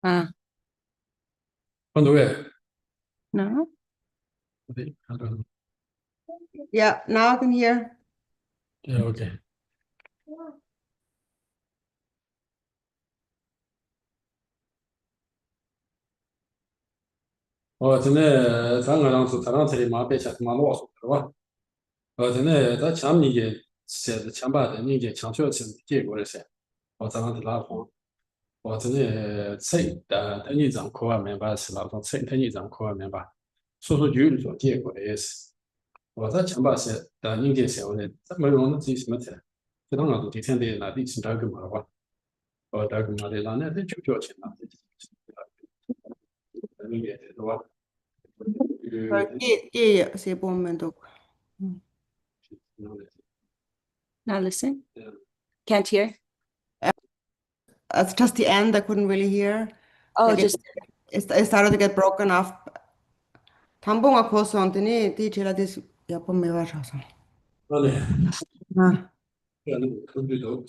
On the way. No? Okay, I don't know. Yeah, now I can hear. Yeah, okay.真的，咱个当初咱当这里嘛，别像他妈啰嗦是吧？真的，咱前面也写的前半的，你也强调性结果的些，咱们的拉风，真的菜等你这样课外面吧是那种菜等你这样课外面吧，说句做结果的也是，咱前半些你这些我的，咱没用那自己什么菜，这当然都提前的那得是这个嘛的话，这个嘛的那得就交钱了，你也是吧？Se momento. Now listen. Can't hear. It's just the end. I couldn't really hear. Oh, Like it started to get broken off. 담봉아 고소한테니 디젤라디스 야pom에 와셔서. Vale, 아, ya no, completo.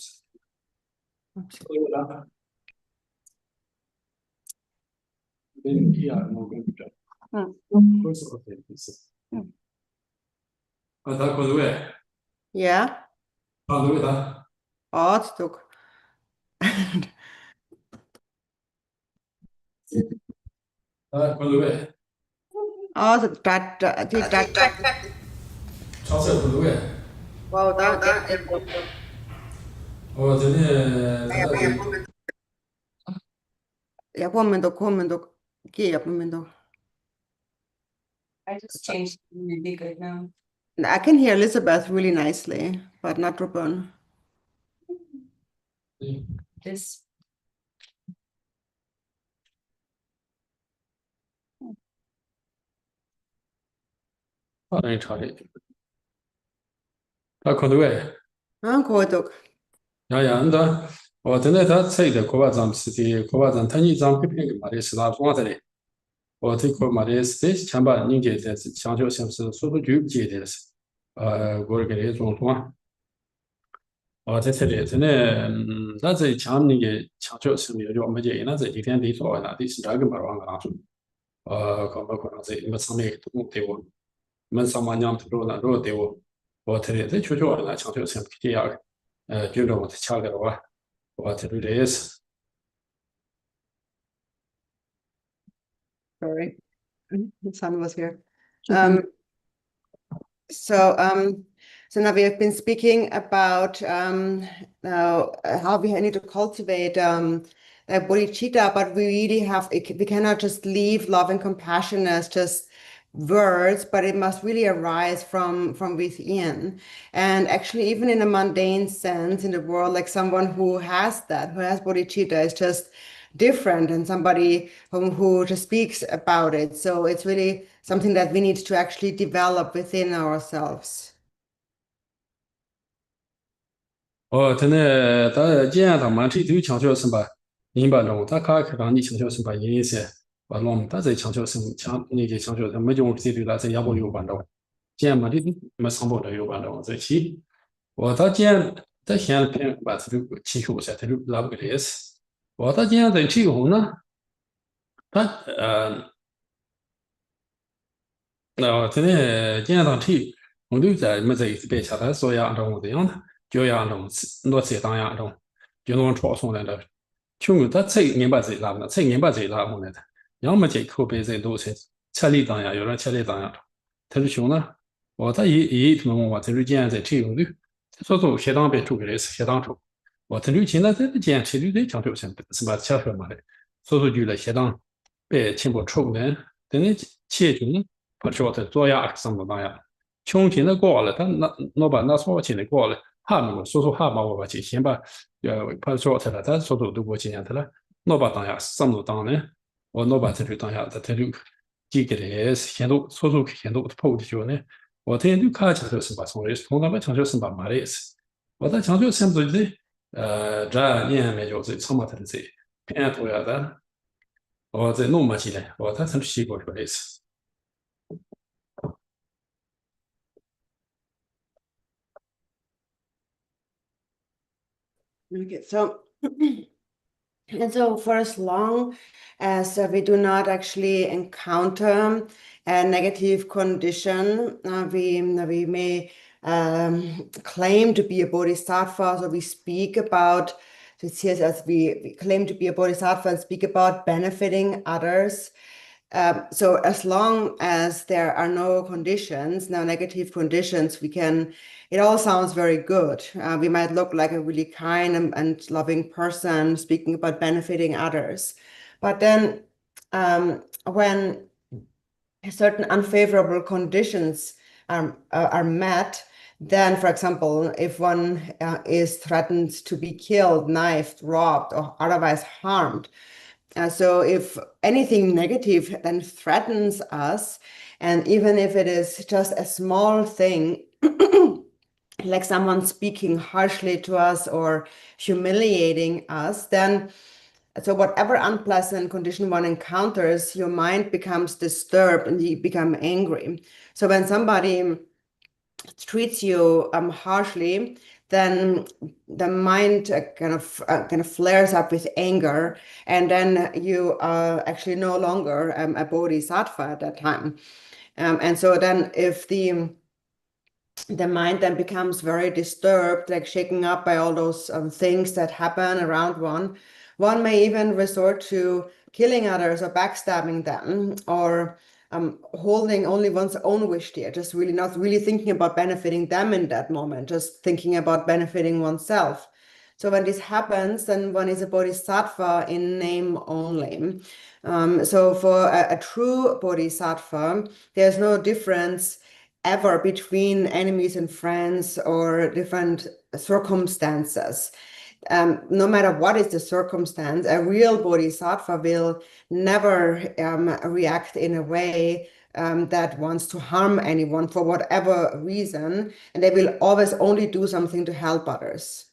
yeah. Artstuk. Also, wow, 야pomendo, 야pomendo. I just changed it really good now. I can hear Elizabeth really nicely, but not Ruben. This. Koituk. Ja, da,真的他这的国外咱们是的，国外咱他你咱们这边嘛的是哪方子的？这块嘛的是的，前把人家在强调性是速度就接的是，我给的种种，在这里真的，那这强那个强调是没有我们这那这几天得做那得是这个嘛玩意儿说，可能这我上面都对我，们上半年都那都对我，这里这确实那强调性这样，就这么强调的话。What it is. Sorry, the sun was here. So now we have been speaking about now how we need to cultivate bodhicitta, but we really we cannot just leave love and compassion as just words, but it must really arise from within. And actually, even in a mundane sense in the world, like someone who has bodhicitta is just different than somebody who just speaks about it. So it's really something that we need to actually develop within ourselves. 真的，他既然他们这都强调什么明白中，他可让你强调什么意思？完了，他在强调什么那个强调他们就这对他在也不有关着，既然嘛的没上报的有关着这些，他既然他现在偏把这个气候噻，他就拉不个意思。他既然在气候呢，他真的既然他气，我都在没在别下他说呀，这样的。就样种多次当样种，就弄超送来的，穷他才明白这拉不，才明白这拉不来的，要么这口碑这都是千里当样，有人千里当样，他是穷呢，他弄我这就见在这种的，说说适当别出给的是适当出，他就现在这个见吃的讲究什么吃什么的，所以就来适当别全部出的，等你切穷，不晓得做呀什么当样，穷现在过了，他老板那说钱的过了。哈嘛，说说哈嘛，我去先把派出所去了，但说说都过几年去了，老板当下什么当呢？我老板这就当下他就几个的先都说说先都跑的就呢，我天天就看强调是吧？从那边强调是吧？嘛的意思，我在强调是不是这年没就是什么他的这偏头呀的，我在弄嘛起来，他成习惯说的意思。Okay, so And so for as long as we do not actually encounter a negative condition, we may claim to be a bodhisattva. So we speak about, so it says as we claim to be a bodhisattva and speak about benefiting others. So as long as there are no conditions, no negative conditions, it all sounds very good. We might look like a really kind and loving person speaking about benefiting others. But then when certain unfavorable conditions are met, then, for example, if one is threatened to be killed, knifed, robbed, or otherwise harmed, so if anything negative then threatens us, and even if it is just a small thing, like someone speaking harshly to us or humiliating us, then so whatever unpleasant condition one encounters, your mind becomes disturbed and you become angry. So when somebody treats you harshly, then the mind kind of flares up with anger, and then you are actually no longer a bodhisattva at that time. And so then if the mind then becomes very disturbed, like shaken up by all those things that happen around one may even resort to killing others or backstabbing them, or holding only one's own wish there, just really not really thinking about benefiting them in that moment, just thinking about benefiting oneself. So when this happens, then one is a bodhisattva in name only. So for a true bodhisattva, there's no difference ever between enemies and friends or different circumstances. No matter what is the circumstance, a real bodhisattva will never react in a way that wants to harm anyone for whatever reason, and they will always only do something to help others.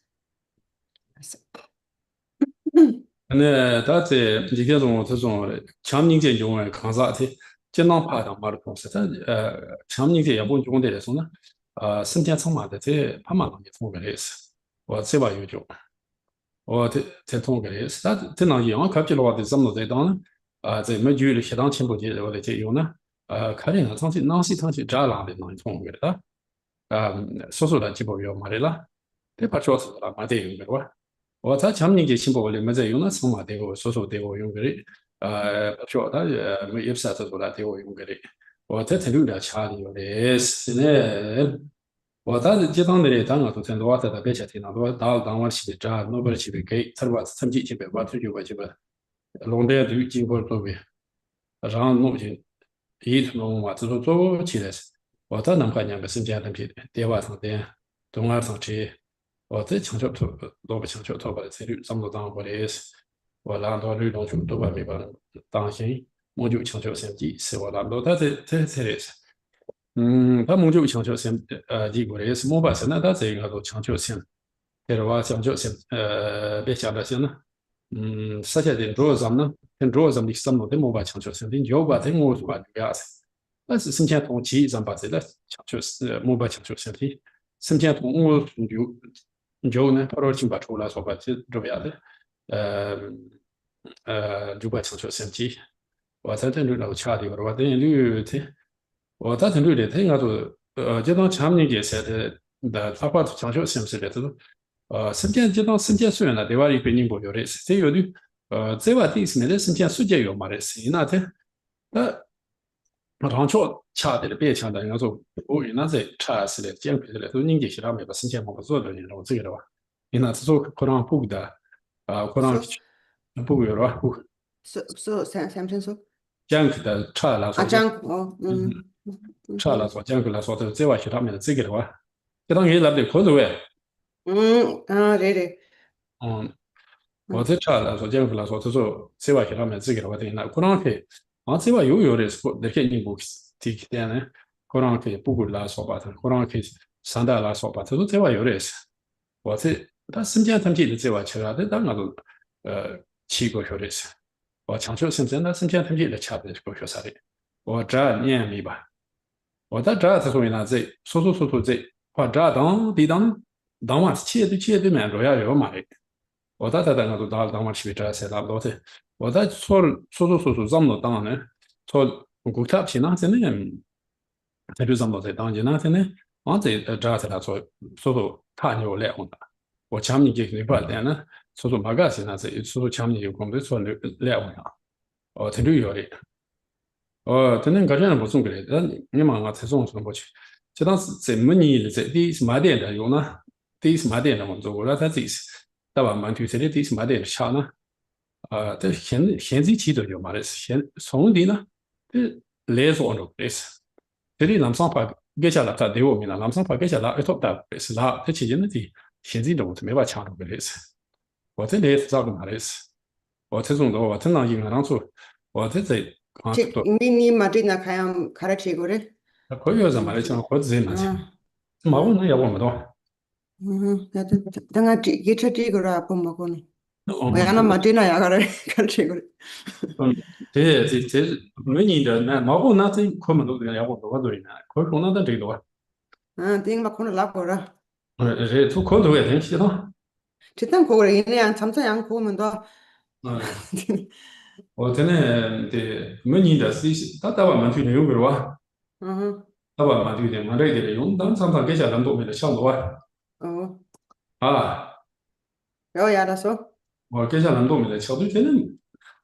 那他在这些种这种强凝结用的抗杀体，尽量怕的马的方式，他强凝结也不用的来说呢，身体充满的这怕马上也通个类似，我这把有就，我这通个类似，他这样一样看起来话的怎么在当呢？在没距离适当情况下，我的这有呢，看见他长期囊西长期这样的能通个的，说说的基本要嘛的啦，这把主要是了嘛得用个哇。我在强凝结情报里面在用那什么对我说说对我用个的，说他没也不是这做的对我用个的，我在这里了查的有的是呢，我当时接当的当我做成多在那边去听那多当我去的这诺贝尔去的给，他说成绩去的我出去过去吧，弄的都经过多呗，然后弄去一头弄嘛，就是做起来是，我在南海两个生产的皮，电话上的，东岸上去。我在强求头，老不强求头发的策略，怎么当我的是，我拿到流动就都把没把当心，我就强求先机，是我拿到他这策略是，他们就强求先结果的是我把是那他这个都强求先，但是我强求先别想着先呢，实际的主要什么呢？跟主要什么的什么的我把强求先的，要把这我就把这样子，但是生前同期咱把这个强求是我把强求先的，生前同我就呢，他说请把出来说吧，这样的，就把强求先机，我在这里老掐的，我等于的，我在这里的，他应该说，这种强凝结些的，他把强求先是的，这种，身边这种身边虽然呢，对吧？一般人不有的是，这有的，这话第是呢，身边世界有嘛的是，那的，我常说掐的别掐的，应该说我原来在查是的，减肥的，都凝结起来没把身前毛做的，然后这个的话，因为这种可能不的，可能不有了吧，不 Samson so 减肥的查来说，查来说减肥来说，都这话其他没这个的话，就当于那的可是喂，对，我在查来说减肥来说，就说这话其他没这个的话，等于那可能可以。这话有的是那些人不提起点呢，可能可以不管来说吧，可能可以上代来说吧，这说这话有的是，我这他身边他们的这话其他的当然都七个学的是，我强求甚至那身边他们的差的个学啥的，我这年没吧，我在这是说明那这说这，我这当晚企业对面主要有嘛的，我在那个当嘛去这些差不多的，我在说这么多当呢，说国家平常真的，这就这么多当，那真的，我这才来说看有来红的，我前面就不点呢，说马个现在说前面有工作说来红的，挺重要的。真的感觉不送过来，你忙啊，才送过去。就当时这么年的，这第是买点的用呢，第是买点的工作，我让他这是，对吧？蛮推这里第是买点的强呢，这现在期都有嘛的，现从的呢，这来说呢，这是这里南上把给下来，他对我们了，南上把给下来，一套的是啦，这期间的的现在的我是没法抢到的是，我这里是咋个嘛的是，我这种的我正常应该当初，我这啊。 미 마디나 가양 가르치고래. 거기가 좀 말했잖아. 거기서 나지. 마고는 야고면도. 내가 기차지고라 pom마고는. 어. 야나 마디나 야가래 가르치고래. 제 메뉴인데 나 마고 나한테 코면도 그냥 야고도 가도이나. 거기 공나다 되도. 띵마 코는 라고라. 제 코도 왜 된시다. 지금 거기 그냥 잠깐 보면 더. 전에 메뉴인데 다다만 좀 내용 그러와. 다만 좀 되면 말이 용 당상상 계좌 남도 면에 참도와. 알았어. 계좌 남도 면에 쳐도 되는.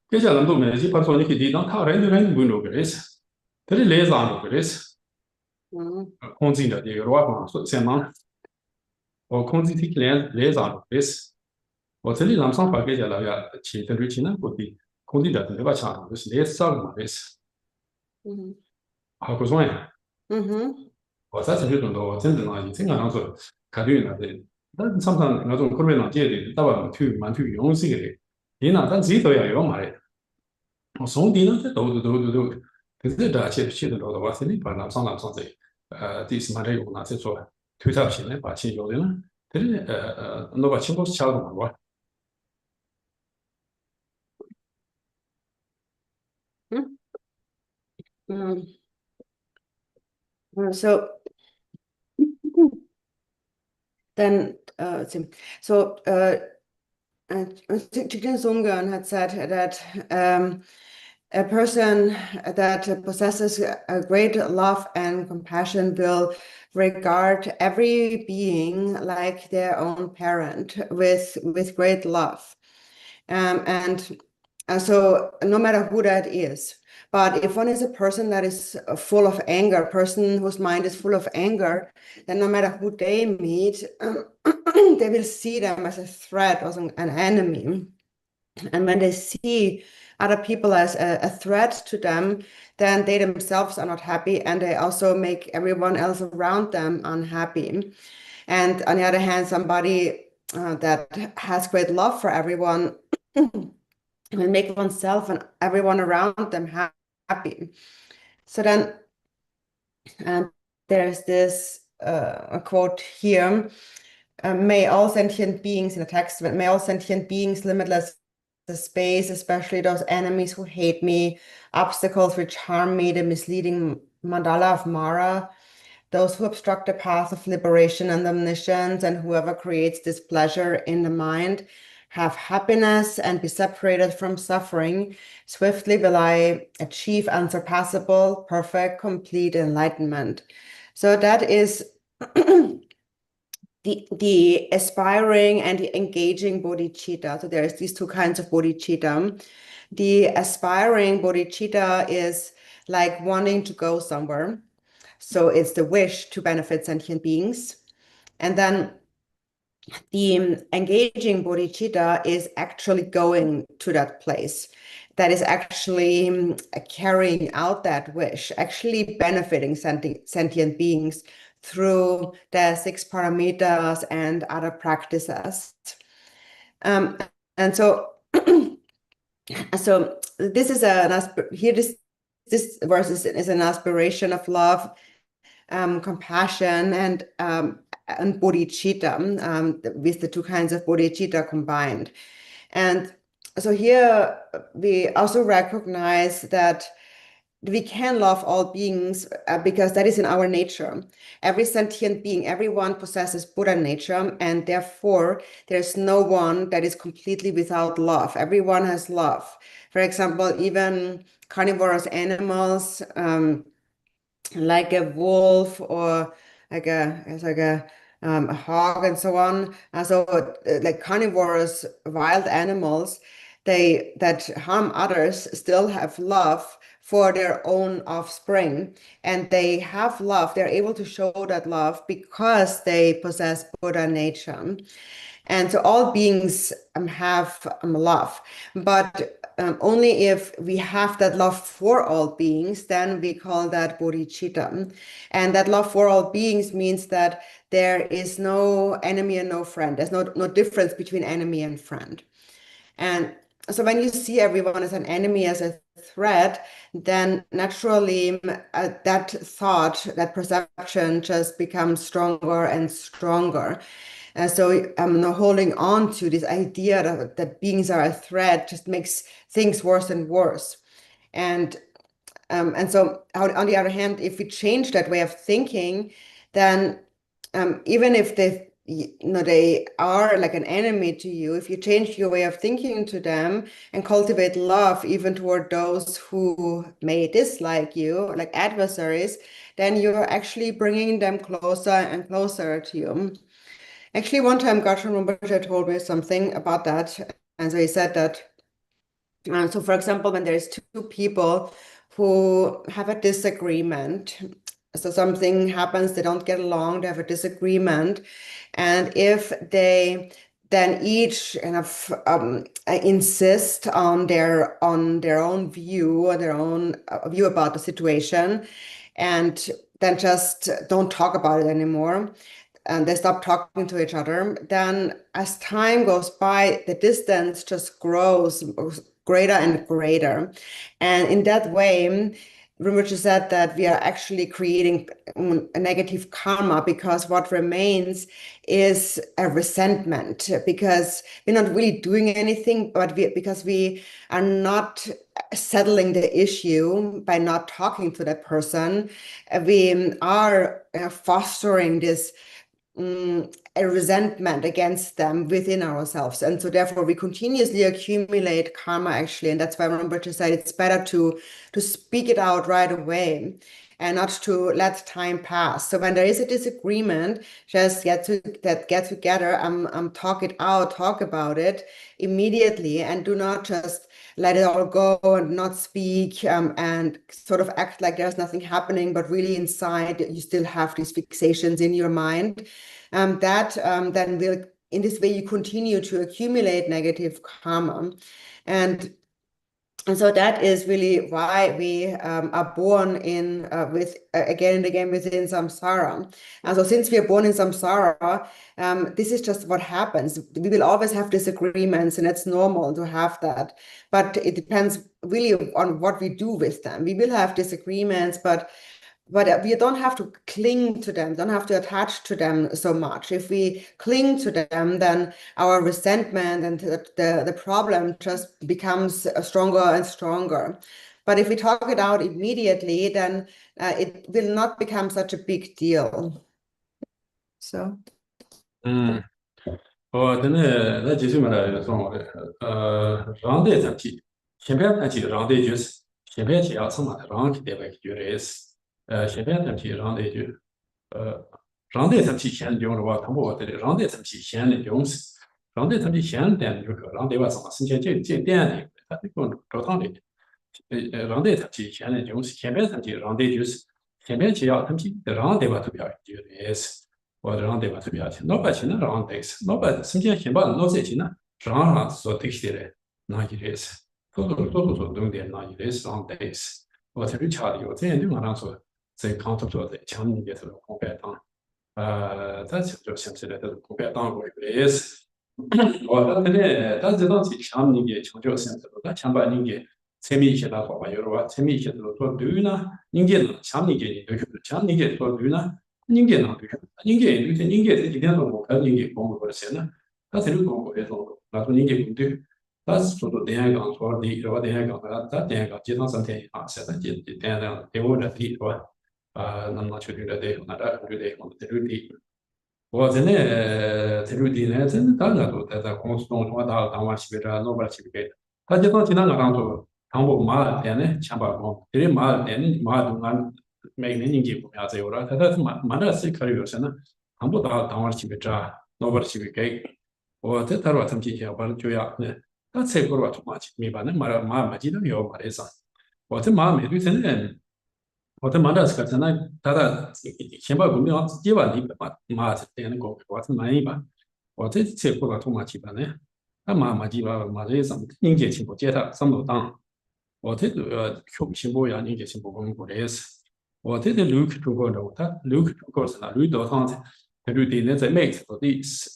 계좌 남도 면에 집 방송 이렇게 뒤당 다 레는 문로 그래서. 그래 레자는 그래서. 控制的这个软化先忙，我控制体来上的是，我这里让上发给家那个去的日期呢，估计控制的没法抢，就是来上嘛的是，好不爽呀。我在这里中多，真正啊，真个那说考虑那的，但常常那种可能那些的，大把蛮用心的，你那咱自己都要用嘛的，我送的呢，这都，可是这些的多的话，是你把那上这。第四嘛，这有哪些做推特平台把钱有的呢？这里那把钱都是抢的嘛，哇So then, Chicken Songyeon had said that a person that possesses a great love and compassion will regard every being like their own parent with great love. So no matter who that is. But if one is a person that is full of anger, a person whose mind is full of anger, then no matter who they meet, they will see them as a threat or an enemy. And when they see other people as a threat to them, then they themselves are not happy, and they also make everyone else around them unhappy. And on the other hand, somebody that has great love for everyone will make oneself and everyone around them happy. So then there's this a quote here, may all sentient beings, in the text, may all sentient beings limitless the space, especially those enemies who hate me, obstacles which harm me, the misleading mandala of Mara, those who obstruct the path of liberation and omniscience, and whoever creates displeasure in the mind, have happiness and be separated from suffering. Swiftly will I achieve unsurpassable, perfect, complete enlightenment. So that is the aspiring and the engaging bodhicitta. So there's these two kinds of bodhicitta. The aspiring bodhicitta is like wanting to go somewhere. So it's the wish to benefit sentient beings. And then the engaging bodhicitta is actually going to that place. That is actually carrying out that wish, actually benefiting sentient beings through the 6 paramitas and other practices. And so, this is this verse is an aspiration of love, compassion, and bodhicitta, with the two kinds of bodhicitta combined. And so here we also recognize that we can love all beings because that is in our nature. Every sentient being, everyone possesses Buddha nature, and therefore there's no one that is completely without love. Everyone has love. For example, even carnivorous animals, like a wolf or like a hog and so on. Like carnivorous wild animals, they that harm others still have love for their own offspring, and they have love. They're able to show that love because they possess Buddha nature. And so all beings have love, but only if we have that love for all beings, then we call that bodhicitta. And that love for all beings means that there is no enemy and no friend. There's no difference between enemy and friend. And so when you see everyone as an enemy, as a threat, then naturally that thought, that perception just becomes stronger and stronger. And so holding on to this idea that beings are a threat just makes things worse and worse. And so on the other hand, if we change that way of thinking, then even if they are like an enemy to you, if you change your way of thinking to them and cultivate love even toward those who may dislike you, like adversaries, then you're actually bringing them closer and closer to you. Actually, one time Gautam Rinpoche told me something about that. And so he said that, so for example, when there's two people who have a disagreement, so something happens, they don't get along, they have a disagreement, and if they then each kind of insist on their own view, or their own view about the situation, and then just don't talk about it anymore, and they stop talking to each other, then as time goes by, the distance just grows greater and greater. And in that way, Rinpoche said that we are actually creating a negative karma, because what remains is a resentment, because we're not really doing anything, but because we are not settling the issue by not talking to that person. We are fostering this a resentment against them within ourselves. And so therefore we continuously accumulate karma, actually. And that's why Rinpoche said it's better to speak it out right away and not to let time pass. So when there is a disagreement, just get together, talk it out, talk about it immediately, and do not just let it all go and not speak and sort of act like there's nothing happening, but really inside you still have these fixations in your mind. Then will, in this way, you continue to accumulate negative karma. And so that is really why we are born in with again and again within samsara. And so since we are born in samsara, this is just what happens. We will always have disagreements, and it's normal to have that. But it depends really on what we do with them. We will have disagreements, but we don't have to cling to them, don't have to attach to them so much. If we cling to them, then our resentment and the problem just becomes stronger and stronger. But if we talk it out immediately, then it will not become such a big deal. So. 等等，那继续嘛来说的，让的整体，前边整体让的就是前边提要什么，让的得外就的是，前边整体让的就，让的整体现用的话，他们我的让的整体现的用是，让的整体现的就是让的话什么，生前这点的，他这个找到的，让的整体现的用是前边整体让的就是前边提要整体让的话投票就的是。或者让对吧投票去，老百姓呢让对是，老百姓先先把老百姓呢让说对起来，那一类是，多说重点那一类是让对是，我特别强调，这样对我来说，在康图说的强烈的这种公开党，但是就现在的这种公开党我也是，我这里但这东西强烈的强调现在的强把人家。재미있게다봐봐요러재미있게도누나인간은 참 인간이 참 인간도 누나人間なんて、人間って一点のも人間공부를 했나? 사실은 공부해서 나도人間근데 但是说电线杆说离是吧？电线杆它电线杆经常上天啊，现在电线给我这地是吧？那么去对对，那这对对对地。我真的这种地呢，真的当然都在公司中说当晚去这弄不去给，他就当经常个当做汤不马店呢，强把工，这里马店呢马东安每年年纪不样子有了，他马的是可以有什么，汤不当晚去这弄不去给，我这他说他们今天我就要呢，他才过了多嘛去，明白呢马记得有马的上，我这马没对真的。我在马达斯克真的，他先把公庙几万里马是点那个，我是满意吧。我这次过了托马去吧呢，他马几吧马这上人家情况接他上头当，我这个情况呀人家情况我们过来是，我这个六克中国的，他六克中国是哪六道上的，他就对那在每次到底是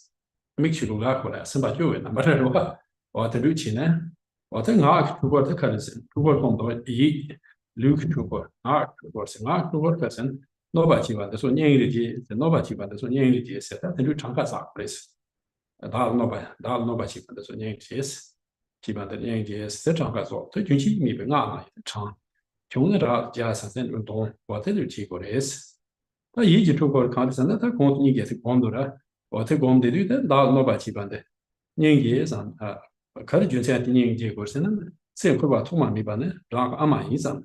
没去路拉过来，是把就为那么的话，我这六去呢，我在俺中国他可能是中国很多一。六克中国，二中国是二中国可是老百姓的说年的节，老百姓的说年的节是，但他就常看啥过来是，老百姓的说年的节是，基本的年的节是常看说，对军旗没被俺嘛常，穷人这加上这运动，我这就去过来是，他一级中国看的是那他光你也是光多了，我这光的对的老百姓的年节上啊，可能就在年节过是那，这会把土马没把呢，让个阿玛伊上。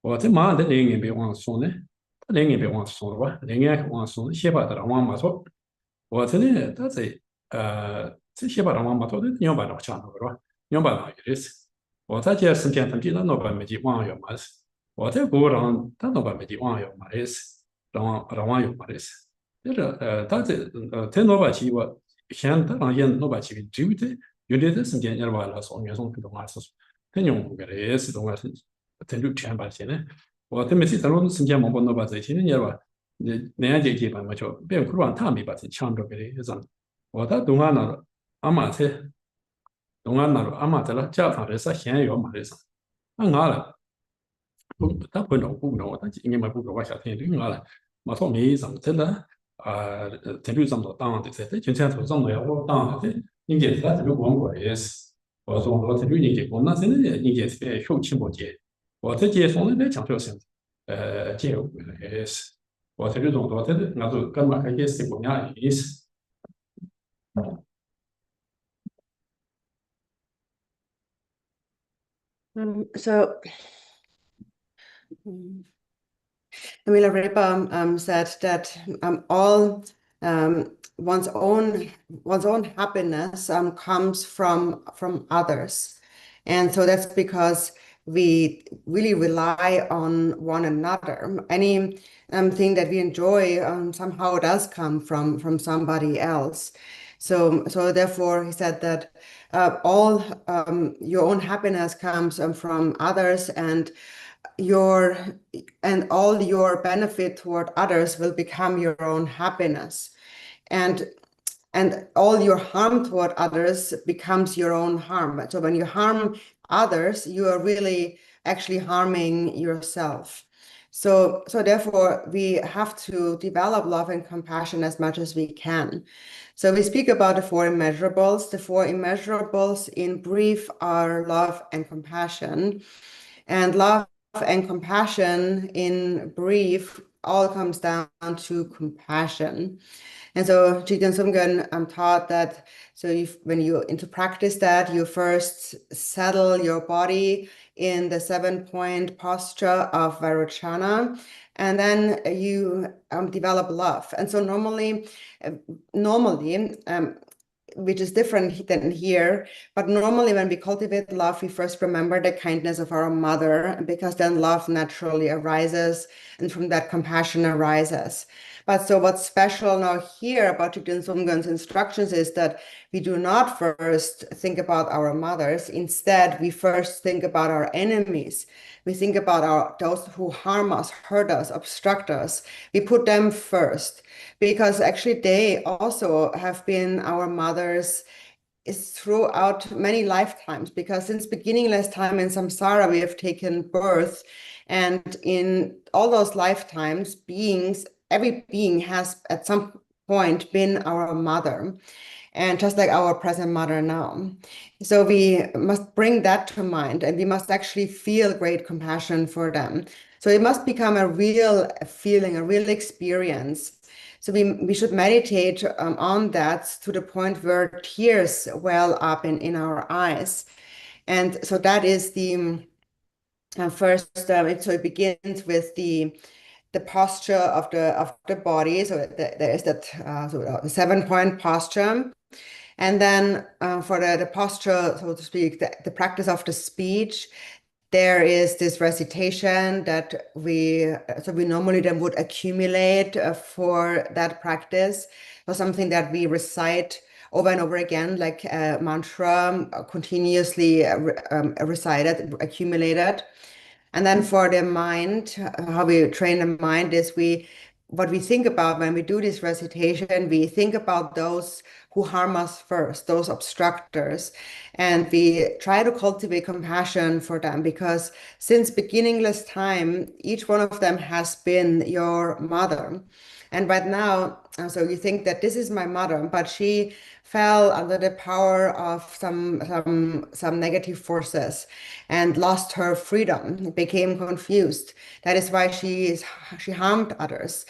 我这马的零年别忘送呢，他零年别忘送了吧？零年忘送，先把他忘马错。我这里他这这先把他忘马错的，要把他抢了是吧？要把他有的是。我在这时间他记得老板没记忘有嘛是。我在国上他老板没记忘有嘛的是，让有嘛的是。就是他这这老板去我现在让人老板去只有这时间要把他送原送去的话是，他用个的是的话是。真就全把钱呢，我特别是咱们时间忙不弄把这些人吧，人家基本嘛就别苦乱他没把这抢着给的这样，我到东安那阿妈才东安那阿妈在那家上的是先要嘛的上，那俺了，他不弄不弄，他今年嘛不弄我夏天对俺了，嘛说没什么真的真就这么当的，这就像头上没有当的，人家他这个光过也是，我说我这个人家我那真的人家是受气不接。我这接送的强调性，接入也是，我这个动作，这个那就干嘛也是不一样意思。So Camilla Repa said that all one's own happiness comes from others, and so that's because we really rely on one another. Any thing that we enjoy somehow does come from somebody else. So therefore, he said that all your own happiness comes from others, and all your benefit toward others will become your own happiness, and all your harm toward others becomes your own harm. So when you harm others, you are really actually harming yourself. So therefore, we have to develop love and compassion as much as we can. So we speak about the four immeasurables. The four immeasurables in brief are love and compassion. And love and compassion in brief all comes down to compassion. And so Jigdan Sumgön taught that when you into practice that, you first settle your body in the 7-point posture of Vairochana, and then you develop love. And so normally, which is different than here, but normally when we cultivate love, we first remember the kindness of our mother, because then love naturally arises, and from that compassion arises. But so what's special now here about Jigdan Sumgön's instructions is that we do not first think about our mothers. Instead, we first think about our enemies. We think about those who harm us, hurt us, obstruct us. We put them first, because actually they also have been our mothers is throughout many lifetimes, because since beginningless time in samsara, we have taken birth, and in all those lifetimes, every being has at some point been our mother. and just like our present mother now. So we must bring that to mind, and we must actually feel great compassion for them. So it must become a real feeling, a real experience. So we should meditate on that to the point where tears well up in our eyes. And so that is the first, so it begins with the posture of the body. So there is that the 7-point posture. And then for the posture, so to speak, the practice of the speech, there is this recitation that we normally then would accumulate for that practice, or something that we recite over and over again, like a mantra, continuously recited, accumulated. And then for the mind, how we train the mind is what we think about when we do this recitation, we think about those who harm us first, those obstructors. And we try to cultivate compassion for them, because since beginningless time, each one of them has been your mother. And right now, so you think that this is my mother, but she fell under the power of some negative forces and lost her freedom, became confused. That is why she harmed others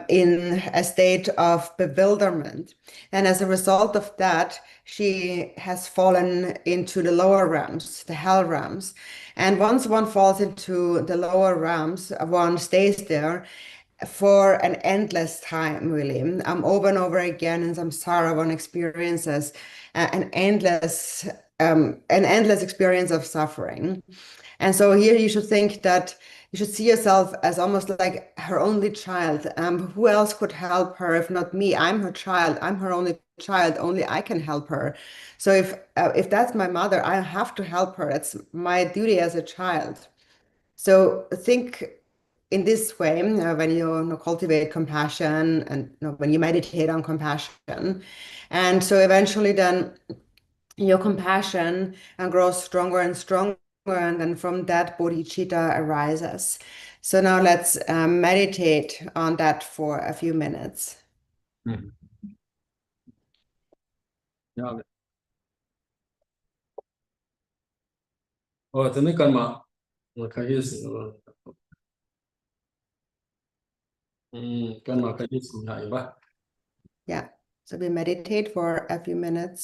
in a state of bewilderment. And as a result of that, she has fallen into the lower realms, the hell realms. And once one falls into the lower realms, one stays there for an endless time, really. Over and over again in samsara, one experiences an endless experience of suffering. And so here you should think that you should see yourself as almost like her only child. Who else could help her if not me? I'm her child. I'm her only child. Only I can help her. So if that's my mother, I have to help her. It's my duty as a child. So think in this way when you cultivate compassion, and when you meditate on compassion. And so eventually then your compassion grows stronger and stronger, and then from that bodhicitta arises. So now let's meditate on that for a few minutes. 嗯，ရတယ်။ဒီနေ့ကမှခရီးစဉ်တော့ကမှခရီးစဉ်နိုင်ပါ Yeah, so we meditate for a few minutes.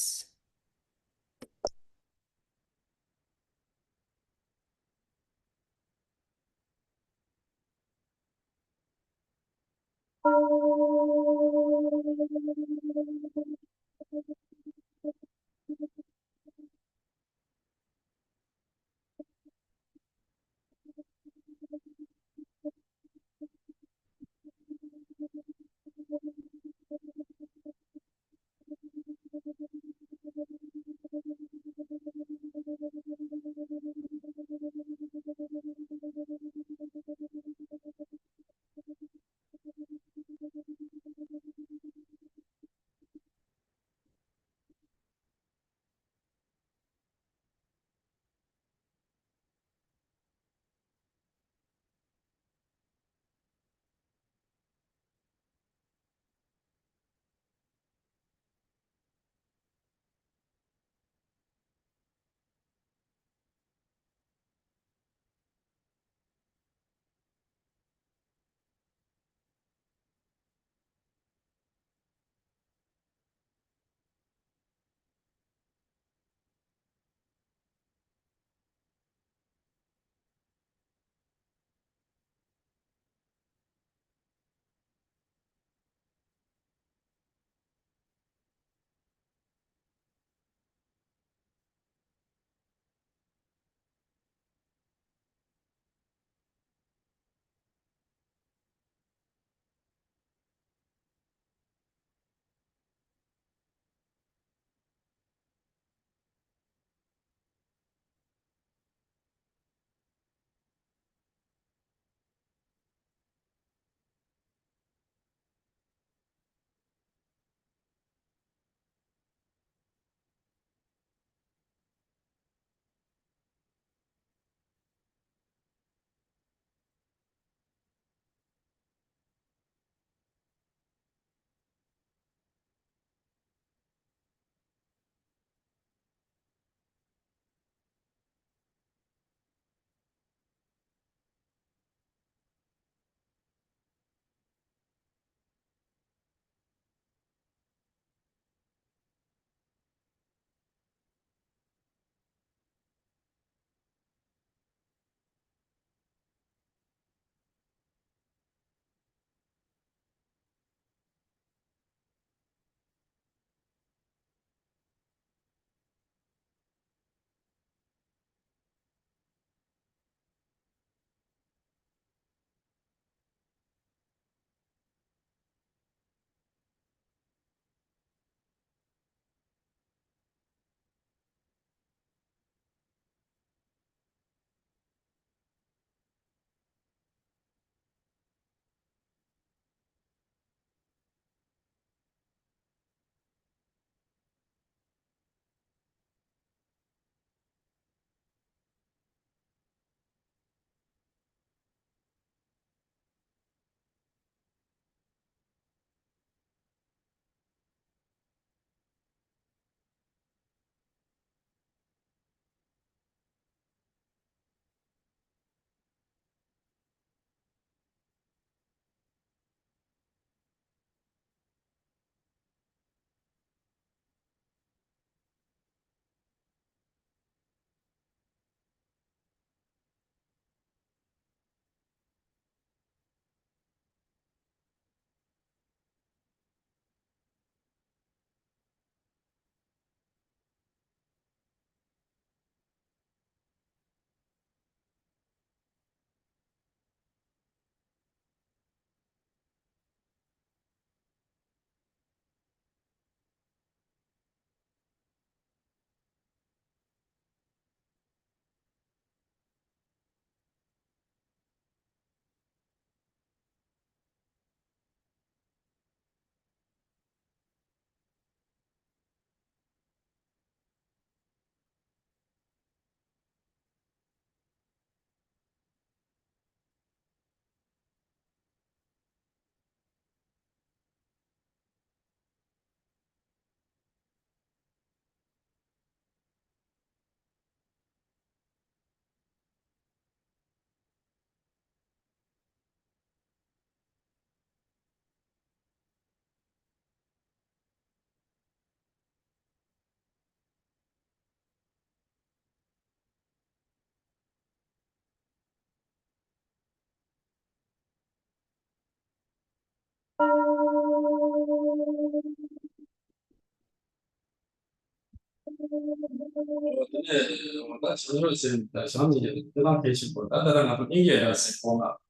我承受性的想你非常开心过，但是我应该是光了，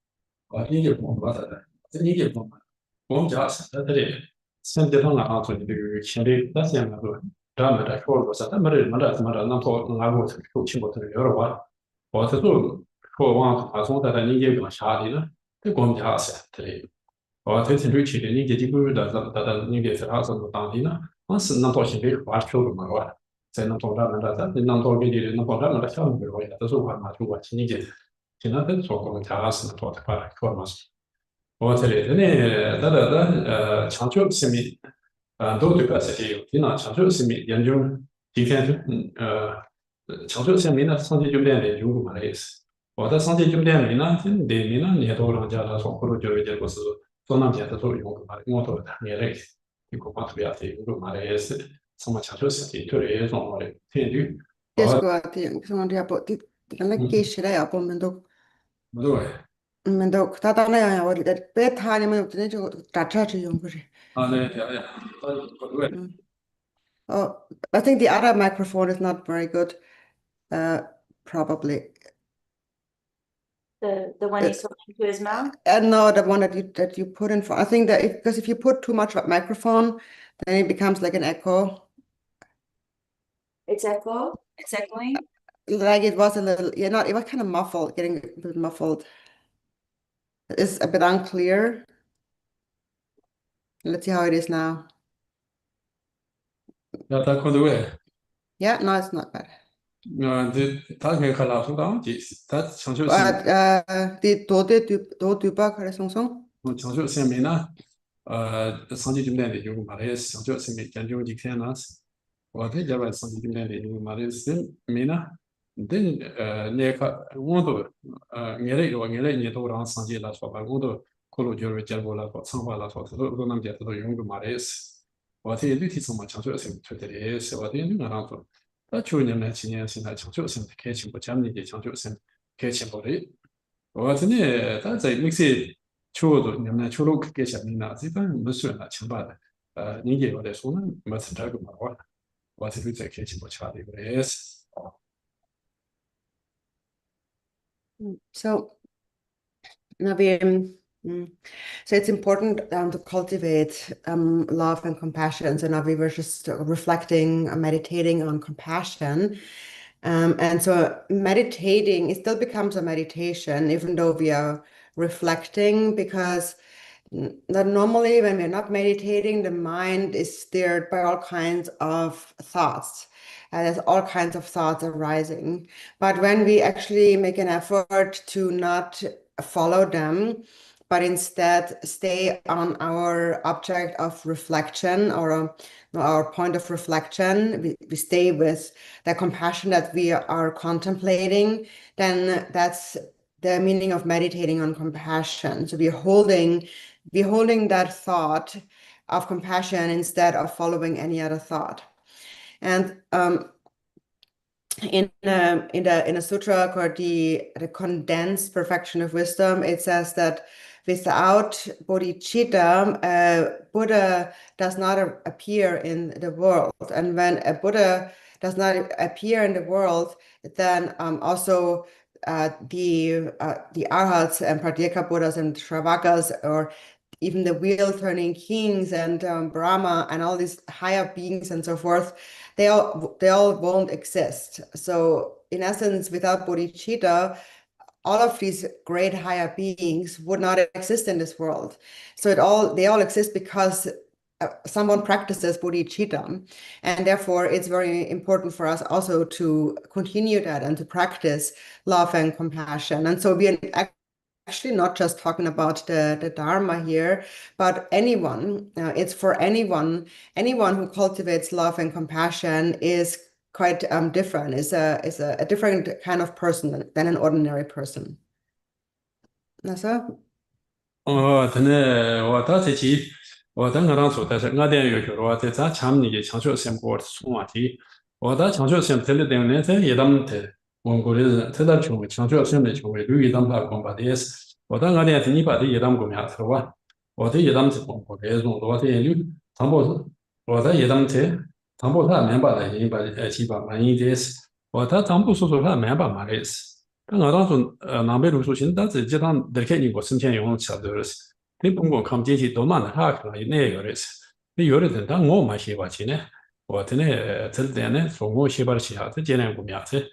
我应该光了的，这应该光了。我们家是在这里，现在上啊，做这个现在那些那个，咱们在说了是，咱们这那套那个受情况特别的话，我是说往他从在应该更下的了，这我们家是这里。我推荐去的你这几个月的你给是他是当地呢，我是那套现在花票的嘛，哇，在那套咱们这咱那套给的那套咱们的项目给我也都是我嘛，就我今年给，现在都说我们家是那套的话说嘛是，我这里呢，强求性命，都对个是的有，那强求性命研究今天强求性命呢，上级酒店的研究嘛的意思。我在上级酒店里呢，里呢，你都让家他说，或者就有结果是。做那件的作用嘛，我都眼泪，一个嘛特别的，一个嘛的也是什么强求身体，就是一种的天律，我 Keskuati, se on diapo, tällä嗯，kiisillä ja pommentu, 不对 mentu, tätä on ajan ja oli, että petään ja mentu, niin se tatsaatsi jonkun se. 啊，对对对，不对，Mm. Oh, I think the other microphone is not very good, uh, probably. The one he's talking to his mouth? And no, the one that you put in front. I think that because if you put too much of microphone, then it becomes like an echo. It's echoing. Like it was a little, yeah, not, it was kind of muffled, getting a bit muffled. It's a bit unclear. Let's see how it is now. 那他可对，Yeah, no, it's not bad. 他可以看到说当即他强求性，But do tybak har det sång. 强求性命呢，上级酒店的有嘛的强求性命研究几天呢，我在这边上级酒店的有嘛的是命呢。等那个我都眼泪你都让上级来说吧，我都可能就是结果来说，长话来说，这都能见，这都用个嘛的意思。我这具体什么强调性推的也是，我这另外当中，去年呢，今年现在强调性开启不讲的强调性开启不的，我真的但在那些求助你们求助给下面呢，这般没算了，清白的，你给我来说呢，没成这个嘛话，我这个在开启不起来的也是。So, so it's important to cultivate love and compassion. So now we were just reflecting, meditating on compassion. And so meditating, it still becomes a meditation, even though we are reflecting, because that normally when we're not meditating, the mind is stirred by all kinds of thoughts. There's all kinds of thoughts arising. But when we actually make an effort to not follow them, but instead stay on our object of reflection or our point of reflection, we stay with the compassion that we are contemplating, then that's the meaning of meditating on compassion. So we're holding that thought of compassion instead of following any other thought. And in a sutra called the Condensed Perfection of Wisdom, it says that without bodhicitta, Buddha does not appear in the world. And when a Buddha does not appear in the world, then also the arhats and pratyeka Buddhas and Shravakas, or even the wheel-turning kings and Brahma and all these higher beings and so forth, they all won't exist. So in essence, without bodhicitta, all of these great higher beings would not exist in this world. So they all exist because someone practices bodhicitta, and therefore it's very important for us also to continue that and to practice love and compassion. And so we are actually not just talking about the Dharma here, but anyone. It's for anyone. Anyone who cultivates love and compassion is quite different. Is a different kind of person than an ordinary person.我等我当初但是我点有学我在咱前面的强学生过从话题，我在强学生这里等呢，在一当的蒙古的人，在那成为强学生的成为绿一当把公把的也是，我在我点是你把的一当公下头啊，我在一当是蒙古的种，我在绿，他们我在一当的。당步他明白的，基本满意的是，他当步说说他明白嘛的是，但我当初南北路说行，但是这趟得看你我身前用吃的是，你不过看进去多慢的，他可能那有的是，你有的人但我嘛写不起呢，我真的这点呢，说我写不起啊，这几年过面子，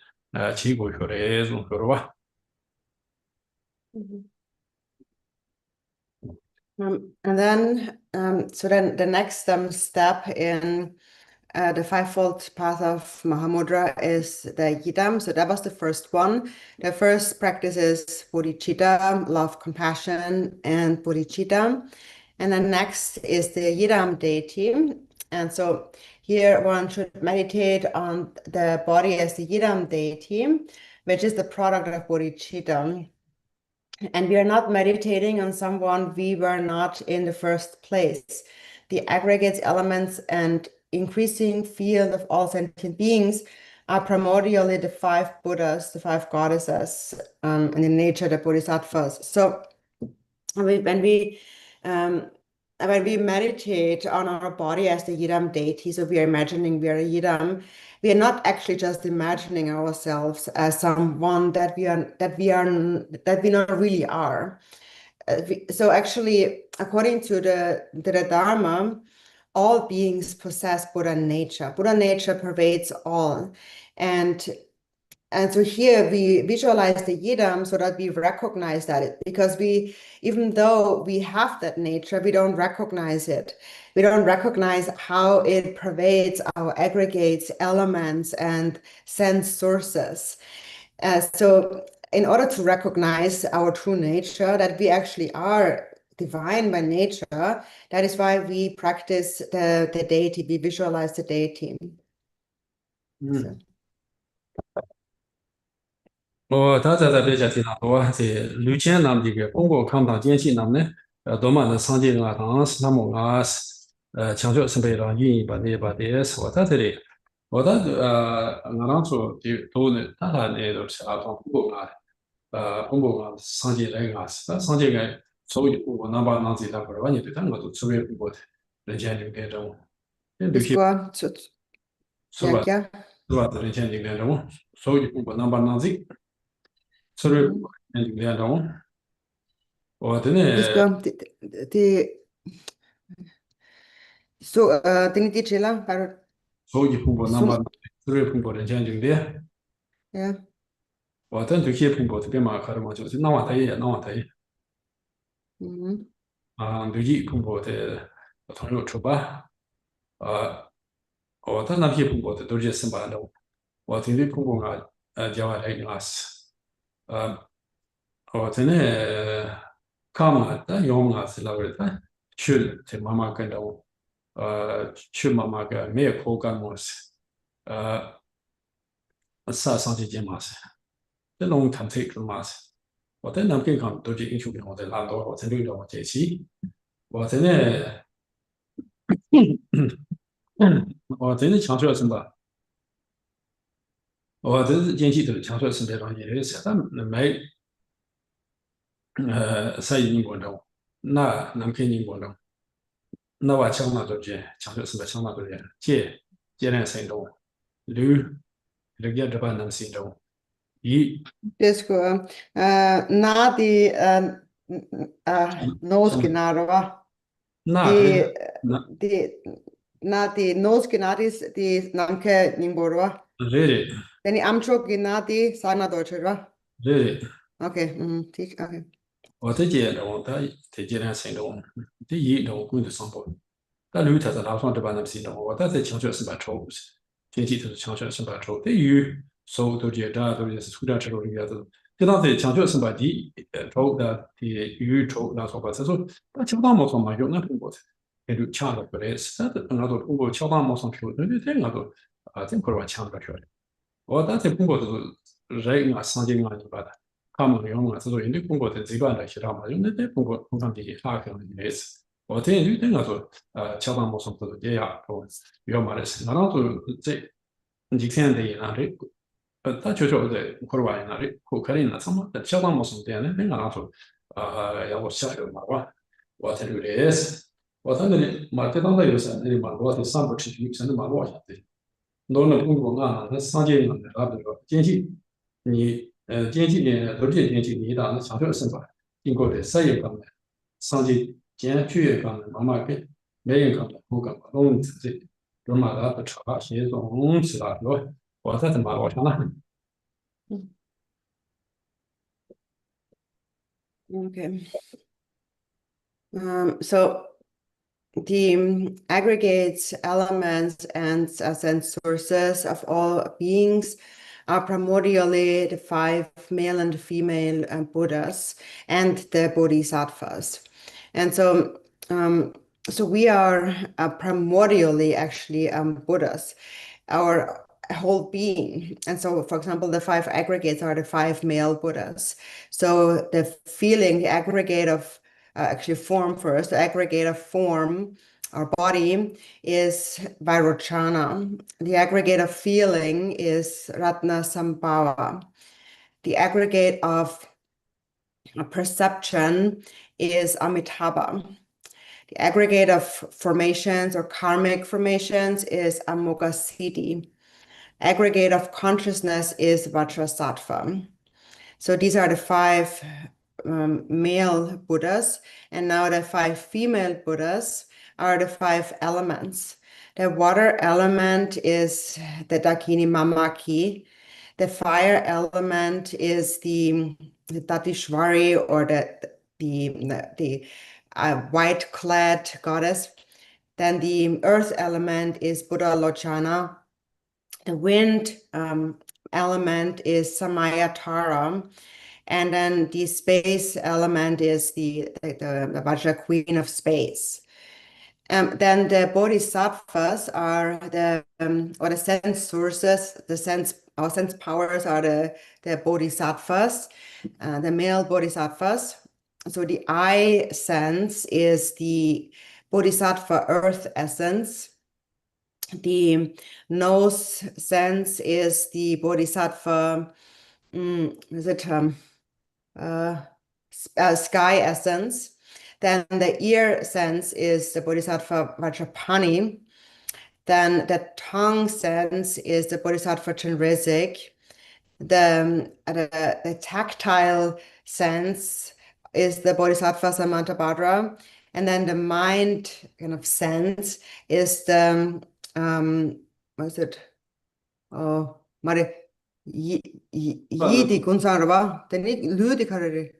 起过学的种学的吧。Mhm. And then, so then the next step in the fivefold path of Mahamudra is the Yidam. So that was the first one. The first practice is bodhicitta, love, compassion, and bodhicitta. And then next is the Yidam deity. And so here one should meditate on the body as the Yidam deity, which is the product of bodhicitta. And we are not meditating on someone we were not in the first place. The aggregates, elements, and increasing field of all sentient beings are primordially the five Buddhas, the five goddesses, and in nature the Bodhisattvas. So when we meditate on our body as the Yidam deity, so we are imagining we are a Yidam, we are not actually just imagining ourselves as someone that we not really are. So actually, according to the Dharma, all beings possess Buddha nature. Buddha nature pervades all, and so here we visualize the Yidam so that we recognize that because even though we have that nature, we don't recognize it. We don't recognize how it pervades our aggregates, elements, and sense sources. So in order to recognize our true nature, that we actually are divine by nature, that is why we practice the deity, we visualize the deity. So. 他在别家提到多，这六千那么这个中国抗打间隙那么呢，多么的商界啊，当时他们啊是，强调是为了运营把是我在这里，我在我当初就都呢，他那都是啊，从中国啊，商界来个是，商界个所谓我哪把哪自己的不是完全对他我都特别不的，人家就这种，有些 Isko,是吧？ja. 是吧？人家就这种，所谓我哪把哪自己。Sorry, então, o tene Isko, so, tinggi di cila, baru, so yi pumbo sum, namba sorry pumbo de jan jing de ya. o tan tu xie pumbo de ma ka ma jo na wa tai Mhm. a du yi pumbo de tong yu chu ba a o tan na xie pumbo de do je sim ba de o tin de pumbo ga ja wa lai nas a o tene ka ma da yong ma si la we ta chul te ma ma ka da chul ma ma ga me ko ga mo si 上级节嘛是，这种谈推出嘛是，我在那边看都是英雄片，我在拉多，我在六条我解析，我在那，我在那强调什么？我这是经济头强调是那种也是，但没生意人观众，那能看人观众，那我强调都是强调什么？强调都是接连行动，六六个这般能行动，一 Isko, na di nosgenarva, 那可以 di, 那 di, na di nosgenadis, di nanke nimborva. 对的 Then die amcho genadi sana deutsche, 对的。Okay, okay. 我这届的我这几年行动，第一的我工作上班，但绿特是打算这帮人行动，我在强调是把抽，天气都是强调是把抽，对于收都接着都是出点吃肉的样子，这当时强调是把第抽的第鱼抽那说吧，他说那乔大毛上嘛有那中国的，也就抢了过来，是的，那都通过乔大毛上票，对那都这块儿抢了票的。我当时通过就是人啊，上进啊，你把它，他们用啊，这种人通过的这个来其他嘛，用那通过通常的啥可能类似。我这有点个说，乔丹模式不是这样，我要嘛的是，那当初这你看的那里，他确实在国外那里，可能那什么，乔丹模式这样的，那当初要我下来嘛，我才有的是。我他那里马这当的有啥？那里马路的上不去，甚至马路下的，弄了公共啊，那上街上的那个经济，你经济呢，都是经济，你当那享受生活，经过的事业方面，上街经济方面，慢慢给每人方面，不干嘛，弄自己，就马达不差，现在总是那个，我在他马路上了。Okay. So the aggregates, elements, and sense sources of all beings are primordially the five male and female Buddhas and the Bodhisattvas. And so we are primordially actually Buddhas, our whole being. And so, for example, the five aggregates are the five male Buddhas. So the feeling, the aggregate of actually form first, the aggregate of form, our body, is Vairochana. The aggregate of feeling is Ratna Sambhava. The aggregate of perception is Amitabha. The aggregate of formations or karmic formations is Amoghasiddhi. Aggregate of consciousness is Vajrasattva. So these are the five male Buddhas, and now the five female Buddhas are the five elements. The water element is the Dakini Mamaki. The fire element is the Tatishvari, or the white-clad goddess. Then the earth element is Buddha Lochana. The wind element is Samaya Tara. And then the space element is the Vajra Queen of Space. Then the bodhisattvas are or the sense sources, our sense powers are the bodhisattvas, the male bodhisattvas. So the eye sense is the bodhisattva earth essence. The nose sense is the bodhisattva, sky essence. Then the ear sense is the bodhisattva Vajrapani. Then the tongue sense is the bodhisattva Chenrezig. The tactile sense is the bodhisattva Samantabhadra. And then the mind kind of sense is the, what is it? Oh, Mare, Yidi Gunsarva, the Ludikarari.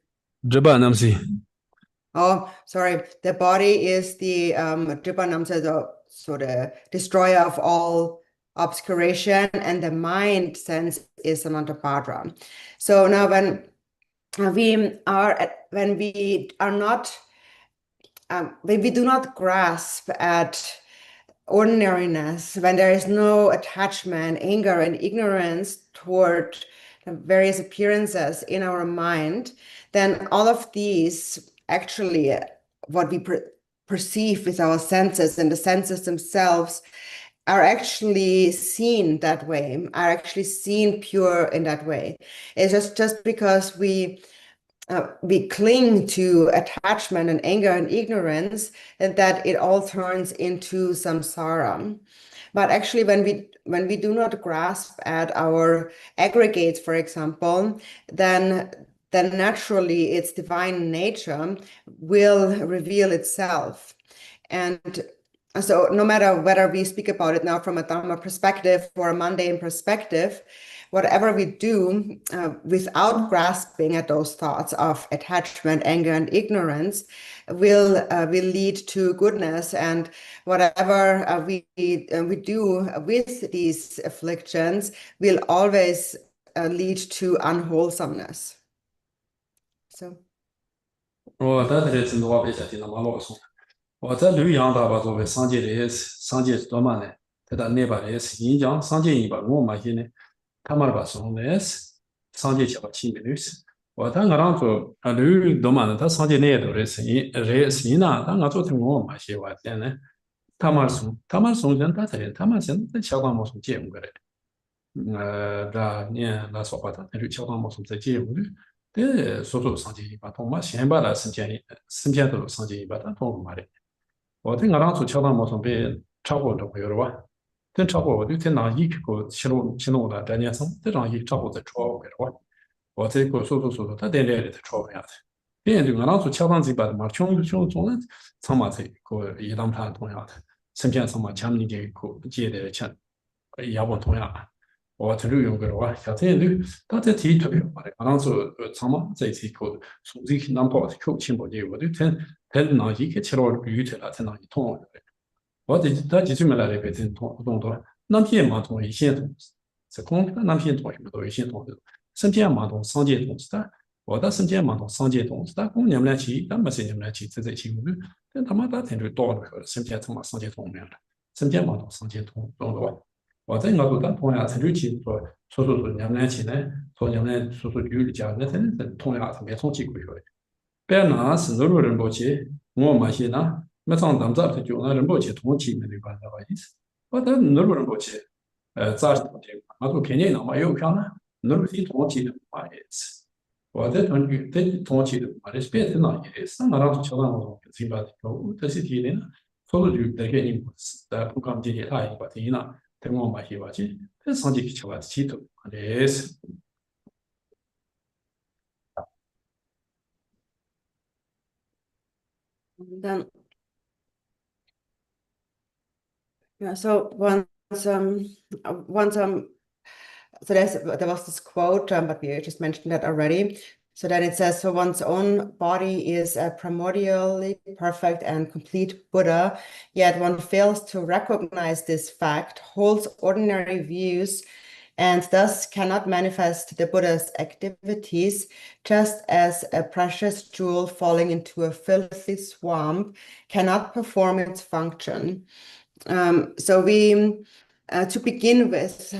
Oh, sorry. The body is the Dribanamsa, so the destroyer of all obscuration, and the mind sense is Samantabhadra. So now when we do not grasp at ordinariness, when there is no attachment, anger, and ignorance toward the various appearances in our mind, then all of these actually what we perceive with our senses, and the senses themselves are actually seen that way, are actually seen pure in that way. It's just because we cling to attachment and anger and ignorance, and that it all turns into samsara. But actually, when we do not grasp at our aggregates, for example, then naturally its divine nature will reveal itself. And so no matter whether we speak about it now from a Dharma perspective or a mundane perspective, whatever we do without grasping at those thoughts of attachment, anger, and ignorance will lead to goodness. And whatever we do with these afflictions will always lead to unwholesomeness. So. 我在这里真多被家庭那么老送，我在旅阳大把作为上届的上届多嘛呢？在那那把的是新疆上届一把我嘛些呢，他们把送的是上届七八七的是，我在我当做旅多嘛呢，他上届那都是新呢，但我做成我嘛些话的呢，他们送人他才他们现在小当没送节目的。那说话的，那就桥当冇什么在节目的，对，说上届一把，同嘛先把那申请都上届一把，但同嘛的。我听我当初桥上没从被超过的朋友了吧？真超过我就听那一个新弄的这年生，这张一超过在超过了吧？我这个说，他点点的超过呀的。别人对我当初桥上这边的嘛，穷中人长嘛这个一当盘同样的，身边上嘛前面的个接的钱也不同样。我这里用过了哇，小天女，但这题特别好的，我当初长嘛这一次个从这个南跑的口情不对，我就听那一个吃了鱼去了，听那一通。我他几岁没来了，别听同多，那偏嘛同一线同事，是空那偏同什么都一线同事，身边嘛同商界同事的，我的身边嘛同商界同事的，公你们来去，那么些你们来去这情况，但他妈的听着多了，身边他妈商界同面了，身边嘛同商界同多，我在我做的同样成就去说，你们来去呢，说你们来说举例家，那真是同样是没从几个月。别拿是努鲁人不去，我嘛去拿，没上当咋就那人不去同期没得关系吧意思。我等努鲁人不去，咋是不对？我说便宜那么有票呢，努鲁是同期的嘛意思。我同期的嘛，这是别的那也是，我当时桥上我这把这些题呢，所以就这个人是在不讲这些他一个题呢，等我嘛去吧去，这上去去吧去头，这是。Then, yeah, so once so there was this quote, but we just mentioned that already. So then it says, so one's own body is a primordially perfect and complete Buddha, yet one fails to recognize this fact, holds ordinary views, and thus cannot manifest the Buddha's activities, just as a precious jewel falling into a filthy swamp cannot perform its function. So to begin with,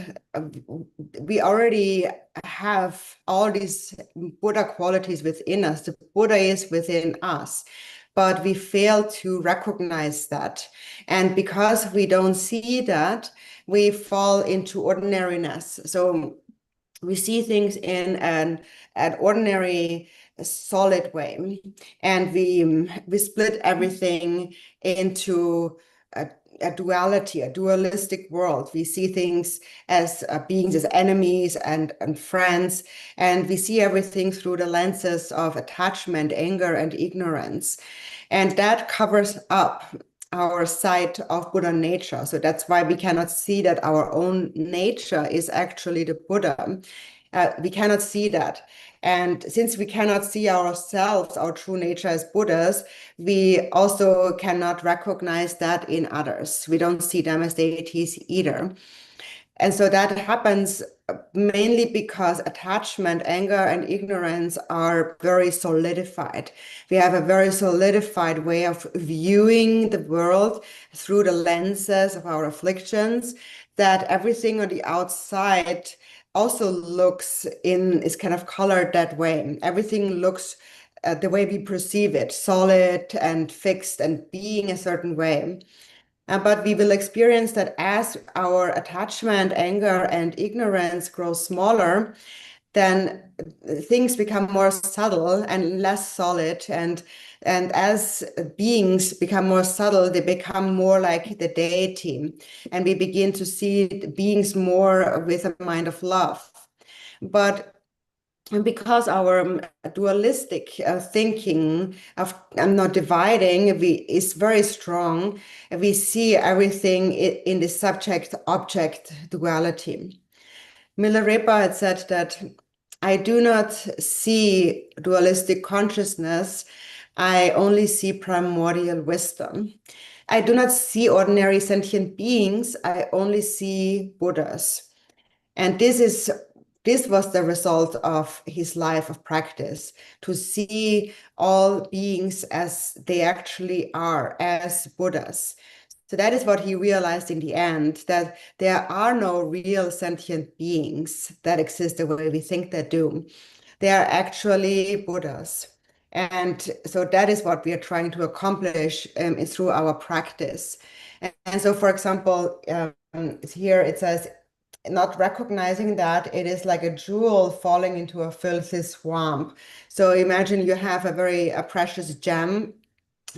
we already have all these Buddha qualities within us. The Buddha is within us, but we fail to recognize that. And because we don't see that, we fall into ordinariness. So we see things in an ordinary solid way, and we split everything into a duality, a dualistic world. We see things as beings, as enemies and friends, and we see everything through the lenses of attachment, anger, and ignorance. And that covers up our sight of Buddha nature. So that's why we cannot see that our own nature is actually the Buddha. We cannot see that. And since we cannot see ourselves, our true nature as Buddhas, we also cannot recognize that in others. We don't see them as deities either. And so that happens mainly because attachment, anger, and ignorance are very solidified. We have a very solidified way of viewing the world through the lenses of our afflictions, that everything on the outside also is kind of colored that way. Everything looks the way we perceive it, solid and fixed and being a certain way. But we will experience that as our attachment, anger, and ignorance grow smaller, then things become more subtle and less solid. And as beings become more subtle, they become more like the deity. And we begin to see beings more with a mind of love. But because our dualistic thinking of not dividing is very strong, we see everything in the subject-object duality. Milarepa had said that I do not see dualistic consciousness, I only see primordial wisdom. I do not see ordinary sentient beings, I only see Buddhas. And this was the result of his life of practice, to see all beings as they actually are, as Buddhas. So that is what he realized in the end, that there are no real sentient beings that exist the way we think they do. They are actually Buddhas. And so that is what we are trying to accomplish through our practice. And so, for example, here it says, not recognizing that it is like a jewel falling into a filthy swamp. So imagine you have a very precious gem.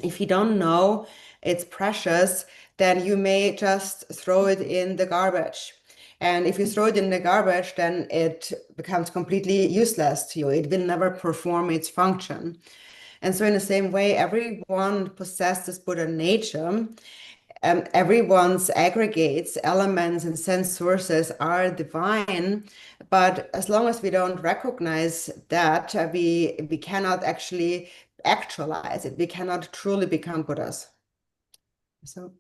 If you don't know it's precious, then you may just throw it in the garbage. And if you throw it in the garbage, then it becomes completely useless to you. It will never perform its function. And so in the same way, everyone possesses Buddha nature. Everyone's aggregates, elements, and sense sources are divine, but as long as we don't recognize that, we cannot actually actualize it. We cannot truly become Buddhas. So.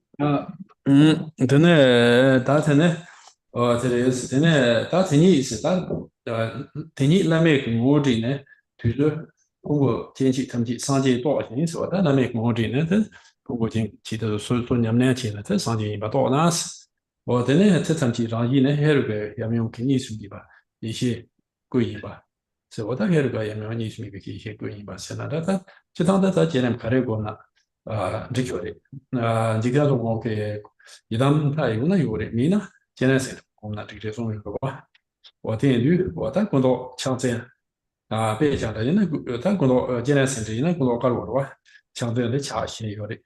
이담 타이구나 요래 미나 제네세 공나 되게 좀 이거 봐. 我电驴我但工作强这样啊别讲的那个但工作现在甚至那工作干我的话强这样的恰些有的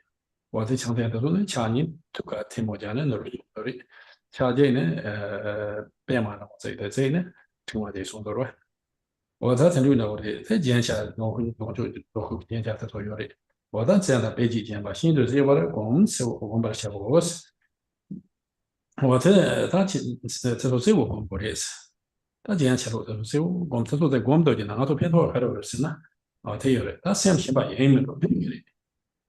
我的强这样的说呢恰你这个题目讲的那里恰这呢变嘛了这呢听我的说的了我在城里呢我的在见下我就会见下他说有的我在这样的北极见吧新的这我的公司我们把小公司我这他这说这我公布的是他今天起来的时候，我们这说在我们都经常做片头还有是呢，啊，他有的，他先先把英语都变的，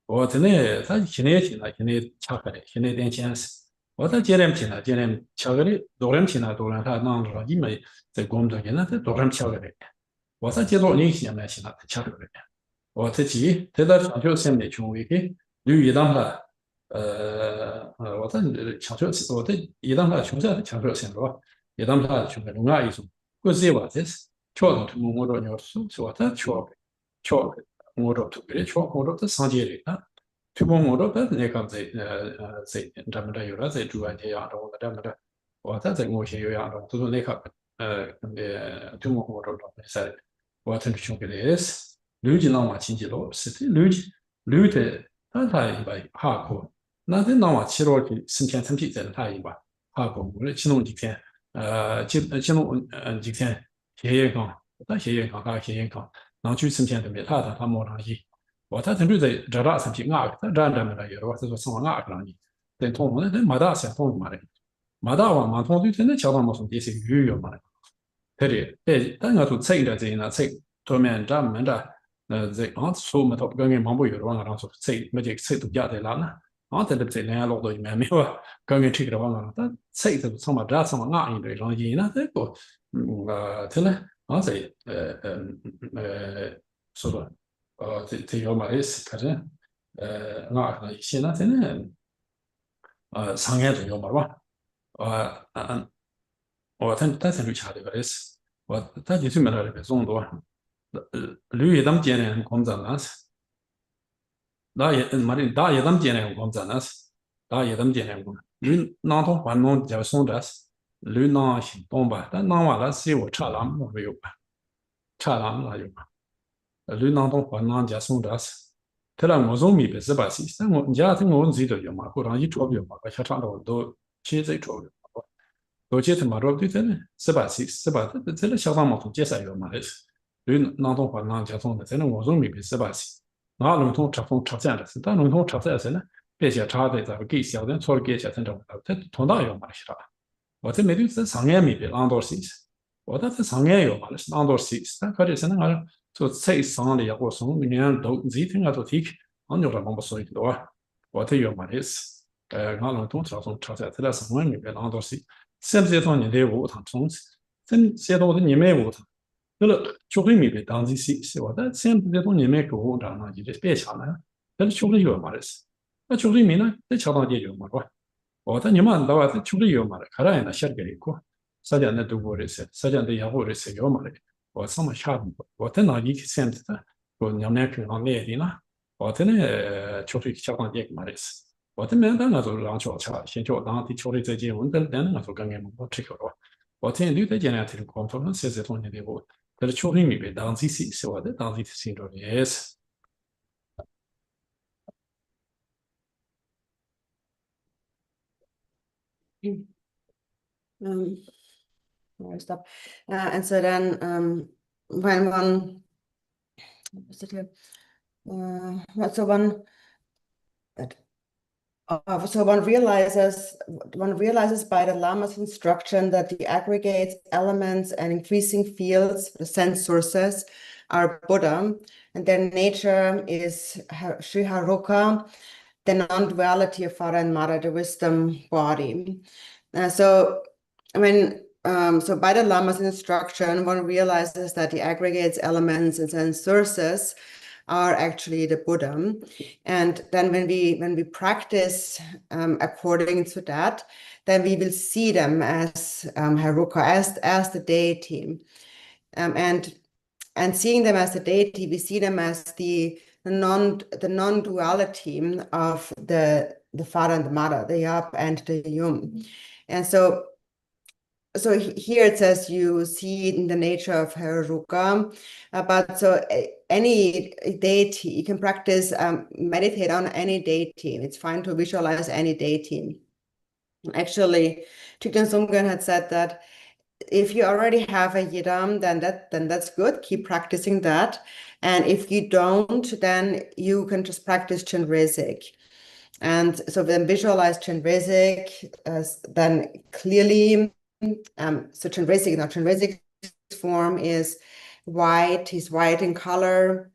我真的他现在听了，现在巧克力，现在点钱是，我在今天听了，今天巧克力，多人听了，多人他弄着因为在我们都经常在多人巧克力，我在接着你现在听了巧克力，我自己在这上学生的权威给留意到他。我在强调，我在一旦他穷在强调什么？一旦他穷在另外一种，我是话这是，确实通过我这要说他确我这特别确我这上节的啊，通过我这那个在咱们这有了在主要这样的，我咱们这我在我些有样的，就是那个通过我这在我真是穷的是，люди нам очень тяжело，是的люди他一般下课。那在那话起落去生天成体在他一把下过我的其中几天其中几天学业讲但学业讲他学业讲然后去生天都没他没上去我他针对在这大生体啊他这样的有的话是说生活啊上去等通我那马大想通嘛的马大话马通对真的桥上没从这些语言嘛的对的但我说这个这呢这后面咱们的这啊说嘛头跟人忙不有的话然后说这没这这都加在哪呢啊，在这两落到没有啊，刚刚这个话嘛，但这个什么这什么硬一点，然后呢，这个这呢，啊这说的这要嘛也是，反正硬一些呢，真的商业重要嘛吧，我但是绿茶这个也是，我但就是没得这个种多，绿他们今年工资那是。大爷，妈的，大爷他们今年工资那是，大爷他们今年工，绿那头还弄叫送这是，绿那行动吧，但那完了是我差那么没有吧，差那么有吧，绿那头还弄叫送这是，他那我从没别是吧是，但我家听我自己都有嘛，或者一撮有嘛，我下场都其实撮有。而且他妈的，对真的，是吧？这真的小商嘛，从介绍有嘛的是，对，那种话那交通的，真的我从没别是吧是。那龙通插风插这样的是，但龙通插这样是呢，别些插的咱们给小人错了给些成种，这同样有嘛的是吧？我这没对这商业没别啷多些，我这商业有嘛的是啷多些，但可是那个就菜商的我从年都自己听个都提，俺就让我们说一多，我这有嘛的是，俺龙通插风插这样，这个商业没别啷多些。是不是说你的无糖从真些多的你没无糖，那个就会没被当成是我的，现在这种你没给我讲了，你这别想了，但是确实有嘛的是，那确实没呢，这桥上解决嘛，是吧？我在你们那话，这确实有嘛的，看来那写给你过，实际上那都过的是，实际上这也过的是有嘛的，我什么下不，我在那里现在的，我你们平常练的呢，我在那确实桥上解嘛的是。我这边当然就让教吃了，先叫当地球的这些，我等等我说刚刚我吃口了，我听刘在讲呢，听光说那些这东西的我，但是球里面当地是我的当地心中也是。Where I stop. And so then when one, what's it here? So one, so one realizes by the Lama's instruction that the aggregates, elements, and increasing fields, the sense sources, are Buddha, and their nature is Sri Haruka, the non-duality of Father and Mother, the wisdom body. So by the Lama's instruction, one realizes that the aggregates, elements, and sense sources are actually the Buddha. And then when we practice according to that, then we will see them as Haruka, as the deity. And seeing them as the deity, we see them as the non-duality of the Father and the Mother, the Yap and the Yum. And so here it says you see in the nature of Haruka, but so any deity, you can practice, meditate on any deity. It's fine to visualize any deity. Actually, Thich Sumgön had said that if you already have a yidam, then that's good. Keep practicing that. And if you don't, then you can just practice Chenrezig. And so then visualize Chenrezig then clearly. So Chenrezig's form is white. He's white in color.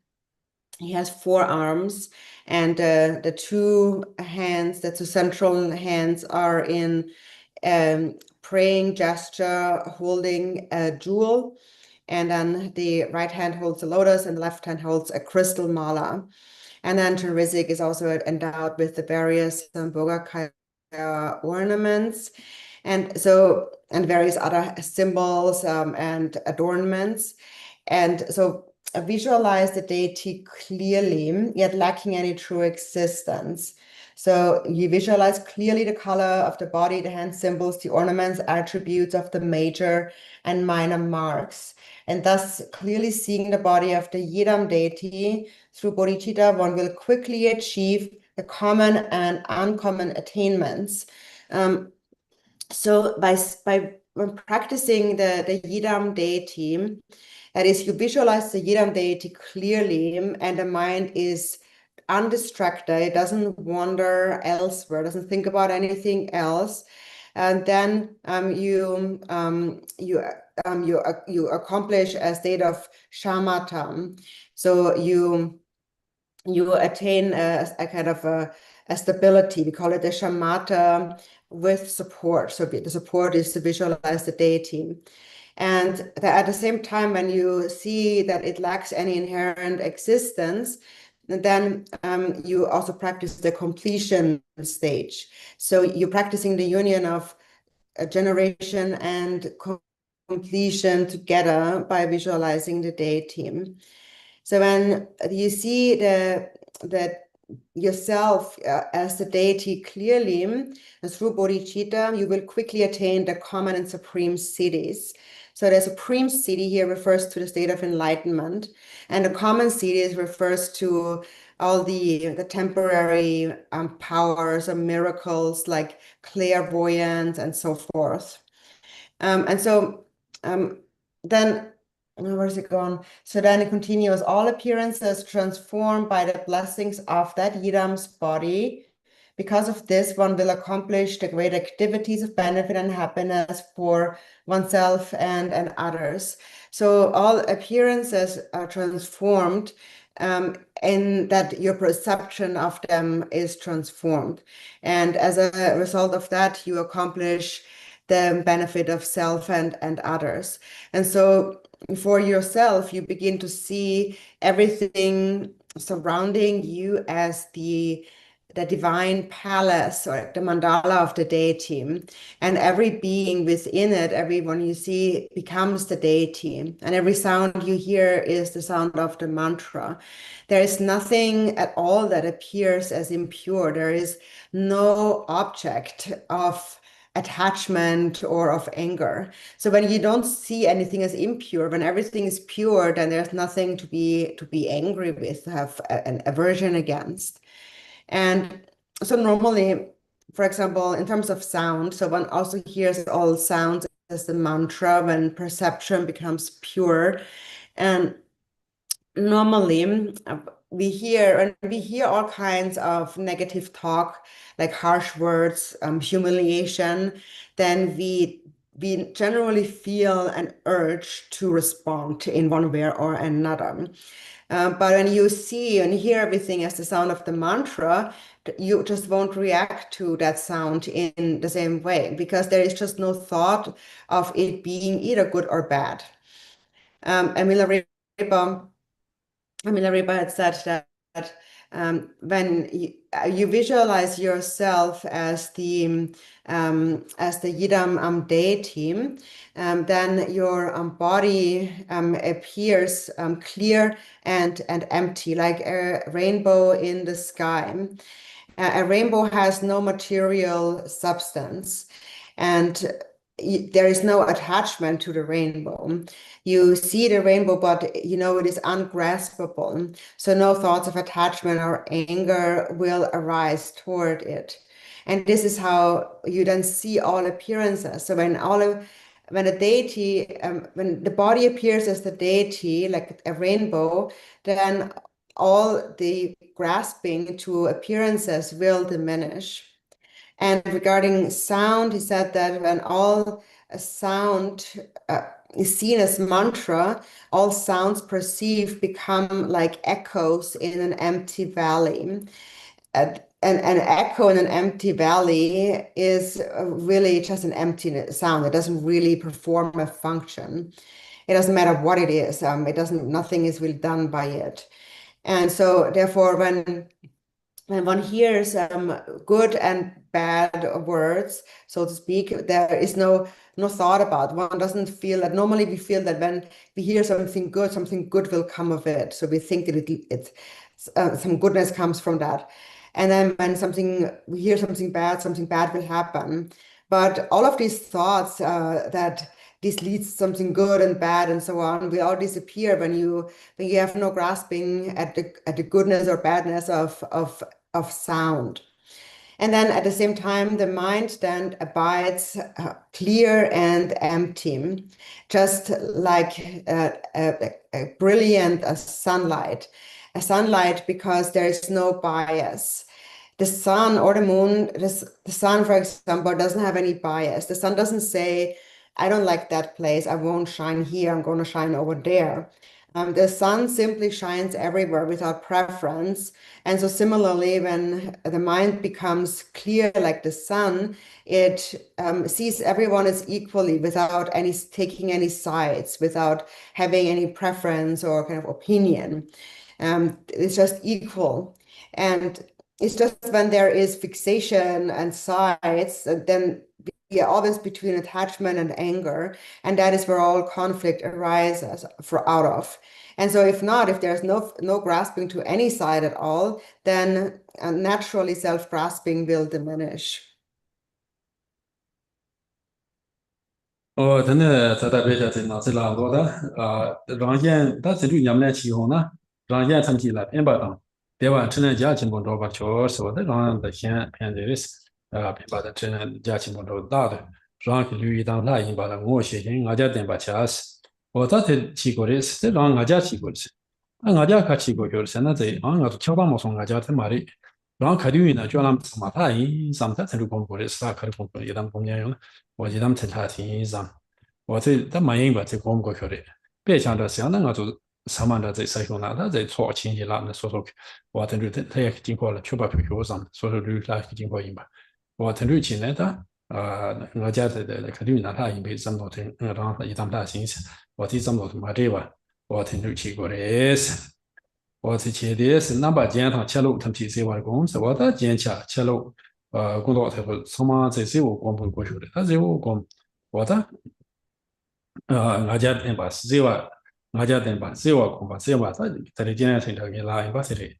He has 4 arms, and the 2 hands, the 2 central hands, are in praying gesture, holding a jewel, and then the right hand holds a lotus, and the left hand holds a crystal mala. And then Chenrezig is also endowed with the various Bogakaya ornaments, and various other symbols and adornments. And so visualize the deity clearly, yet lacking any true existence. So you visualize clearly the color of the body, the hand symbols, the ornaments, attributes of the major and minor marks. And thus, clearly seeing the body of the Yidam deity through bodhicitta, one will quickly achieve the common and uncommon attainments. So when practicing the Yidam deity, that is, you visualize the Yidam deity clearly, and the mind is undistracted, it doesn't wander elsewhere, doesn't think about anything else. And then you accomplish a state of shamatha. So you attain a kind of a stability. We call it the shamatha with support. So the support is to visualize the deity. And at the same time, when you see that it lacks any inherent existence, then you also practice the completion stage. So you're practicing the union of a generation and completion together by visualizing the deity. So when you see that yourself as the deity clearly, and through bodhicitta, you will quickly attain the common and supreme siddhis. So the supreme siddhi here refers to the state of enlightenment, and the common siddhis refers to all the temporary powers or miracles like clairvoyance and so forth. And so then, where's it gone? So then it continues, all appearances transformed by the blessings of that Yidam's body. Because of this, one will accomplish the great activities of benefit and happiness for oneself and others. So all appearances are transformed in that your perception of them is transformed. And as a result of that, you accomplish the benefit of self and others. And so for yourself, you begin to see everything surrounding you as the divine palace or the mandala of the deity. And every being within it, everyone you see becomes the deity. And every sound you hear is the sound of the mantra. There is nothing at all that appears as impure. There is no object of attachment or of anger. So when you don't see anything as impure, when everything is pure, then there's nothing to be angry with, to have an aversion against. And so normally for example, in terms of sound, so one also hears all sounds as the mantra when perception becomes pure. And normally we hear all kinds of negative talk, like harsh words, humiliation, then we generally feel an urge to respond in one way or another. But when you see and hear everything as the sound of the mantra, you just won't react to that sound in the same way because there is just no thought of it being either good or bad. Emila Reba had said that when you visualize yourself as the Yidam deity, then your body appears clear and empty, like a rainbow in the sky. A rainbow has no material substance, and there is no attachment to the rainbow. You see the rainbow, but you know it is ungraspable. So no thoughts of attachment or anger will arise toward it. And this is how you then see all appearances. So when a deity, when the body appears as the deity, like a rainbow, then all the grasping to appearances will diminish. And regarding sound, he said that when all sound is seen as mantra, all sounds perceived become like echoes in an empty valley. And an echo in an empty valley is really just an empty sound. It doesn't really perform a function. It doesn't matter what it is. Nothing is really done by it. And so therefore, when one hears good and bad words, so to speak, there is no thought about. One doesn't feel that. Normally we feel that when we hear something good will come of it. So we think that some goodness comes from that. And then when we hear something bad will happen. But all of these thoughts that this leads to something good and bad and so on will all disappear when you have no grasping at the goodness or badness of sound. And then at the same time, the mind then abides clear and empty, just like a brilliant sunlight. A sunlight because there is no bias. The sun or the moon, the sun, for example, doesn't have any bias. The sun doesn't say, I don't like that place. I won't shine here. I'm going to shine over there. The sun simply shines everywhere without preference. And so similarly, when the mind becomes clear like the sun, it sees everyone as equally without taking any sides, without having any preference or kind of opinion. It's just equal. And it's just when there is fixation and sides, then we are always between attachment and anger, and that is where all conflict arises out of. And so if there's no grasping to any side at all, then naturally self-grasping will diminish. 真的在别家在那这拉多的让人但是对你们来起哄呢，让人成绩来变不当，对吧？只能家进步着吧，确实我的让人的先偏这的是变把的只能家进步着大的，让留意当那引把的我写进俺家电把掐死，我这才起过的是，这让俺家起过的是，俺家可起过就是那这俺都敲把没送俺家在马里。然后肯定呢，就让什么他一上他才能公布的是他可能公布一旦公年用了，我一旦成他听上，我这他没用吧，这公过去的，别想着想那个就上面的这使用呢，他这错清晰了，那说说，我等于他也经过了，确保票票上，说说率他经过用吧，我等于现在他我家的肯定拿他因为这么多天，让他一旦他新鲜，我这么多嘛这吧，我等于去过的是。我之前的是哪把检查切路，他提示我的公司，我的检查切路，工作才会什么这是我公布过去的，他是我公，我的俺家店把是这话，俺家店把这话公把这话，他的检查头给拉一把是的，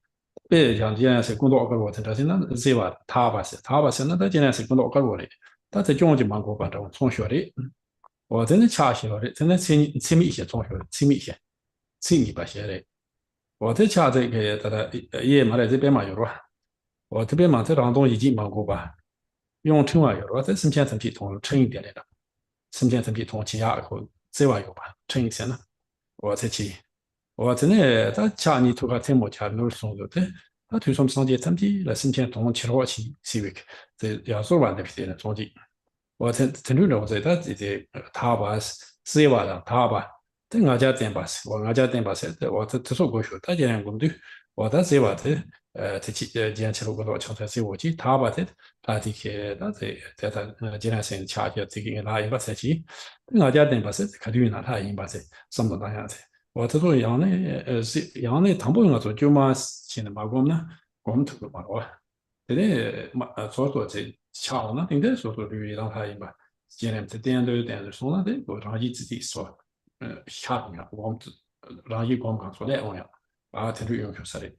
别像检查是工作个过程，他是那这话他把是那他检查是工作个过的，他在讲就蛮过把这种从学的，我真的查起了的，真的亲密一些从学的，亲密把些的。我在家这个他也买来这边嘛有了，我这边嘛这当中已经忙过吧，用称话有了，在身边身体同称一点来的，身边身体同其他后这话有吧，称一些呢，我才去，我真的在家里头个在某家弄送的，他推送上街身体来身边同其他去 civic，这要说完的批的中间。我曾经认为他这他把事业吧，他把在我家店吧，我家店吧是，我这说过去，他讲工作，我的事业吧这这前期路工作强才是我去，他把这他这个他在他这段时间恰恰这个那一把赛季，我家店吧是考虑那他一把是什么那样子，我这种样的是样的谈不用做就嘛现在嘛我们投入嘛我。这里嘛所说这桥呢，应该说说绿让它一般，尽量这点都有点说那的，我让一自己说，下面我们让一光刚说来我呀，把它就用说的。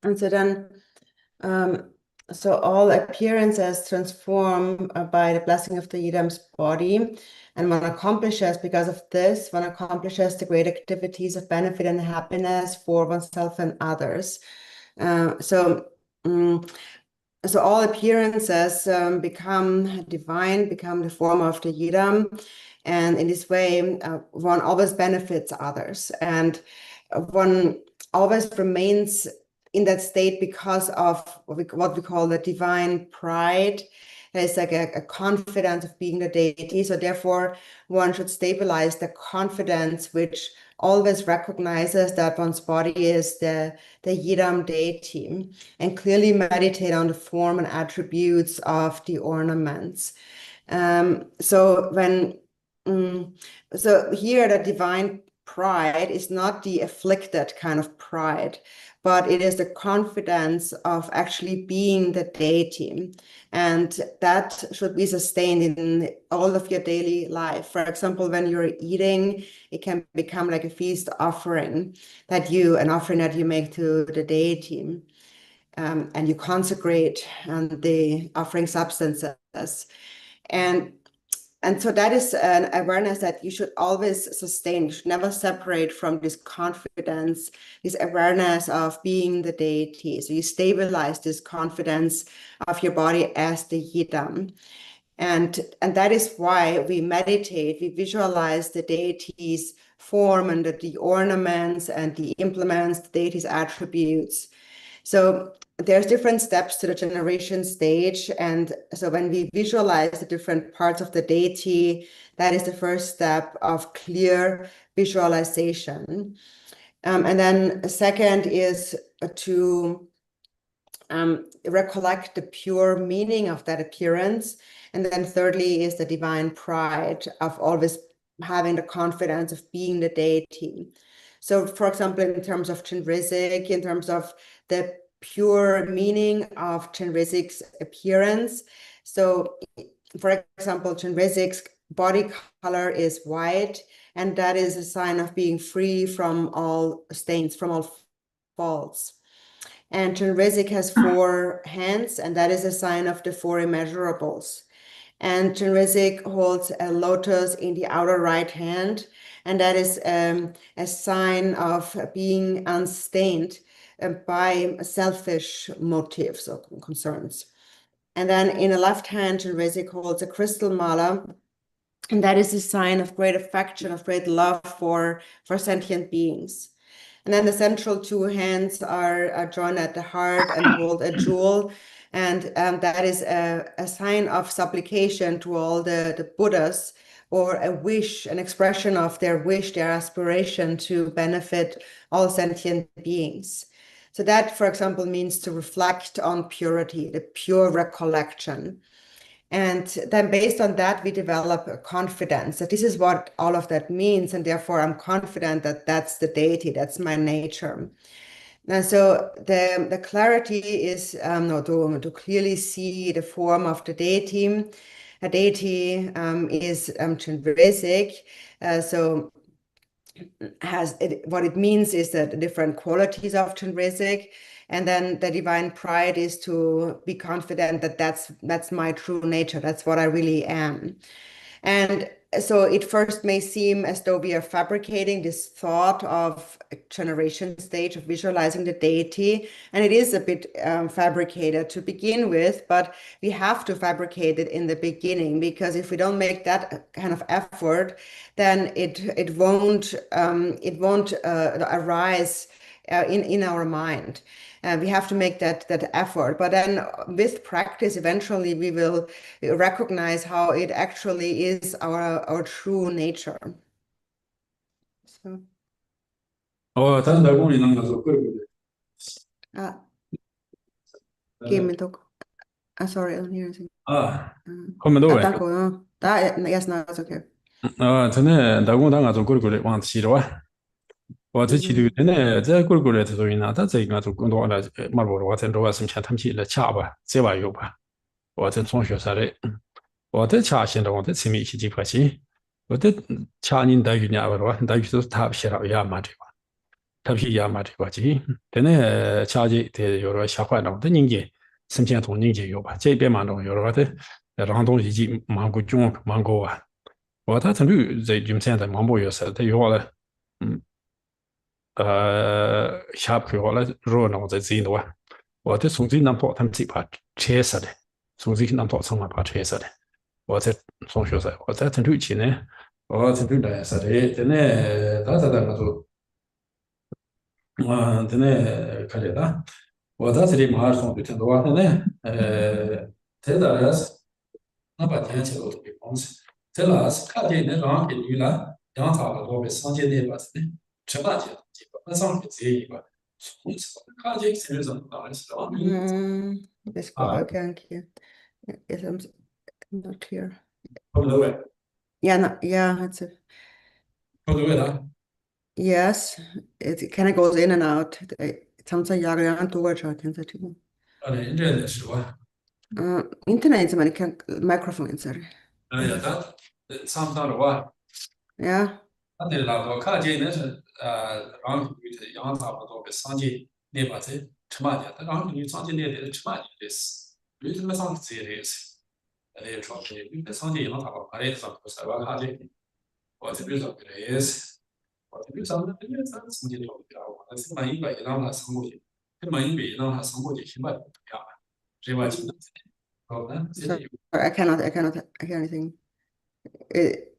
And so then, so all appearances transform by the blessing of the Yidam's body. And one accomplishes, because of this, one accomplishes the great activities of benefit and happiness for oneself and others. So all appearances become divine, become the form of the Yidam. And in this way, one always benefits others. And one always remains in that state because of what we call the divine pride. There's like a confidence of being the deity. So therefore, one should stabilize the confidence which always recognizes that one's body is the Yidam deity, and clearly meditate on the form and attributes of the ornaments. So here the divine pride is not the afflicted kind of pride, but it is the confidence of actually being the deity. And that should be sustained in all of your daily life. For example, when you're eating, it can become like a feast offering an offering that you make to the deity. And you consecrate the offering substances. And so that is an awareness that you should always sustain. You should never separate from this confidence, this awareness of being the deity. So you stabilize this confidence of your body as the Yidam. And that is why we meditate, we visualize the deity's form and the ornaments and the implements, the deity's attributes. So there's different steps to the generation stage. And so when we visualize the different parts of the deity, that is the first step of clear visualization. And then second is to recollect the pure meaning of that appearance. And then thirdly is the divine pride of always having the confidence of being the deity. So for example, in terms of Chenrezig, in terms of the pure meaning of Chenrezig's appearance. So for example, Chenrezig's body color is white, and that is a sign of being free from all stains, from all faults. And Chenrezik has 4 hands, and that is a sign of the 4 immeasurables. And Chenrezik holds a lotus in the outer right hand, and that is a sign of being unstained by selfish motives or concerns. And then in the left hand, Chenrezik holds a crystal mala, and that is a sign of great affection, of great love for sentient beings. And then the central 2 hands are joined at the heart and hold a jewel. And that is a sign of supplication to all the Buddhas, or a wish, an expression of their wish, their aspiration to benefit all sentient beings. So that, for example, means to reflect on purity, the pure recollection. And then based on that, we develop a confidence that this is what all of that means. And therefore, I'm confident that that's the deity, that's my nature. And so the clarity is to clearly see the form of the deity. A deity is Chenrezig. So what it means is that the different qualities of Chenrezig. And then the divine pride is to be confident that that's my true nature. That's what I really am. And so it first may seem as though we are fabricating this thought of a generation stage of visualizing the deity, and it is a bit fabricated to begin with, but we have to fabricate it in the beginning, because if we don't make that kind of effort, then it won't arise in our mind. We have to make that effort, but then with practice, eventually we will recognize how it actually is our true nature. So, 단다공이 나가서 그러고 give me talk. Sorry, I don't hear anything. 그러면 너 왜? Yes, no, it's okay. 저는 다공당가서 그러고 왕치로我这期间呢，在过过来的时候呢，他这个就更多了，马路我在罗什么他们去了掐吧，这玩意吧，我在中学时代，我在掐现在我在前面一起几块钱，我在掐人待遇呢，我说待遇都是他写了亚麻这个，他批亚麻这个钱，但呢掐的的有了吓坏了，的人家身边同人家有吧，这边嘛弄有了的，让东西去忙过中忙过啊，我他曾经在军现在忙不有事，他有了，下课后来热闹在这多，我在从这南跑他们这把车死的，从这南跑上面把车死的，我在上学时，我在城里去呢，我城里来是的，真的，他在那个真的可怜的，我在这里马上就听到真的，在那是那把天气都特别风湿，在那是看见那让给女了，让他们都被上街那把子的，吃饭去。那上去这一个，从此看见是怎么办？是吧？This I can't hear. Yes, I'm not here. Yeah, no, yeah, it's a. Yes, it kind of goes in and out. Sometimes jag har inte ordat kan säga till. Internet是吧？Internet som man kan microphone så. Ja, det samtal的话。Ja. 那对了，我看见那是让女的养差不多个上街那把子吃嘛的，他让女上街那的吃嘛的是，女的没上街的是，说的女的上街养差不多，还是上不是我看见，我这边上的是，我这边上的这边上上街的有点我，但是满一百让他上过去，这满一百让他上过去，起码不一样，这把钱，好的，现在有。I cannot hear anything.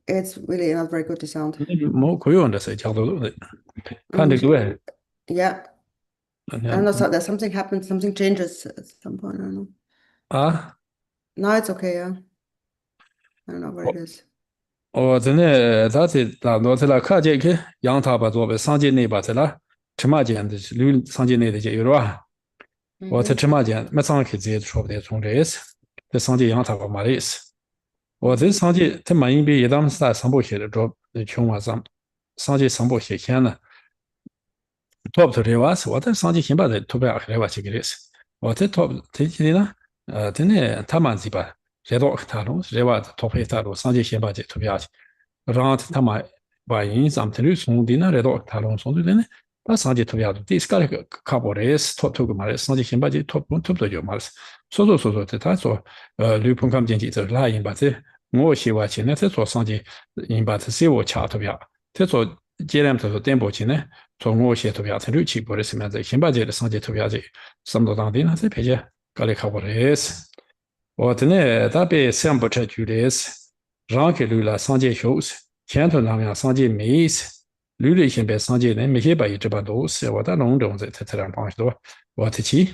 It's really not very good to sound. 冇可用的是角度的，看这个。Yeah. I don't know, so there's something happens, something changes at some point. I don't know. No, it's okay. Yeah. I don't know what it is. 真的，他在那多在那看见去，养他把做呗，上街那把在那吃嘛见的，溜上街那的就有了吧？我在吃嘛见，没上去直接说不得从这意思，在上街养他把嘛的意思。我在上街，他满一边一当时在上坡写的着，穷啊上街上坡写钱呢。top 头的话是我在上街先把这图片来吧去给的是，我在 top 这些呢，真的他们这把热到他弄，热话 top 他弄上街先把这图片去，然后他们把人上头的送的呢热到他弄送的呢，把上街图片第一个卡过来是 top 个嘛的，上街先把这 top 就嘛的，说这他说女朋友进去这哪人把这我写完去呢，再说上街人把这写我卡图片，再说。这两头点播去呢，从我写图片成六七波的什么样子，先把这个上街图片这什么当地呢？这偏见搞来考过来是，我真的特别想不出去的是，让给路了上街休息，前头那样上街没事，路里先别上街呢，没些把一这把都是我在弄中这两帮多，我提起。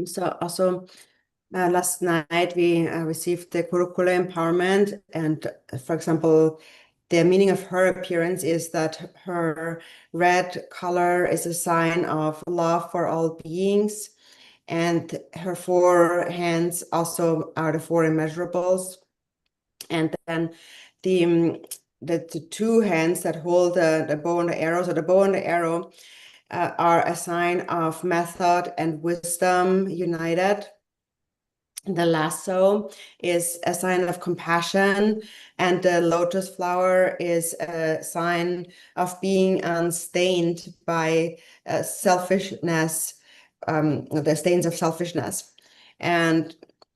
So also. Last night we received the curricular empowerment, and for example, the meaning of her appearance is that her red color is a sign of love for all beings, and her 4 hands also are the 4 immeasurables, and then the 2 hands that hold the bow and the arrow. So the bow and the arrow are a sign of method and wisdom united. The lasso is a sign of compassion, and the lotus flower is a sign of being unstained by selfishness, the stains of selfishness. And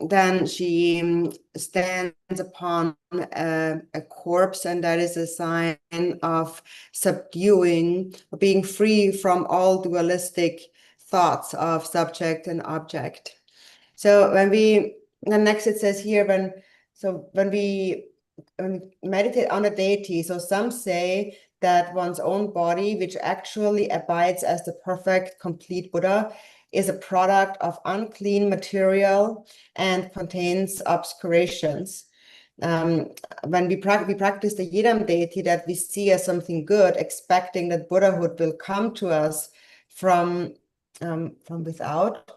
then she stands upon a corpse, and that is a sign of subduing, being free from all dualistic thoughts of subject and object. So then next it says here, when we meditate on a deity, so some say that one's own body, which actually abides as the perfect, complete Buddha, is a product of unclean material and contains obscurations. When we practice the Yidam deity that we see as something good, expecting that Buddhahood will come to us from without,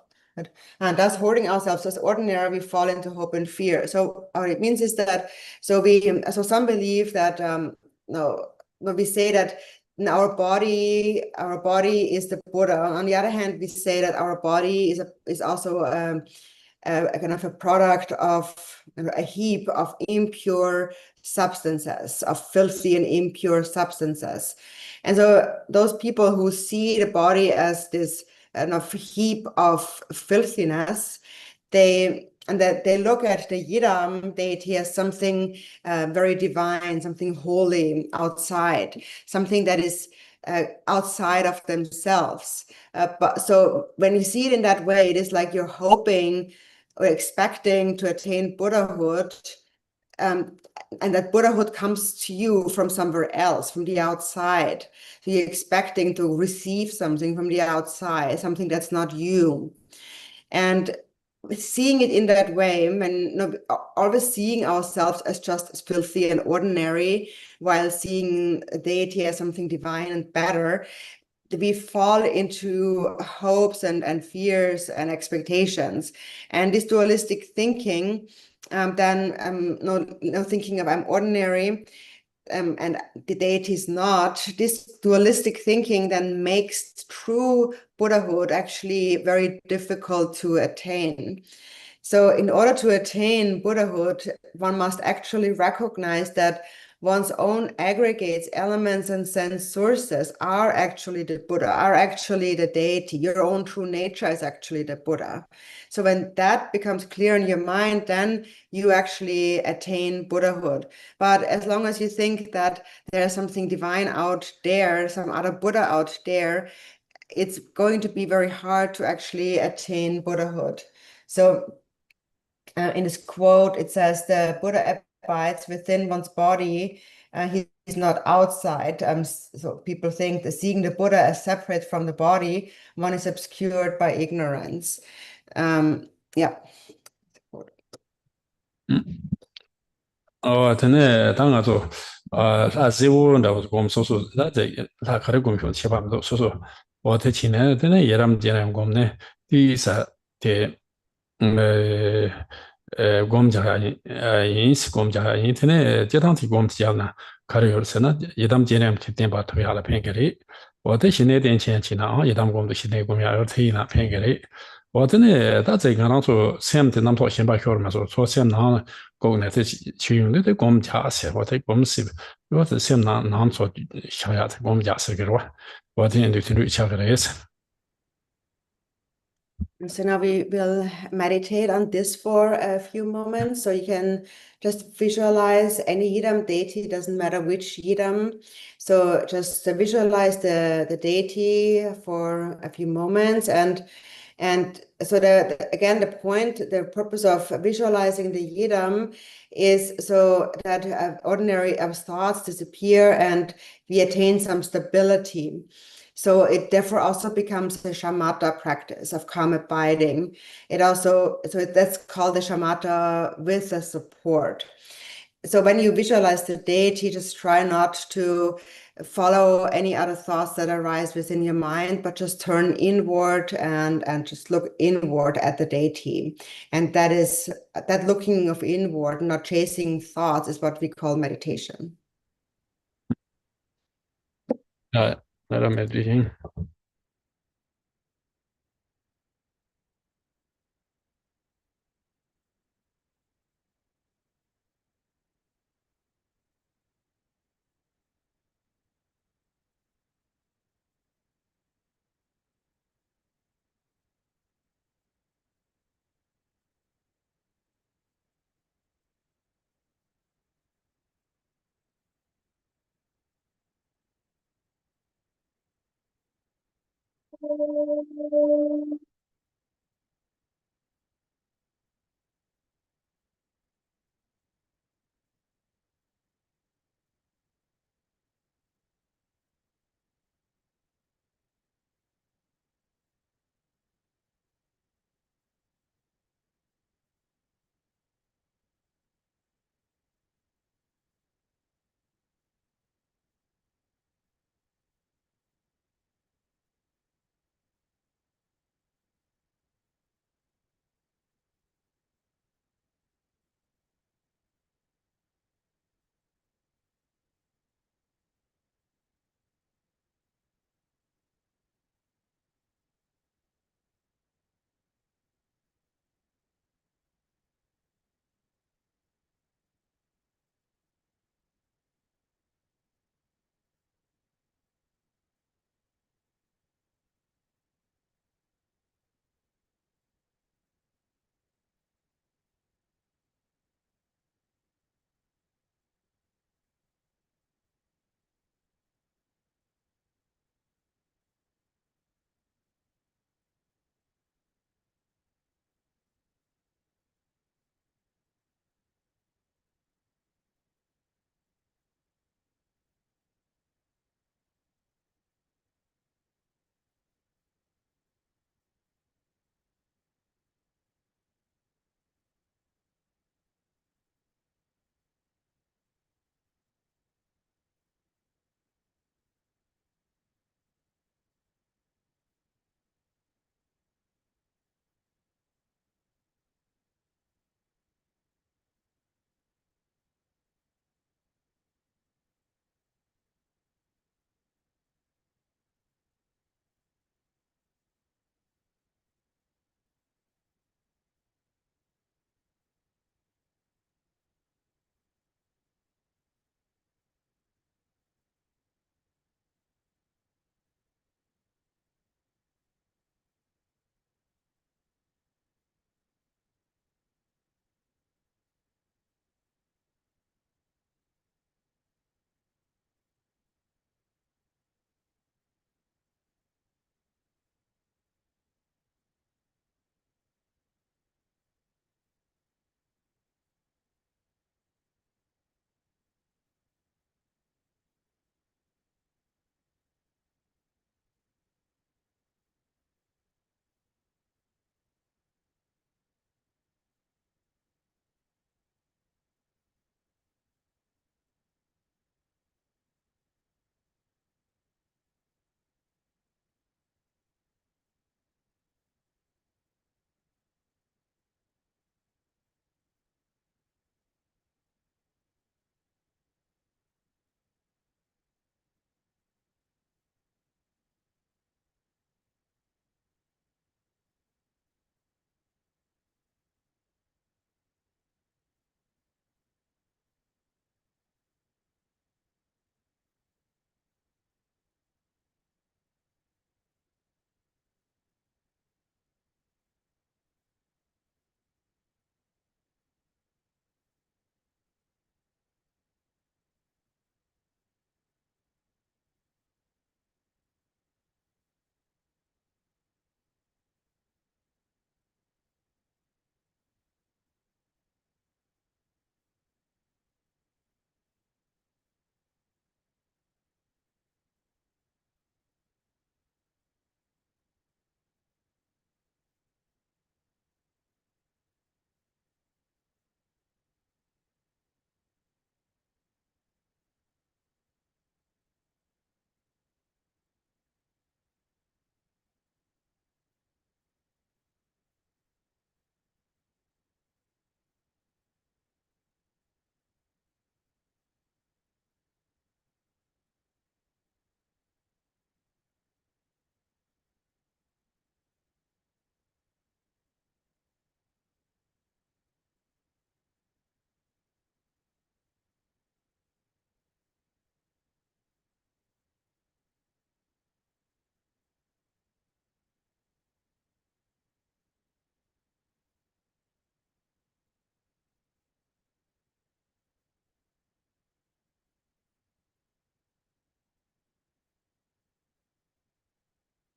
and thus hoarding ourselves as ordinary, we fall into hope and fear. So what it means is that so some believe that no, when we say that our body is the Buddha. On the other hand, we say that our body is also a kind of a product of a heap of impure substances, of filthy and impure substances. And so those people who see the body as this kind of heap of filthiness, they look at the Yidam deity as something very divine, something holy outside, something that is outside of themselves. But so when you see it in that way, it is like you're hoping or expecting to attain Buddhahood, and that Buddhahood comes to you from somewhere else, from the outside. So you're expecting to receive something from the outside, something that's not you. And seeing it in that way, when always seeing ourselves as just as filthy and ordinary, while seeing a deity as something divine and better, we fall into hopes and fears and expectations. And this dualistic thinking, then thinking of I'm ordinary, and the deity is not, this dualistic thinking then makes true Buddhahood actually very difficult to attain. So in order to attain Buddhahood, one must actually recognize that one's own aggregates, elements, and sense sources are actually the Buddha, are actually the deity. Your own true nature is actually the Buddha. So when that becomes clear in your mind, then you actually attain Buddhahood. But as long as you think that there's something divine out there, some other Buddha out there, it's going to be very hard to actually attain Buddhahood. So in this quote, it says the Buddha abides within one's body. He's not outside. So people think that seeing the Buddha as separate from the body, one is obscured by ignorance. Yeah. tene tanga zo la zewo nda was gom so so la de la kare gom sho che bam do so so o te chine tene yeram jenem gom ne ti sa te gom ja yin si gom ja yin tene je tang ti gom ti ja na kare yor se na yedam jenem ti ten ba to ya la pen gere o te chine den chen china yedam gom do chine gom ya yor te na pen gere o tene da ze ga na so sem te nam to xin ba yor ma so so sem na go ne te chi yung de gom ja se o te gom si yo te sem na nam so xa ya te gom ja se gero o te ndu tin ru cha gere es. So now we will meditate on this for a few moments. So you can just visualize any Yidam deity, doesn't matter which Yidam. So just visualize the deity for a few moments. And so again, the purpose of visualizing the Yidam is so that ordinary thoughts disappear and we attain some stability. So it therefore also becomes a shamatha practice of calm abiding. That's called the shamatha with the support. So when you visualize the deity, just try not to follow any other thoughts that arise within your mind, but just turn inward and just look inward at the deity. And that looking of inward, not chasing thoughts, is what we call meditation. Let me do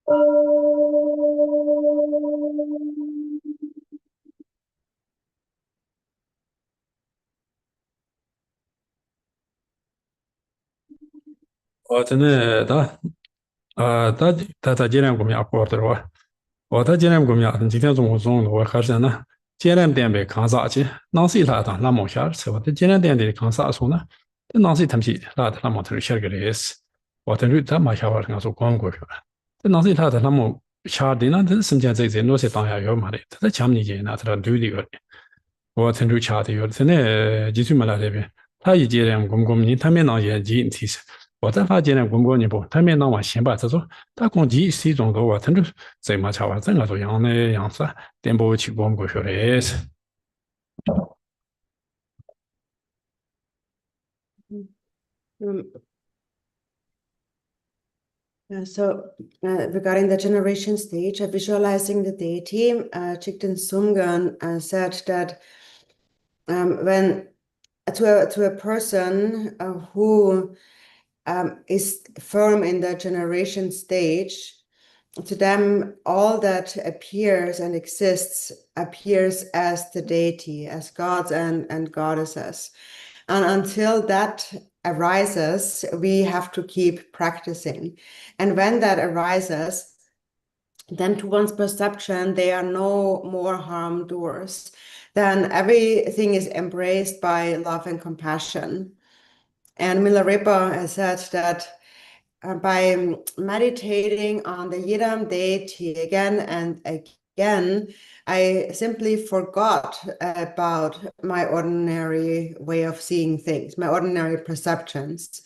Thank 我真的他今年我们要过的话，他今年我们要今天中午我还是呢，今年点被看啥去？哪是他的那么下是吧？他今年点的看啥说呢？这哪是他们去？那么头写个的是，我等于他马下话跟说光过去了。这哪是他的那么下的呢？这生前在那些当下有嘛的？他在前面年那他对的个。我曾经查的有，现在技术没来这边，他一接连公你他们那也基提示，我再发接连公你不，他们那往先把这种他公鸡是一种的话，他就怎么查哇，整个都样的样子，电波去公过学的是。Mm. So regarding the generation stage, visualizing the deity, Chikten Sumgan said that when to a person who is firm in the generation stage, to them all that appears and exists appears as the deity, as gods and goddesses. And until that arises, we have to keep practicing. And when that arises, then to one's perception, there are no more harm doers. Then everything is embraced by love and compassion. And Milarepa has said that by meditating on the Yidam deity again and again, I simply forgot about my ordinary way of seeing things, my ordinary perceptions.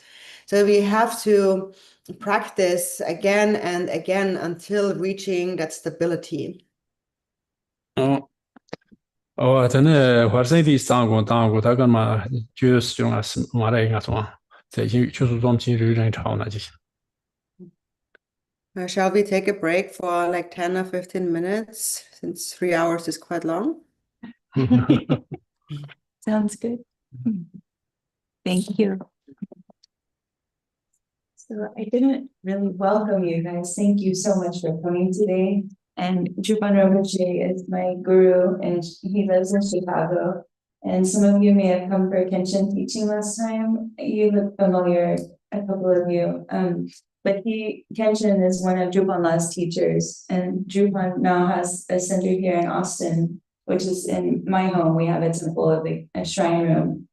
So we have to practice again and again until reaching that stability. 真的，华生的当过，他干嘛就是用了是嘛的应该说，这些就是装进入人潮那就行。Shall we take a break for like 10 or 15 minutes since 3 hours is quite long? Sounds good. Thank you. So I didn't really welcome you guys. Thank you so much for coming today. And Jupan Rinpoche is my guru, and he lives in Chicago. And some of you may have come for Kenshin teaching last time. You look familiar, a couple of you. But Kenshin is one of Jupanla's teachers, and Jupan now has a center here in Austin, which is in my home. We have a temple of a shrine room.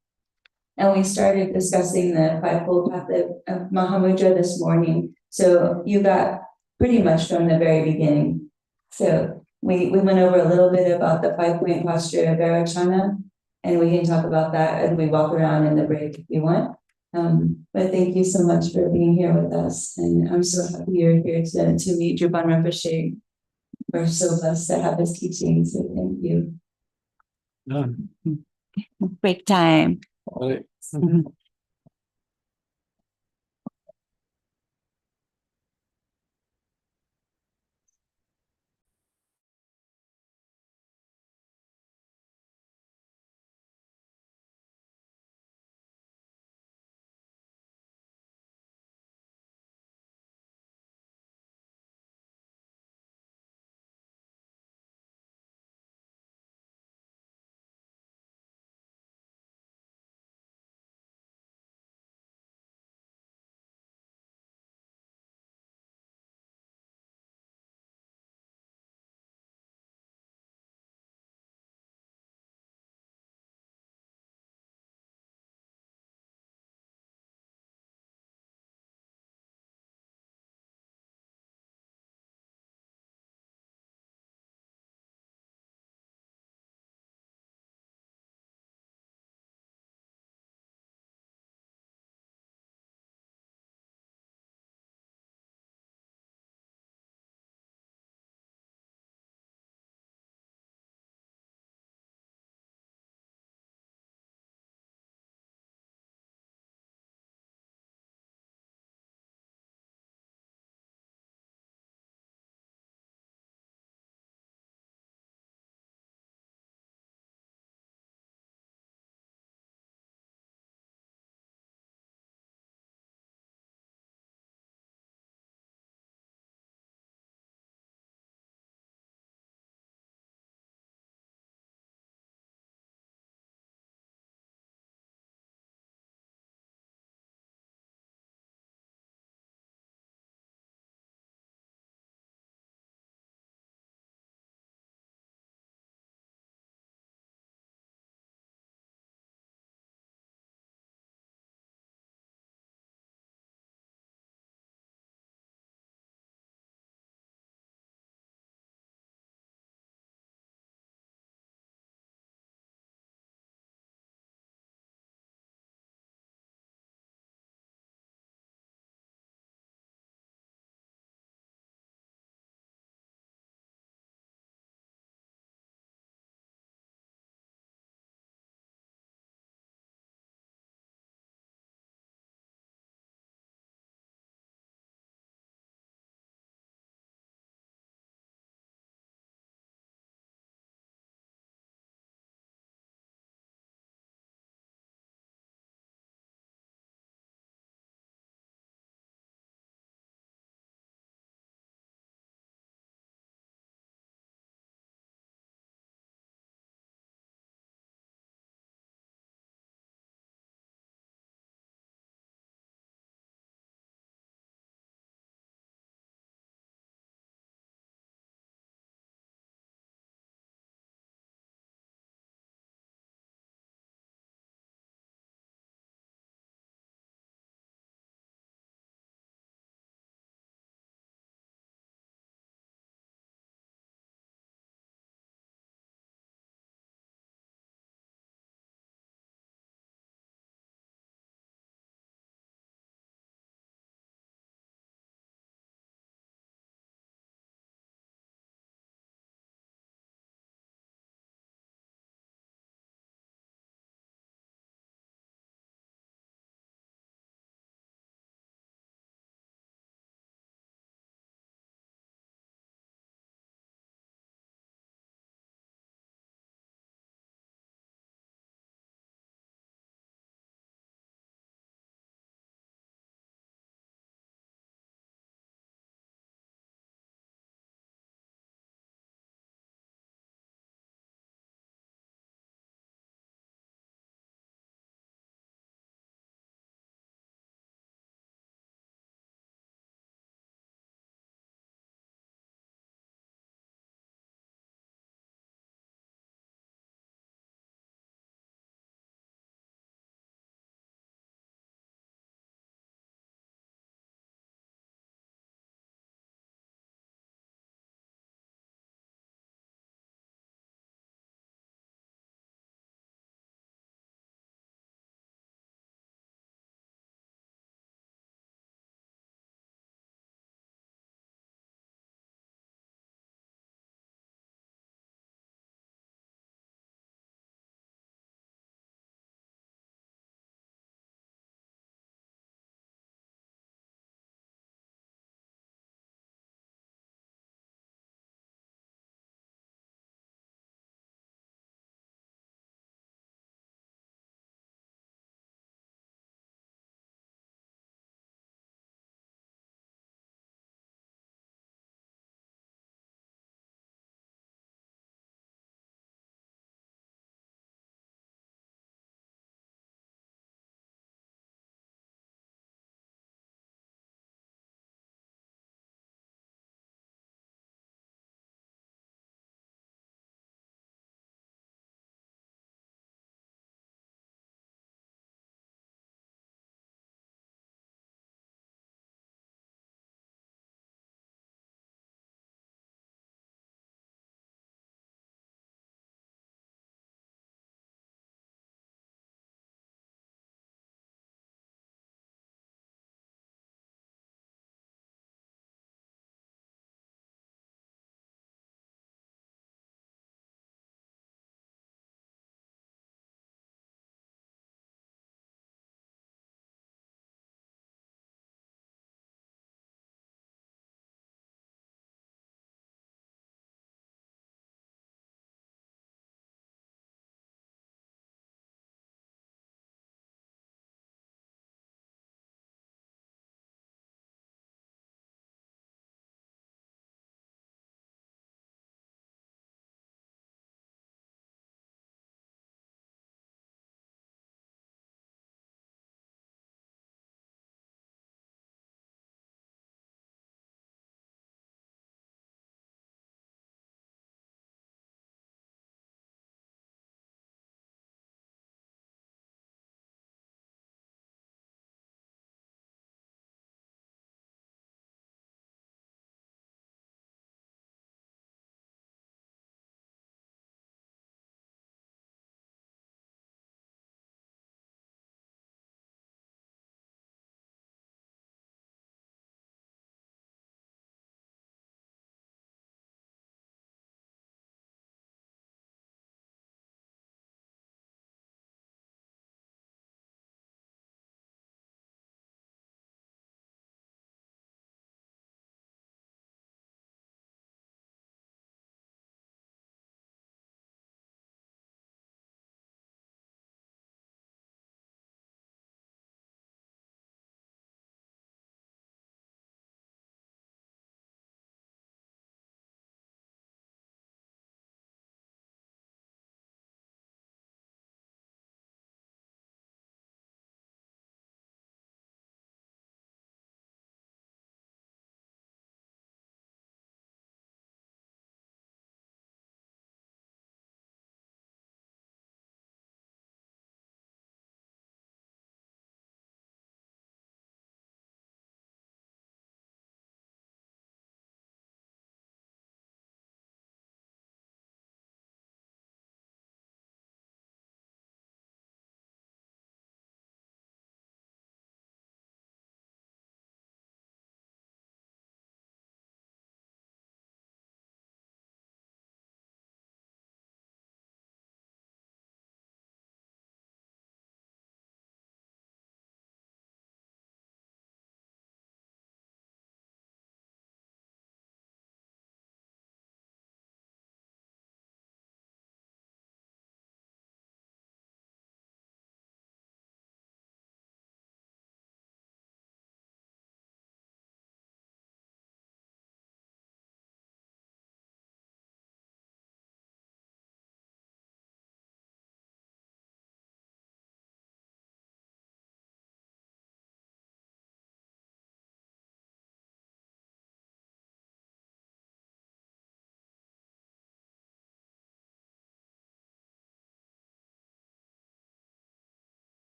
And we started discussing the fivefold path of Mahamudra this morning. So you got pretty much from the very beginning. So we went over a little bit about the 5-point posture of Varachana, and we can talk about that as we walk around in the break if you want. But thank you so much for being here with us. And I'm so happy you're here to meet Jupan Rinpoche. We're so blessed to have his teaching. So thank you. Break time.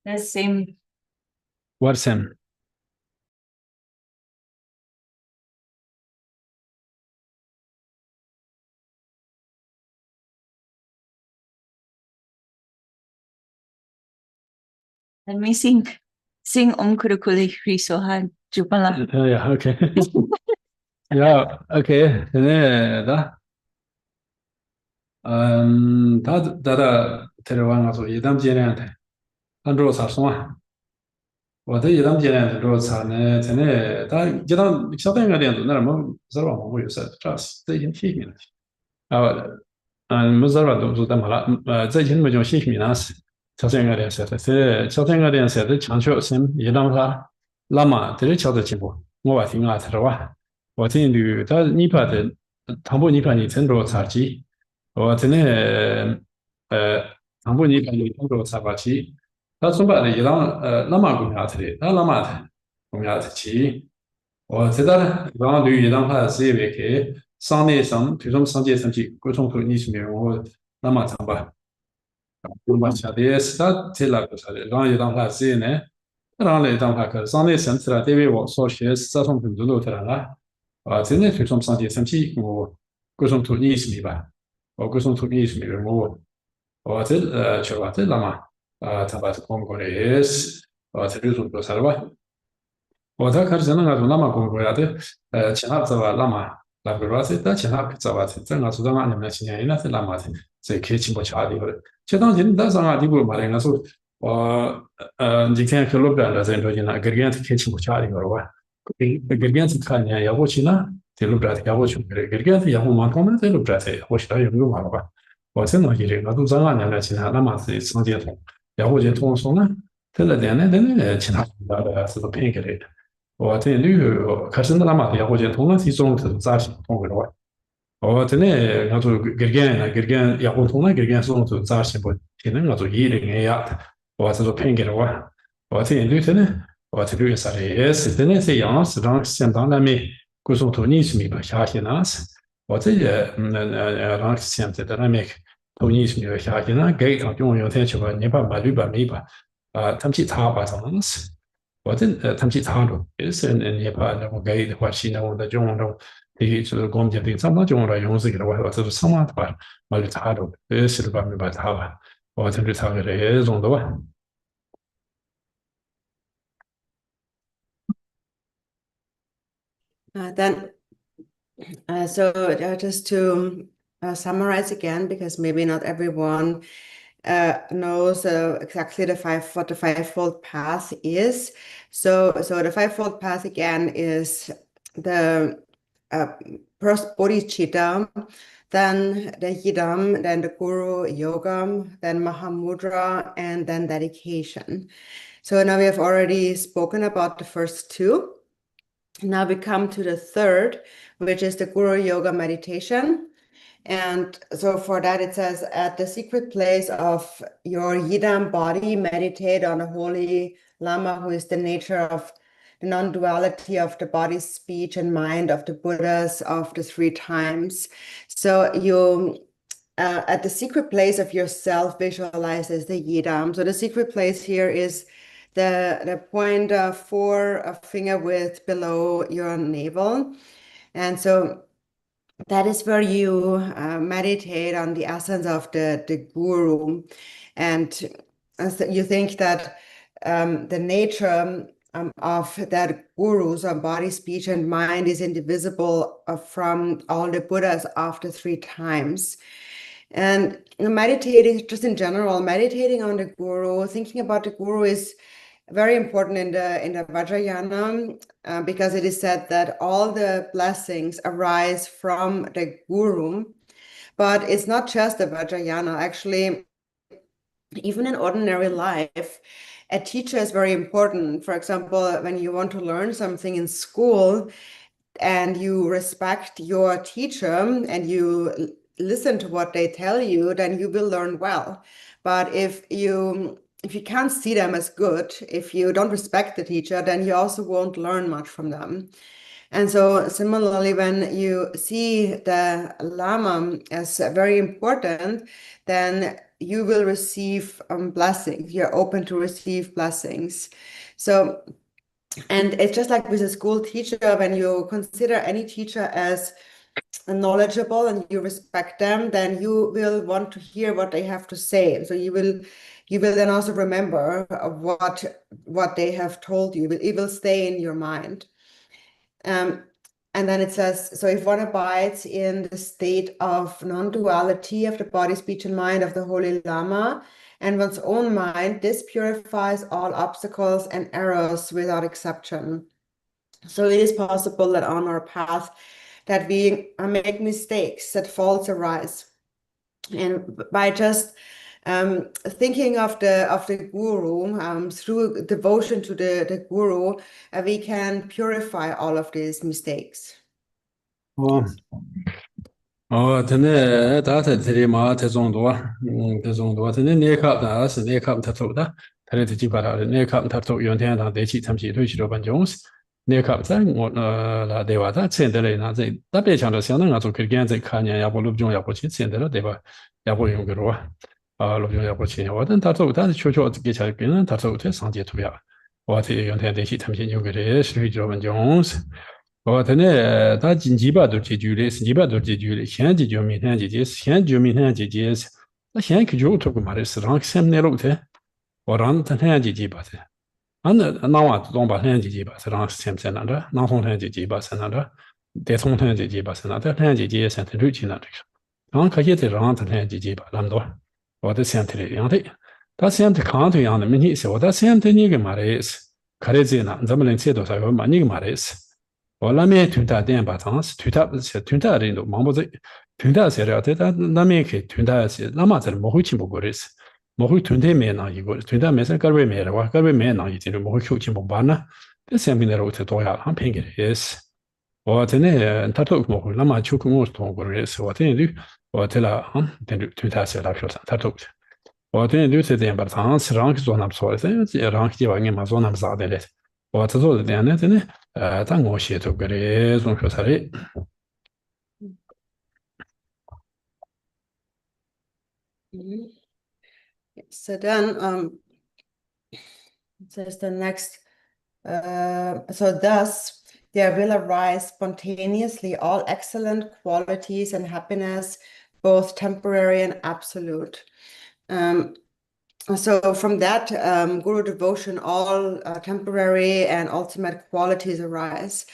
The same. What same? Let me sing. Sing Om Kuru Kuli Krisohan Jupala. Yeah, okay. Yeah, okay. 다 테레와가 소 이담 제네한테 한로 사송아. 와데 이담 제네한테 로 사네 전에 다 이담 샤뱅가 된도 나라 뭐 서로 뭐 요새 트러스 대신 힘이네. 아, 뭐 서로 도 담아라. 대신 뭐 힘이나스. 샤뱅가 된서 샤뱅가 된서 장초 심 이담사 라마 들을 쳐도 지고. 뭐 같은 거 들어와. 我听你他尼帕的唐布尼帕尼曾多查起，我真的唐布尼帕尼曾多查巴起，他从把的伊朗拉玛公家的，他拉玛的公家的起，我知道呢，伊朗对伊朗他是一位给商内上，比如说商界上去沟通和你是没有我拉玛长吧，我们晓得是他这那个啥的，然后伊朗他是呢。然后伊朗他可商内上起来，对于我所学是这种程度都得了。真的非常上进，甚至我各种土地是吧？我各种土地是我这去吧，这了嘛？他把这光过来是，这就做多少了吧？我这开始那个做那么光过来的，其他做那么那个话是，但其他做话是，这个做那你们今年那是那么的，这可以进步其他地方。其他人但是啊，地方嘛，人家说我今天去路边了，人说的那个人可以进步其他地方了吧？Gergen kan ya yago china te lu brat yago chu gergen te yago ma kong te lu brat yago shi da yago ma ba wa chen no yire na du zang la nya la china na ma zi sang jie tong yago jie tong song na te le dian ne de china da de si de pin ge de wa te lu ka shen da ma de yago jie tong na ti zong te za shi tong ge wa wa te ne nga zu gergen yago tong na gergen song te za shi bo ti ne nga zu yi de nge ya wa zi de pin ge de wa te lu te ne 我这个啥嘞？是真的是样是让相当的没，古时候你是没把下去那是，我这个让现在的那没，头你是没有下去那，给个用天去吧，你把把绿把没把，他们去查吧上那是，我这他们去查了，也是你把那个给的话，现在我的用的，这就是我们这边上班用的用这个的话，这是上班的吧，我就查了，也是的吧没把查吧，我这里查个的也用的吧。Just to summarize again, because maybe not everyone knows exactly what the fivefold path is. So the fivefold path again is the first bodhicitta, then the yidam, then the guru yoga, then Mahamudra, and then dedication. So now we have already spoken about the first two. Now we come to the third, which is the Guru Yoga meditation. And so for that, it says, at the secret place of your Yidam body, meditate on the Holy Lama, who is the nature of the non-duality of the body, speech, and mind of the Buddhas of the three times. So you, at the secret place of yourself, visualize as the Yidam. So the secret place here is the point finger width below your navel. And so that is where you meditate on the essence of the guru. And you think that the nature of that guru, so body, speech, and mind, is indivisible from all the Buddhas after three times. And meditating, just in general, meditating on the guru, thinking about the guru is very important in the Vajrayana, because it is said that all the blessings arise from the guru. But it's not just the Vajrayana. Actually, even in ordinary life, a teacher is very important. For example, when you want to learn something in school and you respect your teacher and you listen to what they tell you, then you will learn well. But if you can't see them as good, if you don't respect the teacher, then you also won't learn much from them. And so similarly, when you see the Lama as very important, then you will receive blessings. You're open to receive blessings. So, and it's just like with a school teacher, when you consider any teacher as knowledgeable and you respect them, then you will want to hear what they have to say. So you will then also remember what they have told you. It will stay in your mind. And then it says, so if one abides in the state of non-duality of the body, speech, and mind of the Holy Lama and one's own mind, this purifies all obstacles and errors without exception. So it is possible that on our path that we make mistakes, that faults arise. And by just thinking of the guru, through devotion to the guru, we can purify all of these mistakes. tene data tiri ma te zongduwa tene nekab da as nekab tato da tare te jibara nekab tato yontian da de chi tamchi lui chi ro ban jongs nekab za ngo la dewa da chen de le na zai da be chang de xiang na zo ke gen zai kan nian ya bo lu jong ya bo chi chen de le deba ya bo yong ge ro lu jong ya bo chi wa dan tato da chuo chuo ge cha ge na tato te sang jie tu ya wa te yontian de chi tamchi yong ge de shi lui chi ro ban jongs 哦，他呢，他几百都解决了，几百都解决了，现在就明天解决，现在就明天解决，那现在可就做个嘛的市场，现在路的，我让他现在解决吧的，那我东把现在解决吧，市场现在那的，那从现在解决吧，现在的，再从现在解决吧，现在的现在解决，现在就去那这个，然后可以再让他现在解决吧，那么多，我的现在的样的，他现在看对样的问题是，我的现在你个嘛的是，看的这呢，咱们能接多少个嘛，你个嘛的是。 我那边团大店把当时团大人都忙不着，团大些了，那边去团大些，那么在没会进步过的是，没会团队没那一个，团大没是个位没了哇，个位没那一点都没会去进步班呢，这上面的路才多呀，很便宜的也是。我真的他都没会，那么就跟我同过的是，我真的我这了等于团大些了，学生他都。 我等于就是这样把当时让去做那不错的，这让去把人嘛做那么啥的嘞。 我这做的点呢，真的，但我写这个的中学生的。So then, it says the next. So thus, there will arise spontaneously all excellent qualities and happiness, both temporary and absolute. So from that guru devotion, all temporary and ultimate qualities arise.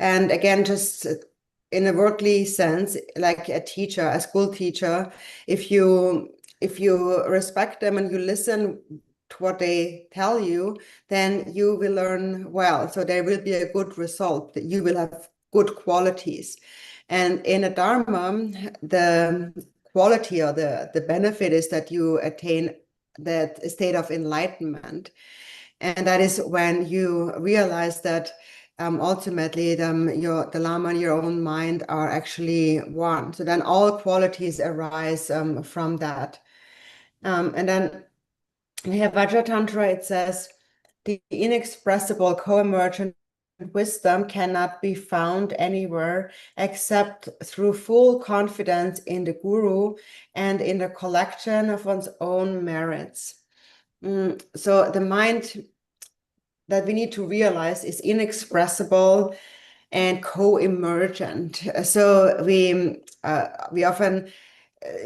And again, just in a worldly sense, like a teacher, a school teacher, if you respect them and you listen to what they tell you, then you will learn well. So there will be a good result, that you will have good qualities. And in a dharma, the quality or the benefit is that you attain that state of enlightenment. And that is when you realize that ultimately the Lama and your own mind are actually one. So then all qualities arise from that. And then we have Vajratantra, it says, the inexpressible co-emergent wisdom cannot be found anywhere except through full confidence in the guru and in the collection of one's own merits. So the mind that we need to realize is inexpressible and co-emergent. So we often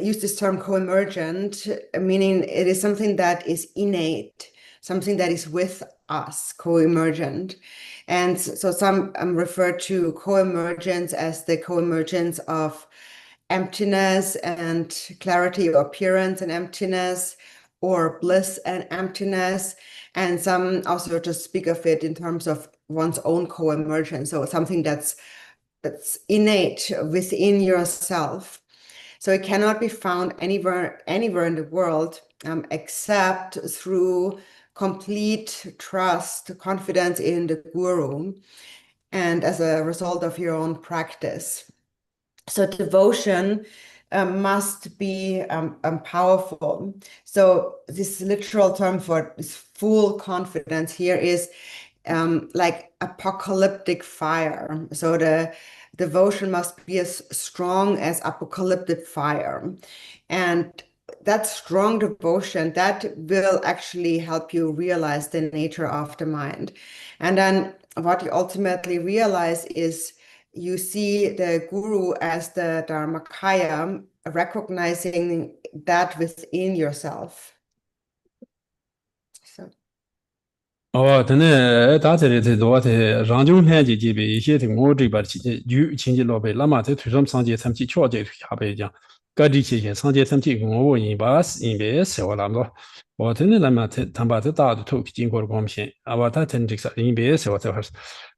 use this term co-emergent, meaning it is something that is innate, something that is with us, co-emergent. And so some refer to co-emergence as the co-emergence of emptiness and clarity, or appearance and emptiness, or bliss and emptiness. And some also just speak of it in terms of one's own co-emergence, so something that's innate within yourself. So it cannot be found anywhere in the world except through complete trust, confidence in the guru, and as a result of your own practice. So devotion must be powerful. So this literal term for this full confidence here is like apocalyptic fire. So the devotion must be as strong as apocalyptic fire. And that strong devotion, that will actually help you realize the nature of the mind. And then what you ultimately realize is you see the guru as the Dharmakaya, recognizing that within yourself. So. 다 랑중 편지 집에 이些我这边有亲戚老辈那么在推上上街参去桥这下边讲各地些上街参去我一般因为是我那么我那么他把这大的头经过了光线啊我他这个因为是我这会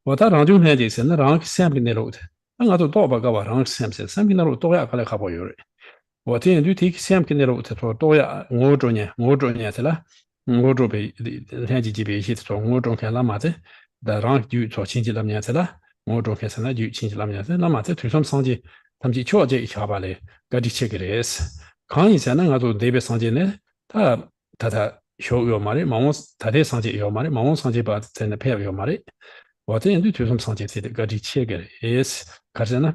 我랑중 편지是那랑三平的路的那都多把个我랑三平的路多呀可来看不有人我就提三平的路他说多呀我中年是了我这边天气这边些说，我中看那么子，但让就做亲戚那么样子了，我中看现在就亲戚那么样子，那么子推上上街，他们就瞧这一下吧嘞，各地切个来是，看一下那个都那边上街呢，他小要嘛的，忙我他上街要嘛的，忙我上街把在那拍要嘛的，我这样就推上上街的各地切个来是，可是呢。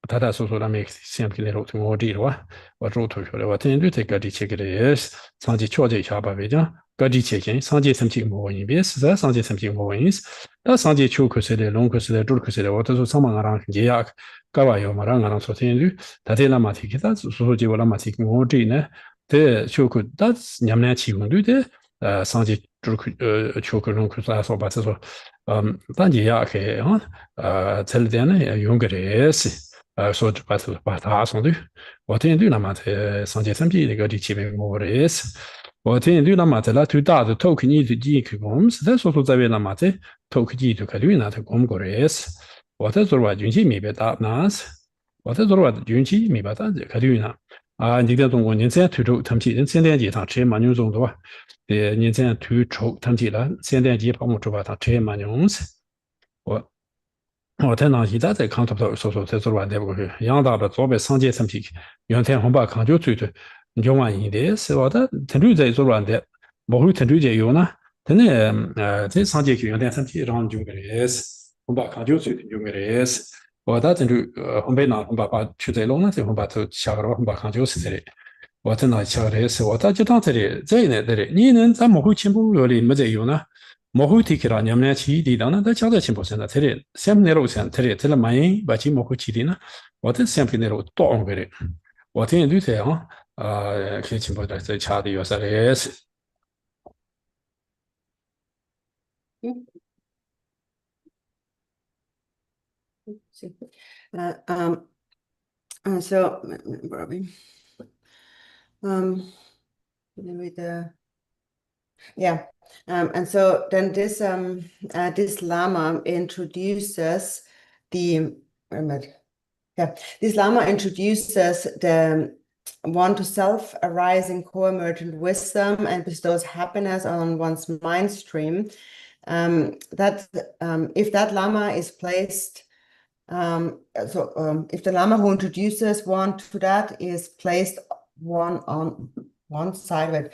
他说那么先给那路从我这了哇，我走退出来，我这样就在各地切个来，上街瞧这一下吧，为讲。各地切件，上街参去没问题，实在上街参去没问题。那上街秋可是的，冬可是的，秋可是的，我都说上班俺让节约，各位要嘛让俺让说天就，他在那么提起，他说结果那么提我这呢，在秋可，他年年气温对的，上街秋可冬可是说把这说，但节约开啊，这里点呢用个这些。说把他送对，我天对那么在上街参去那个地区边我的是。我听对那么在那最大的头壳你就进去工，实在说在为那么在头壳你就开对那头工过来是，我在做完运气没别打那是，我在做完运气没别打这开对那啊，你在中国人这样推出他们人现在街上车蛮牛种的话，人这样推出他们了现在街跑我出发他车蛮牛是，我在那现在在看头说在做完的不去，养大了左边上街产品，原天红把看就追着。你玩意的是我的团队在做软的，我会团队在用呢。真的在上节课用点身体让就个的是，我把看就最就个的是，我的团队我被拿我把去在弄了之后把头下个了，我把看就是这里。我在那下的是我就当这里在那这里，你能咱们会进步了的没在用呢？我会提起来，你们俩起的当然在交代进步上的，这里下面那路上这里满意，把进步会起的呢，我在下面那路多安排的，我听对这样。可以进步在差的有啥的是。So where are we? With the and so then this this Lama introduces this Lama introduces the one to self-arising co-emergent wisdom and bestows happiness on one's mind stream. If that Lama is placed, if the Lama who introduces one to that is placed one on one side, wait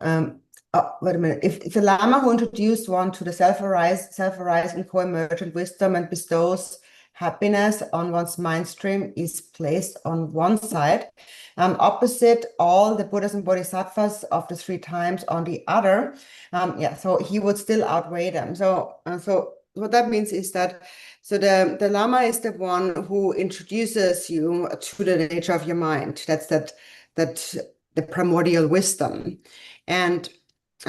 a minute. If the Lama who introduced one to the self-arising co-emergent wisdom and bestows happiness on one's mind stream is placed on one side, opposite all the Buddhas and Bodhisattvas of the three times on the other, so he would still outweigh them. So what that means is that the Lama is the one who introduces you to the nature of your mind. That's the primordial wisdom, and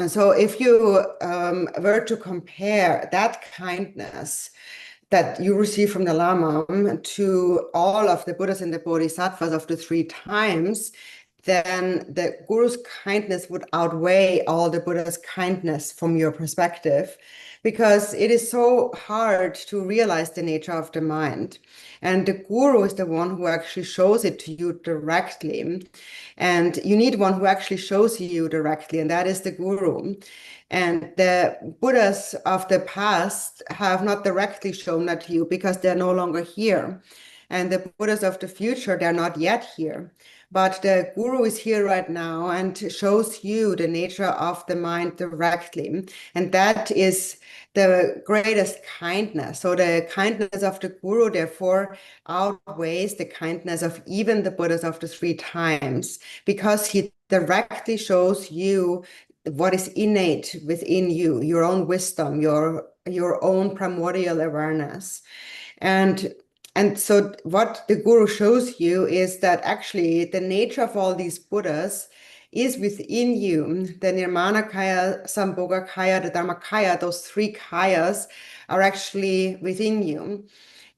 so if you were to compare that kindness that you receive from the Lama to all of the Buddhas and the Bodhisattvas of the three times, then the Guru's kindness would outweigh all the Buddha's kindness from your perspective, because it is so hard to realize the nature of the mind. And the Guru is the one who actually shows it to you directly. And you need one who actually shows you directly, and that is the Guru. And the Buddhas of the past have not directly shown that to you because they're no longer here. And the Buddhas of the future, they're not yet here. But the Guru is here right now and shows you the nature of the mind directly. And that is the greatest kindness. So the kindness of the Guru, therefore, outweighs the kindness of even the Buddhas of the three times, because he directly shows you what is innate within you, your own wisdom, your own primordial awareness. And so what the guru shows you is that actually the nature of all these Buddhas is within you. The Nirmana Kaya, Sambhoga Kaya, the Dharmakaya, those three Kayas are actually within you.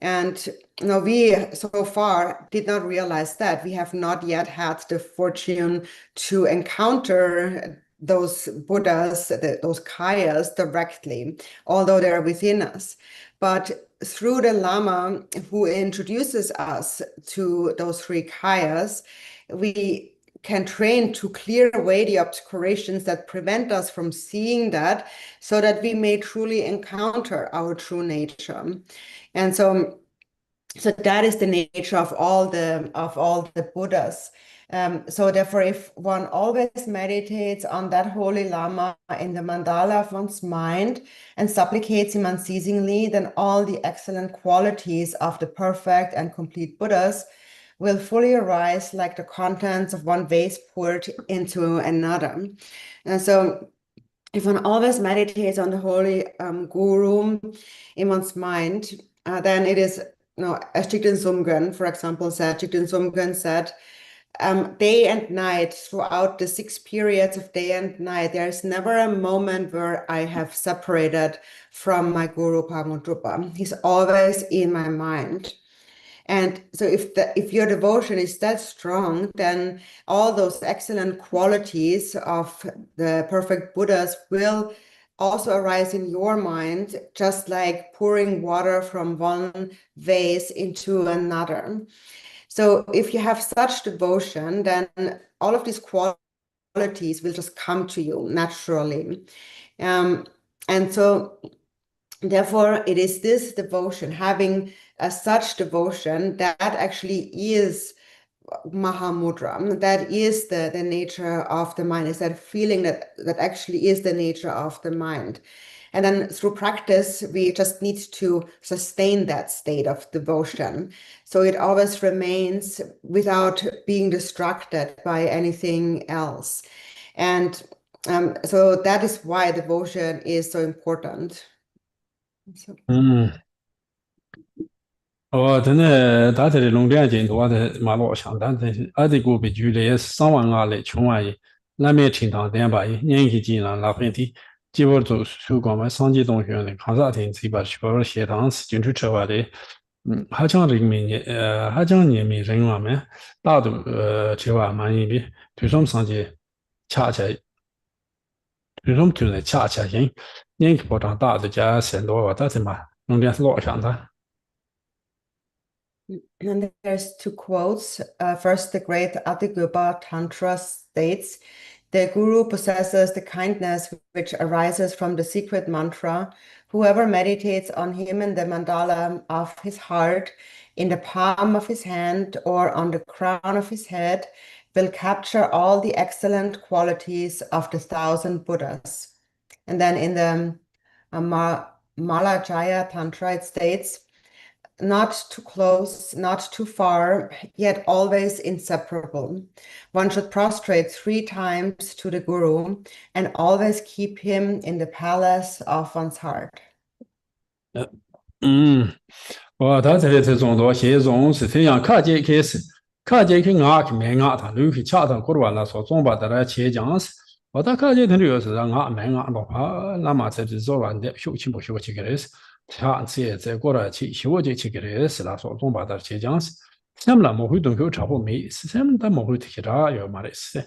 And we so far did not realize that. We have not yet had the fortune to encounter those Buddhas, those Kayas directly, although they're within us. But through the Lama who introduces us to those three Kayas, we can train to clear away the obscurations that prevent us from seeing that, so that we may truly encounter our true nature. And so that is the nature of all the Buddhas. So therefore, if one always meditates on that holy Lama in the mandala of one's mind and supplicates him unceasingly, then all the excellent qualities of the perfect and complete Buddhas will fully arise like the contents of one vase poured into another. And so if one always meditates on the holy guru in one's mind, then it is, as Jigten Sumgön, for example, said, Jigten Sumgön said, day and night, throughout the 6 periods of day and night, there's never a moment where I have separated from my guru Mahamudra. He's always in my mind. And so if your devotion is that strong, then all those excellent qualities of the perfect Buddhas will also arise in your mind, just like pouring water from one vase into another. So if you have such devotion, then all of these qualities will just come to you naturally. And so therefore, it is this devotion, having such devotion, that actually is Mahamudra. That is the nature of the mind, is that feeling that actually is the nature of the mind. And then through practice, we just need to sustain that state of devotion. So it always remains without being distracted by anything else. And so that is why devotion is so important. So.真的，大体的龙点进多的马老乡，但是这个被距离3万外来穷玩意，南面清塘点吧，年纪轻了，那本地基本做手工嘛，上级同学的，看啥天这把去搞学堂是进去吃饭的，还讲人民还讲人民人员们，大都吃饭满意的，对什么上级恰恰，对什么就是恰恰性，年纪不长大的家生多话，但是嘛，龙点是老乡的。And there's 2 quotes. First, the great Adigubba Tantra states, the guru possesses the kindness which arises from the secret mantra. Whoever meditates on him in the mandala of his heart, in the palm of his hand, or on the crown of his head, will capture all the excellent qualities of the 1,000 Buddhas. And then in the Malajaya Tantra, it states, not too close, not too far, yet always inseparable. One should prostrate 3 times to the guru and always keep him in the palace of one's heart. 他这里这种多些种是这样，看见开始，看见去牙去买牙，他留去恰他过完了说，总把他来切讲是，他看见他这个是让牙买牙了，那么这是做完的，休息不休息开始。下次再过来去休息去开始了，说总把它切讲是，咱们那么会东西差不没，是咱们咱们会提他要嘛的是，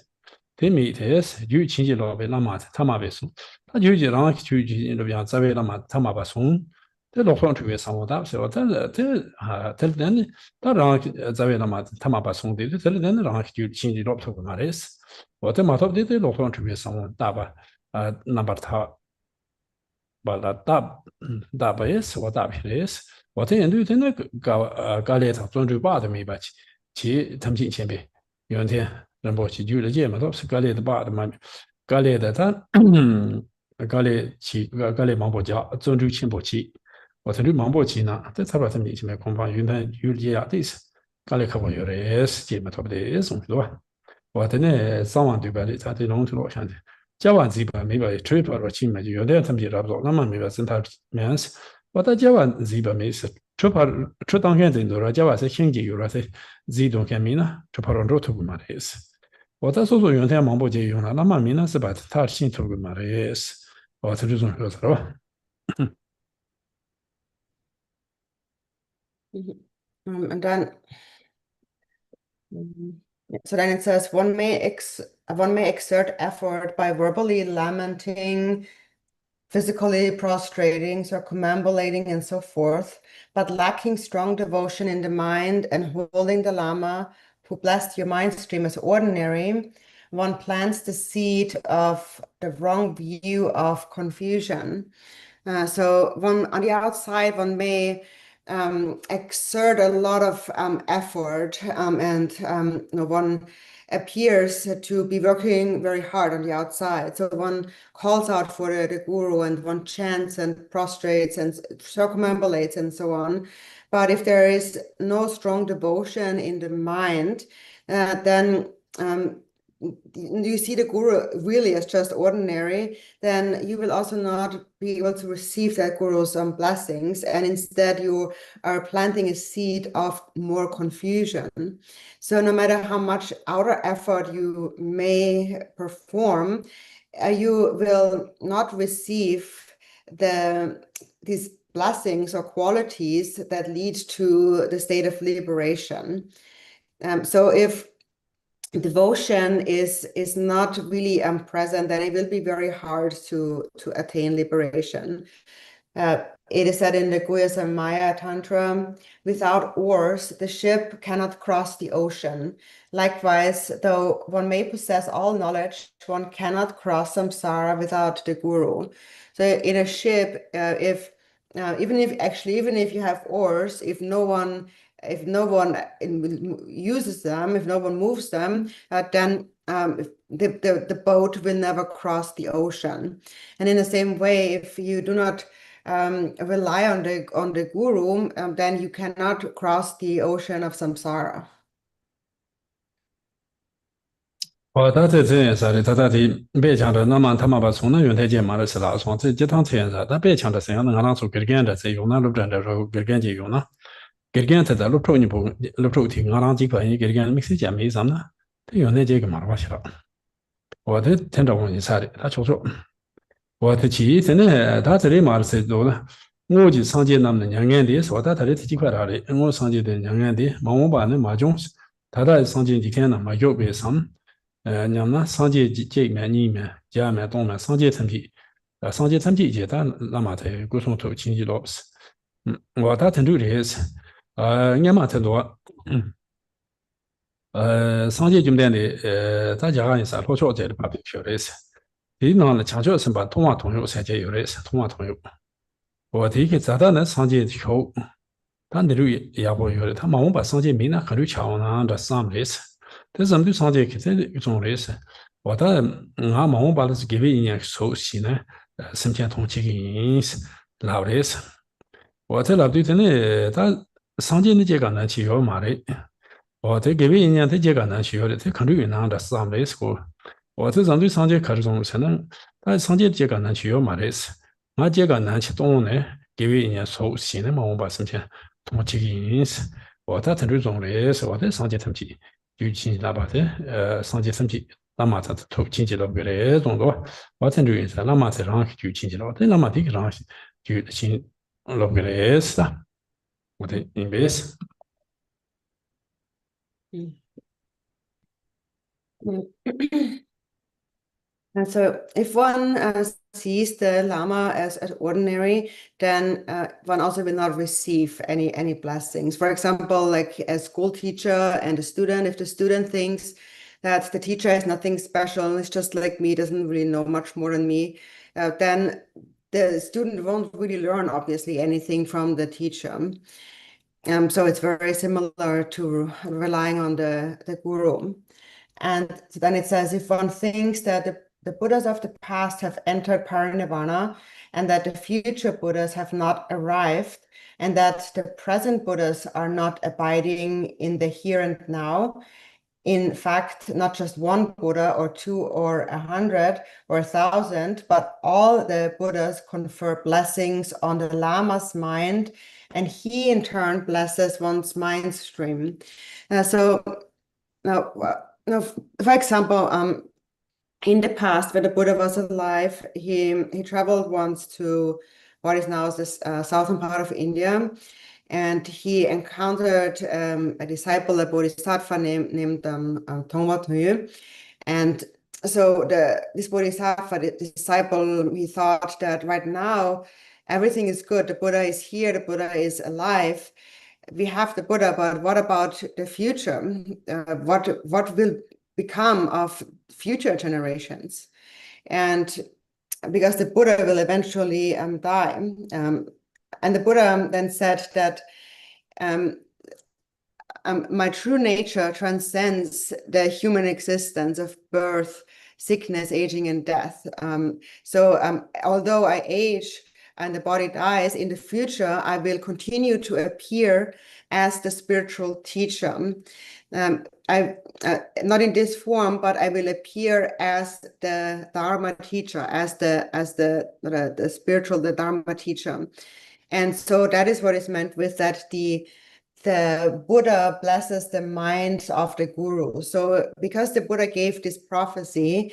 对没的是，就亲戚老辈那么他妈别送，他就让就那边这边那么他妈不送，这老方特别生活大是吧？这人呢，他让这边那么他妈不送的，这人呢让就亲戚老头嘛的是，我这嘛头的老方特别生活大吧，那把他。把它大不也是我大皮也是，我这人对真的搞来他专注把都没把去他们进前边，有一天人不去就了解嘛，都是搞来的把的嘛，搞来的他搞来忙不家专注钱不起，我这里忙不起呢，这才把他们前面恐怕有点有理啊，这是搞来可不有的时间嘛，差不多也送是吧？我的呢上网对吧？的，他的龙头老乡的，加完这边没把吹跑了去嘛，就有的他们就差不多，那么没把生态面是，我到加完这边没事，吹跑吹当天真多了，加完是经济有了是这种干面呢，吹跑了肉头嘛的意思。我在说用天忙不接用了，那么明呢是把他新头嘛的意思，我这种说是吧？And then, so then it says one may exert effort by verbally lamenting, physically prostrating, circumambulating, and so forth, but lacking strong devotion in the mind and holding the Lama who blessed your mind stream as ordinary, one plants the seed of the wrong view of confusion. So one on the outside, one may exert a lot of effort and one appears to be working very hard on the outside. So one calls out for the guru and one chants and prostrates and circumambulates and so on. But if there is no strong devotion in the mind, then you see the guru really as just ordinary, then you will also not be able to receive that guru's blessings, and instead you are planting a seed of more confusion. So no matter how much outer effort you may perform, you will not receive these blessings or qualities that lead to the state of liberation. So if devotion is not really present, then it will be very hard to attain liberation. It is said in the Guhya Samaya Tantra, without oars, the ship cannot cross the ocean. Likewise, though one may possess all knowledge, one cannot cross samsara without the guru. So in a ship, even if you have oars, if no one uses them, if no one moves them, then the boat will never cross the ocean. And in the same way, if you do not rely on the guru, then you cannot cross the ocean of samsara. 我到这这样啥的，他到底别强的，那么他们把从那原台阶嘛的是哪双？这几趟这样啥，他别强的这样的，俺当初给干的这用那路转的时候给干就用了，给干他在路头你不路头听俺当几块你给干没时间没什么呢？他用那这个嘛的话去了，我的听着问题啥的，他确实。我的记真的，他这里嘛是多了。我就上街那么两眼的，说他这里几块大的，我上街的两眼的，嘛我把那嘛种，他在上街你看那么有别上，娘那上街这面里面，家面东面上街成皮，上街成皮街他那么在古松头经济老师，我他成都的是，俺嘛成多，上街就点的，大家也是老少在的把票的是。第呢，强调是把通话通用参加有的是通话通用。我第一个找到那上街后，他那里也不有的，他忙我把上街名呢很多桥呢的上类似，但是我们对上街看这一种类似，我的俺忙我把那是给一年熟悉呢，身体通气个是老类似，我在那对真的他上街那几个呢去要嘛的，我在给一年这几个呢去要的，他肯定有那的上类似过。我这上对上节课的中，可能但上节这个呢需要嘛的是，我这个呢去动呢，给为人熟悉的嘛，我把身体通这个意思，我在这种的是我在上节成绩，就经济那把的上节成绩，那么他投经济了过来中多，我在这意思，那么在上就经济了，在那么这个上就经了过来是的，我的明白是。And so if one sees the Lama as ordinary, then one also will not receive any blessings. For example, like a school teacher and a student, if the student thinks that the teacher is nothing special, it's just like me, doesn't really know much more than me, then the student won't really learn, obviously, anything from the teacher. So it's very similar to relying on the guru. And then it says, if one thinks that the Buddhas of the past have entered parinirvana and that the future Buddhas have not arrived, and that the present Buddhas are not abiding in the here and now, in fact not just one Buddha or 2 or 100 or 1,000, but all the Buddhas confer blessings on the Lama's mind, and he in turn blesses one's mind stream. So now, for example, in the past, when the Buddha was alive, he traveled once to what is now the southern part of India, and he encountered a disciple, a bodhisattva named Tongva Töngyö. And so this bodhisattva, the disciple, he thought that right now everything is good. The Buddha is here, the Buddha is alive. We have the Buddha, but what about the future? What will become of future generations? And because the Buddha will eventually die. And the Buddha then said that my true nature transcends the human existence of birth, sickness, aging, and death. So although I age and the body dies, in the future, I will continue to appear as the spiritual teacher. Not in this form, but I will appear as the Dharma teacher, as the spiritual, the Dharma teacher. And so that is what is meant with that the Buddha blesses the mind of the guru. So because the Buddha gave this prophecy,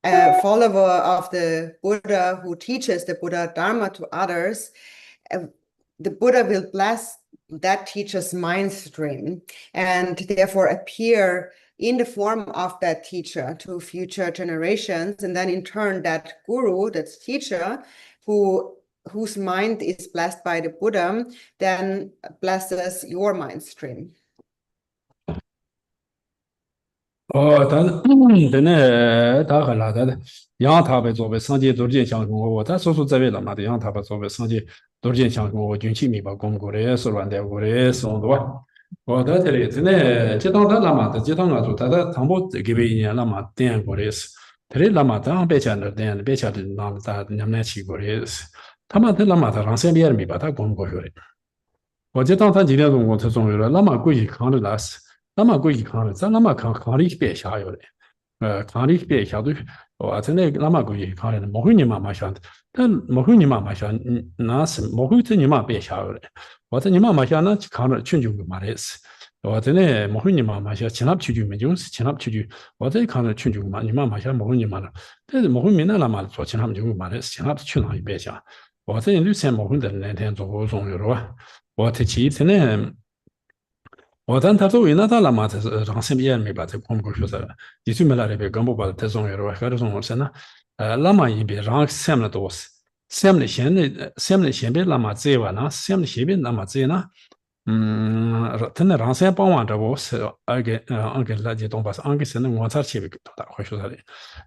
a follower of the Buddha who teaches the Buddha Dharma to others, the Buddha will bless that teacher's mind stream and therefore appear in the form of that teacher to future generations. And then in turn, that guru, that teacher, whose mind is blessed by the Buddha, then blesses your mind stream. 哦，但呢，他很拉的，让他被作为上级组织相公我，他说这位了嘛的，让他被作为上级组织相公我，军器米吧，公过来是乱的，过来是多。我在这里真的，这当他那嘛的，这当我说他们这个一年那嘛点过来是，这里那嘛当别家的点，别家的那他你们去过来是，他们他那嘛他让身边人米吧，他公过去了。我这当他几点钟我才终于了，那么过去看的那是。那么过去看了，咱那么看了一遍下有的，看了一遍下对，哇，真的那么过去看了，没会你妈妈想的，但没会你妈妈想，那是没会这你妈别下有的，我这你妈妈想那看了全就个嘛的是，我真的没会你妈妈想，其他全就没就是其他全就，我这看了全就嘛，你妈妈想没会你妈了，但是没会没那嘛做其他就个嘛的，其他去哪一边想，我这绿线没会的那天做过中有了吧，我这其真的。我但他作为那他那嘛，他是让身边人没把这光过去噻，你最没来这边根本把他中了，还是中是呢？那么一边让什么多是，什么先别那么这完呢？什么先别那么这呢？真的让先帮完这我是安给那些东巴是安给是那我才去头大回去噻的，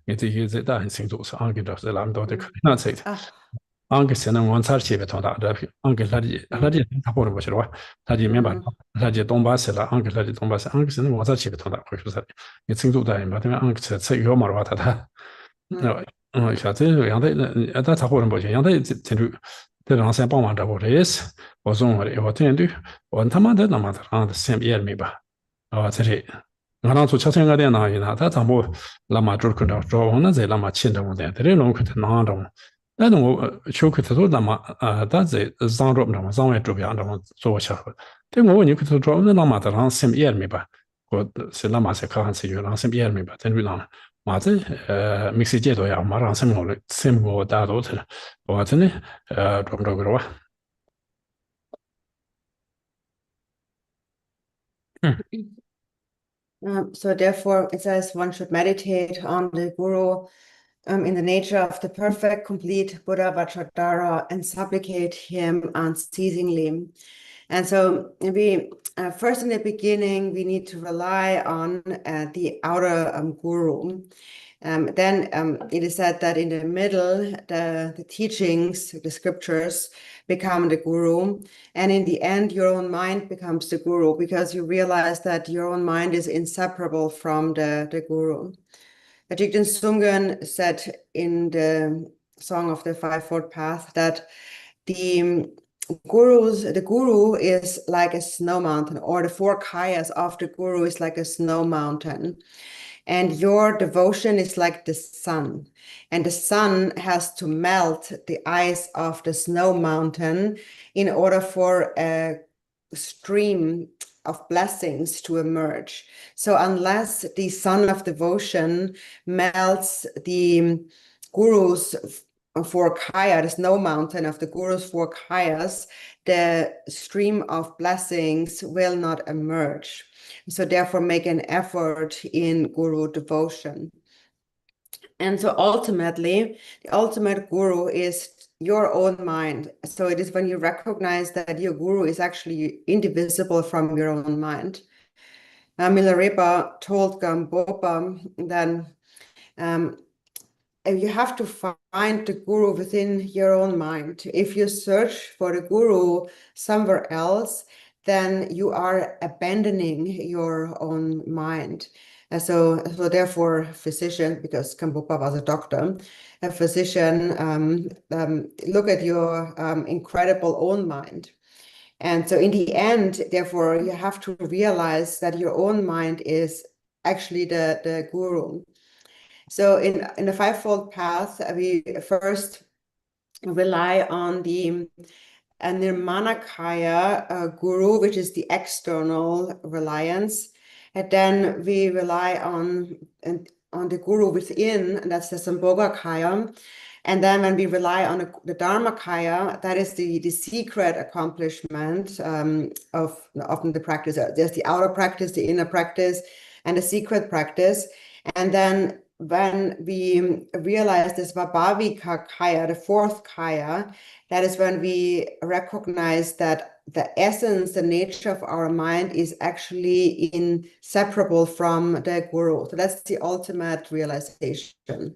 你这些这大很清楚是安给的是那么多的可能这的。安给是那我才去头大的，安给那些他不是不是的话。他就明白，他就东巴是了，安给他就东巴是，安给是我在起的同大回去噻，你清楚的嘛？对吧？安给吃药嘛的话，下这样的，他差不多不行，样的这让三帮忙的，我这也是，我说我这样对，我他妈的那么的，让三别没吧，这里。我当初7,000个电脑一拿，他怎么那么做可到做我那在那么轻的我在，这里弄可能那种。但是我就看他说那么但是上着那么上外周边那么做下去，对我你看他说那么的让身边人没吧，我是那么是看是有让身边人没吧，真是让嘛这没时间多呀，马上生活大多去了，我真的做不着个哇。So therefore, it says one should meditate on the Guru in the nature of the perfect, complete Buddha Vajradhara and supplicate him unceasingly. And so we first in the beginning, we need to rely on the outer guru. Then it is said that in the middle, the teachings, the scriptures become the guru. And in the end, your own mind becomes the guru because you realize that your own mind is inseparable from the guru. Jigten Sungen said in the Song of the Fivefold Path that the the guru is like a snow mountain, or the four kayas of the guru is like a snow mountain. And your devotion is like the sun. And the sun has to melt the ice of the snow mountain in order for a stream of blessings to emerge. So unless the sun of devotion melts the guru's four kaya, the snow mountain of the guru's four kayas, the stream of blessings will not emerge. So therefore make an effort in guru devotion. And so ultimately, the ultimate guru is your own mind. So it is when you recognize that your guru is actually indivisible from your own mind. Milarepa told Gampopa then you have to find the guru within your own mind. If you search for the guru somewhere else, then you are abandoning your own mind. And so therefore, physician, because Kambupa was a doctor, a physician, look at your incredible own mind. And so in the end, therefore, you have to realize that your own mind is actually the guru. So in the fivefold path, we first rely on the Nirmanakaya guru, which is the external reliance. And then we rely on the guru within, and that's the Sambhogakaya. And then when we rely on the Dharmakaya, that is the secret accomplishment of often the practice. There's the outer practice, the inner practice, and the secret practice. And then when we realize this Vabhavika Kaya, the fourth Kaya, that is when we recognize that the essence, the nature of our mind is actually inseparable from the guru. So that's the ultimate realization.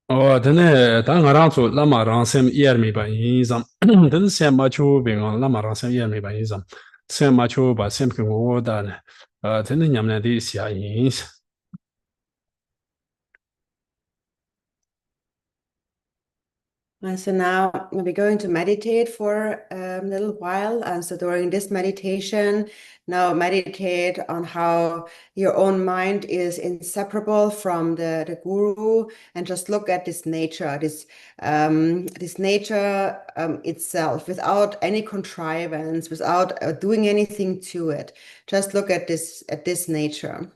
Tene ta nga rang tsu lama rang sem yer mi ba yin zam. Tene sem ma chu bi nga lama rang sem yer mi ba yin zam. Sem ma chu ba sem ki ngo da ne. Tene nyam ne di xia yin. And so now we're going to meditate for a little while. And so during this meditation, now meditate on how your own mind is inseparable from the guru, and just look at this nature, this nature itself, without any contrivance, without doing anything to it. Just look at this nature.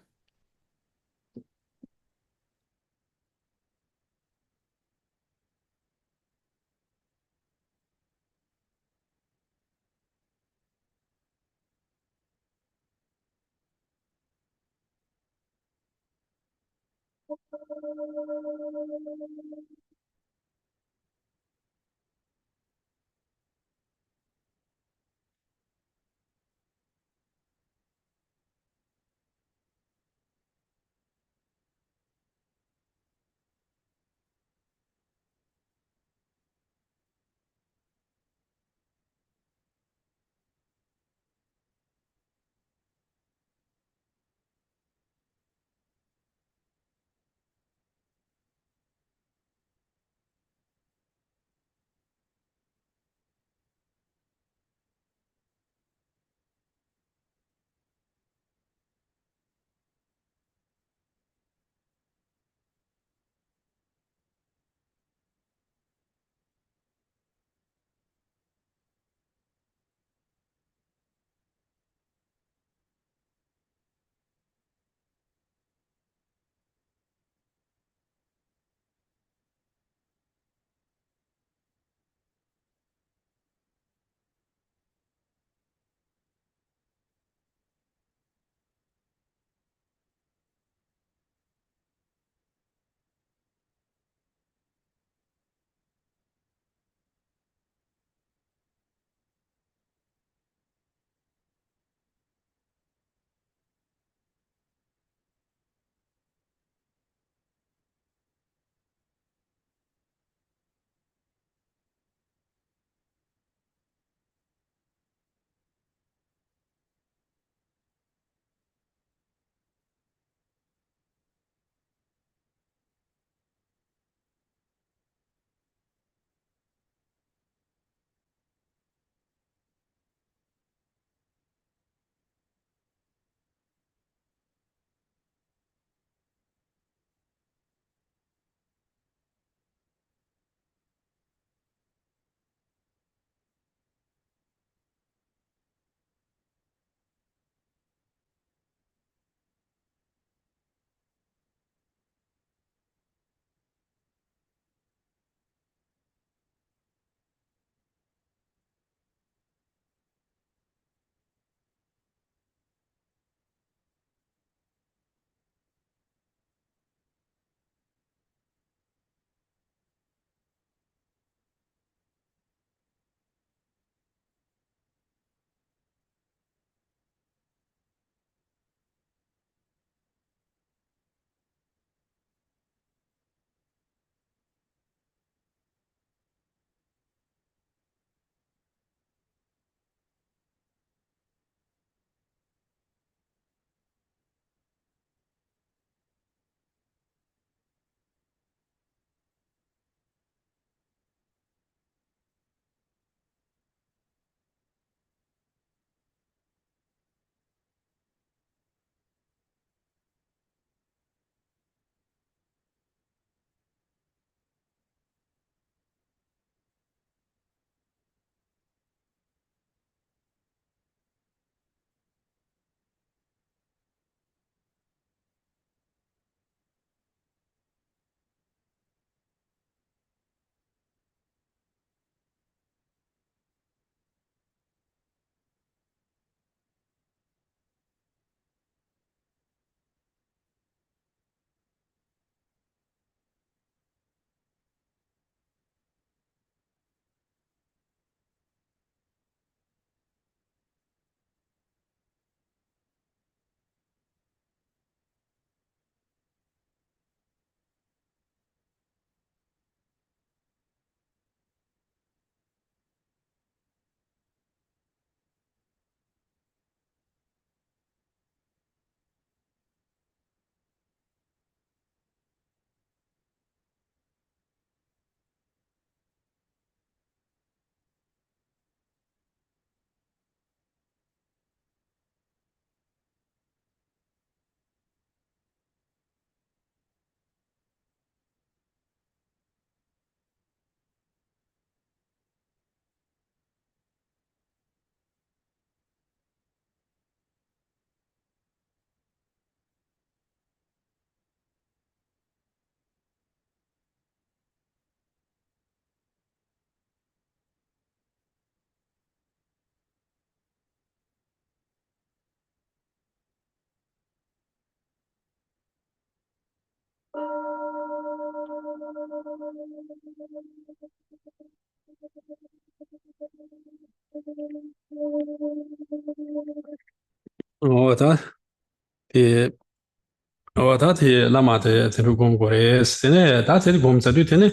lama te teru gom gore sene da te gom sa du tene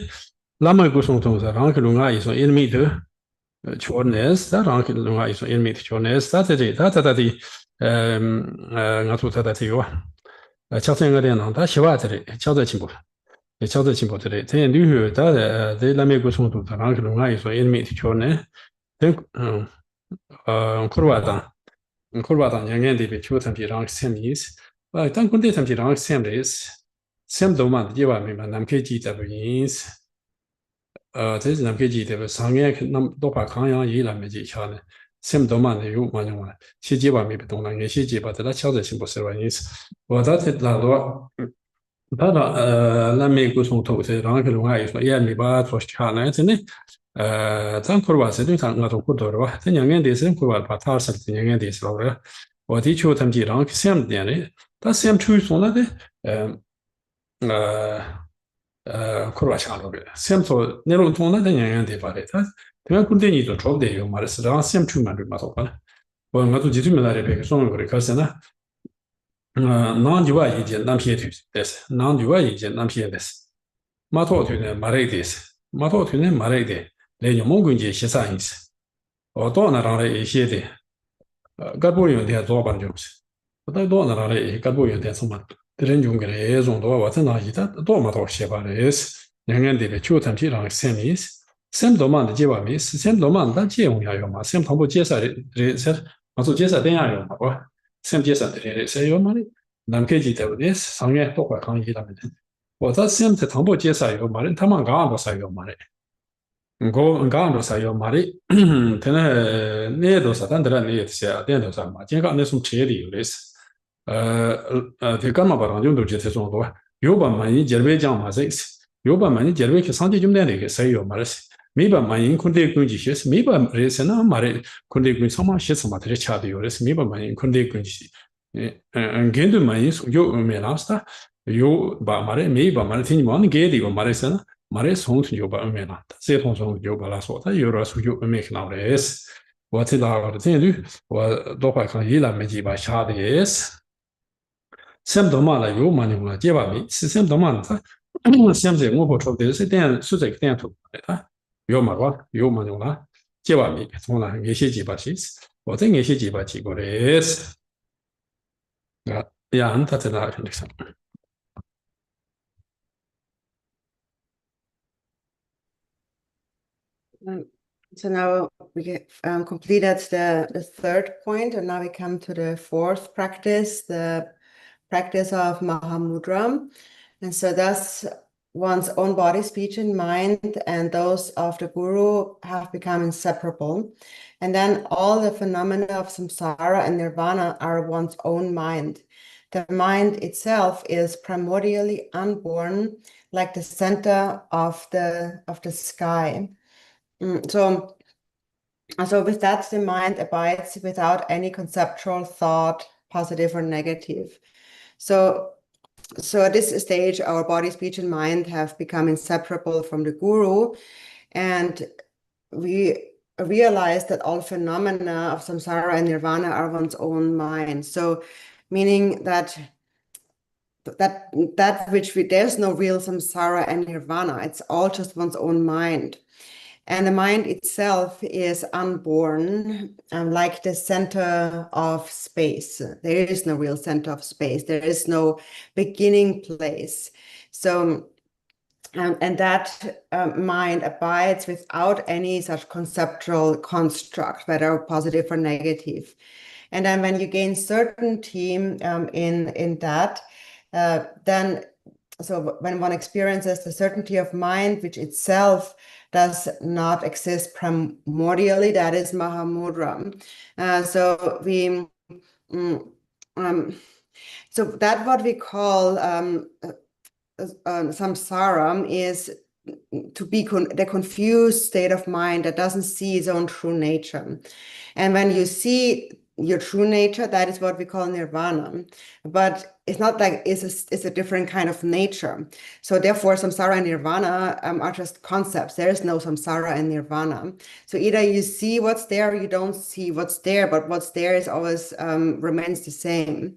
lama go song tong sa rang ke lunga yi so in mi de chornes da rang ke lunga yi so in mi de chornes da te da di nga tu ta te yo cha chen ga de na da xi wa te cha de qin bo cha de qin bo te te lu hu da de lama go song tong sa rang ke lunga yi so in mi de chorne te kurwa da kurwa yang de be chu tan bi rang sem is当工地上面让xem的是xem多嘛，就话明白，南科技这边是，这是南科技这边商业那么多把康阳一来没几巧呢，xem多嘛的有嘛用啊，些几把没不懂了，有些几把在那敲着是不是玩意思？我当时那多，当然那美国从头是让个龙啊，说也没把做下来，真的。咱kur wa se dun nga to ku do wa te nyang de se kur wa pa tar sa te nyang de se lo wa ti chu tam ji rang sem de ne ta sem chu so la de kur wa cha lo de sem so ne lo tong na de nyang de ba de ta te kun de ni to chob de yo ma se rang sem chu ma de ma so pa wa nga to ji tu me la de pe so ngo re ka se na nan ju wa yi je nan pie tu des nan ju wa yi je nan pie des ma to tu ne ma re des ma to tu ne ma re de le yo mo gun je xie sa yin se o do na rang le xie de ga bo yon de zo ban ju se da do na rang le ga bo yon de so ma de ren jung ge le zong do wa zhen na yi da do ma do xie ba le是两人的就谈体上sem is sem do man de je ba mi sem do man da je yong ya yo ma sem thong bo je sa de se ma so je sa den ya yo ma wa sem je sa de se yo ma ni nam ke ji de de sang ye do kwa kang yi da me de我在sem te thong bo je sa yo ma ni ta ma ga bo sa yo ma ni go ngang do sa yo mari tene ne do sa dan dra ne se den do sa ma jin ga ne sum che li le s de ga ma ba rang jung do je te zong do yo ba ma yin je be jiang ma se yo ba ma yin je be ke sang ji jum den de ke se yo ma le mi ba ma yin kun de kun ji she mi ba re se na ma re kun de kun sa ma she sa ma de cha de yo le mi ba ma yin kun de kun ji gen de ma yin yo me la sta yo ba ma re mi ba ma re tin ma ne ge de yo ma re se na 말에 송수 요바 음메나 세통송 요바라서 다 여러수 요 음메크나레스 와티다가 되는 와 도파칸 일라메지바 샤데스 샘도마라 요 마니고라 제바미 샘도마나 샘제 뭐고 초데스 된 수제 된 토다 요 말와 요 마니고라 제바미 통나 예시지바시스 어떤 예시지바지고레스 야 안타테나 컨디션 So now we get, completed the third point, and now we come to the fourth practice, the practice of Mahamudra. And so thus one's own body, speech, and mind and those of the guru have become inseparable. And then all the phenomena of samsara and nirvana are one's own mind. The mind itself is primordially unborn, like the center of the sky. So with that, the mind abides without any conceptual thought, positive or negative. So at this stage, our body, speech, and mind have become inseparable from the guru, and we realize that all phenomena of samsara and nirvana are one's own mind. So meaning that which there's no real samsara and nirvana, it's all just one's own mind. And the mind itself is unborn, like the center of space. There is no real center of space. There is no beginning place. So, and that mind abides without any such conceptual construct, whether positive or negative. And then when you gain certainty in that, then, so when one experiences the certainty of mind, which itself does not exist primordially, that is Mahamudra. So that what we call samsara is to be the confused state of mind that doesn't see its own true nature. And when you see your true nature, that is what we call nirvana. But it's not like it's a different kind of nature. So therefore, samsara and nirvana are just concepts. There is no samsara and nirvana. So either you see what's there, or you don't see what's there, but what's there is always remains the same.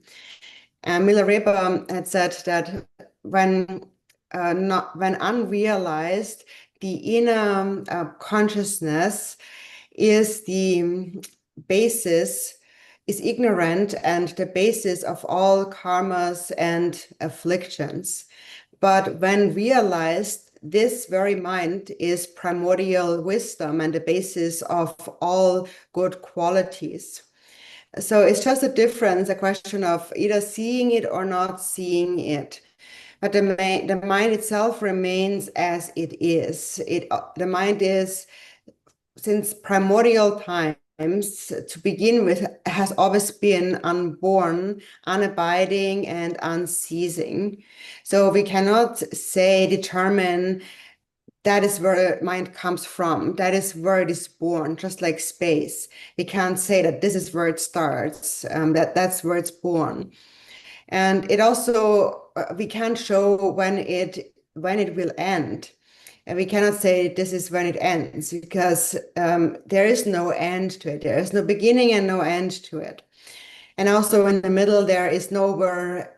And Milarepa had said that when unrealized, the inner consciousness is the basis, is ignorant and the basis of all karmas and afflictions. But when realized, this very mind is primordial wisdom and the basis of all good qualities. So it's just a difference, a question of either seeing it or not seeing it. But the mind itself remains as it is. The mind is, since primordial times, to begin with, has always been unborn, unabiding, and unceasing. So we cannot determine that is where mind comes from. That is where it is born, just like space. We can't say that this is where it starts, that's where it's born. And it also, we can't show when it will end. And we cannot say this is when it ends, because there is no end to it. There is no beginning and no end to it. And also in the middle, there is nowhere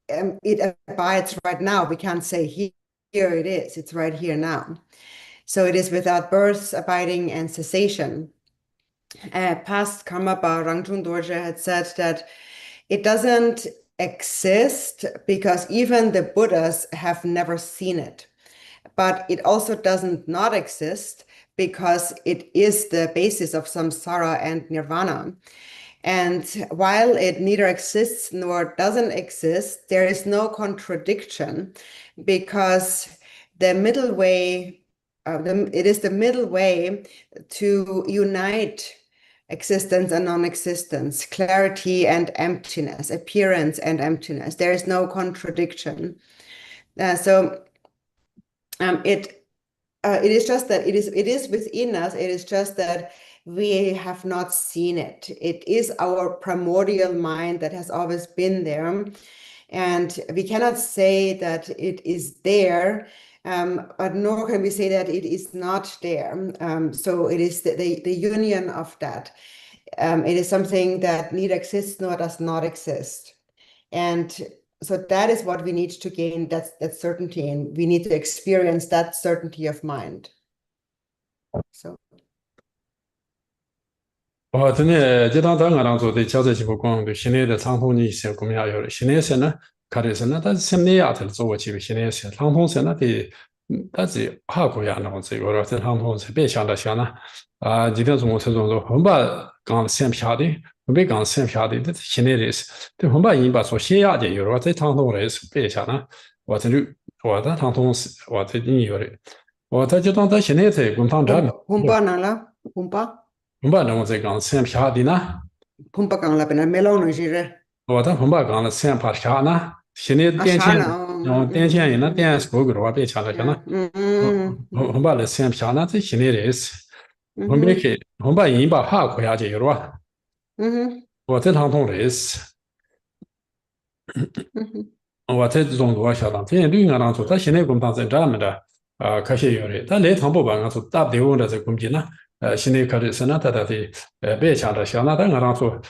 it abides right now. We can't say here it is. It's right here now. So it is without birth, abiding, and cessation. Past Karmapa Rangchung Dorje had said that it doesn't exist because even the Buddhas have never seen it. But it also doesn't not exist because it is the basis of samsara and nirvana. And while it neither exists nor doesn't exist, there is no contradiction, because the middle way, it is the middle way to unite existence and non-existence, clarity and emptiness, appearance and emptiness. There is no contradiction. It is just that it is within us. It is just that we have not seen it. It is our primordial mind that has always been there. And we cannot say that it is there, but nor can we say that it is not there. So it is the union of that. It is something that neither exists nor does not exist. And so that is what we need to gain, that certainty, and we need to experience that certainty of mind. So. 真的，这当然做的交在情况的，现在的长通你些公庙有的，现在是呢，看的是呢，但是现在呀，他做过几个现在是长通是那的，但是哈国呀，那种这个在长通是别想的想呢，今天中午这种红把刚先撇的，红把刚先撇的，这现在的是，这红把已经把做线下的有了，在长通来是别想呢，我这就我在长通是，我这你有的，我在就当在现在在工厂这边，红把哪了？红把？ 红把那我在刚先撇的呢。 红把刚了，本来没老能是的。我在红把刚了，先把啥呢？现在电线，电线人那电是够的话，别抢了，抢了。红把了先啪呢，这现在的是，红把去，红把人把哈过下去有了吧？我这趟通的是，我这种多小当，这些对俺当初，他现在工厂在这么的，可些有的，但来趟不把俺说大不了的这工资呢？ 现在开始是那他的别抢的小那当然说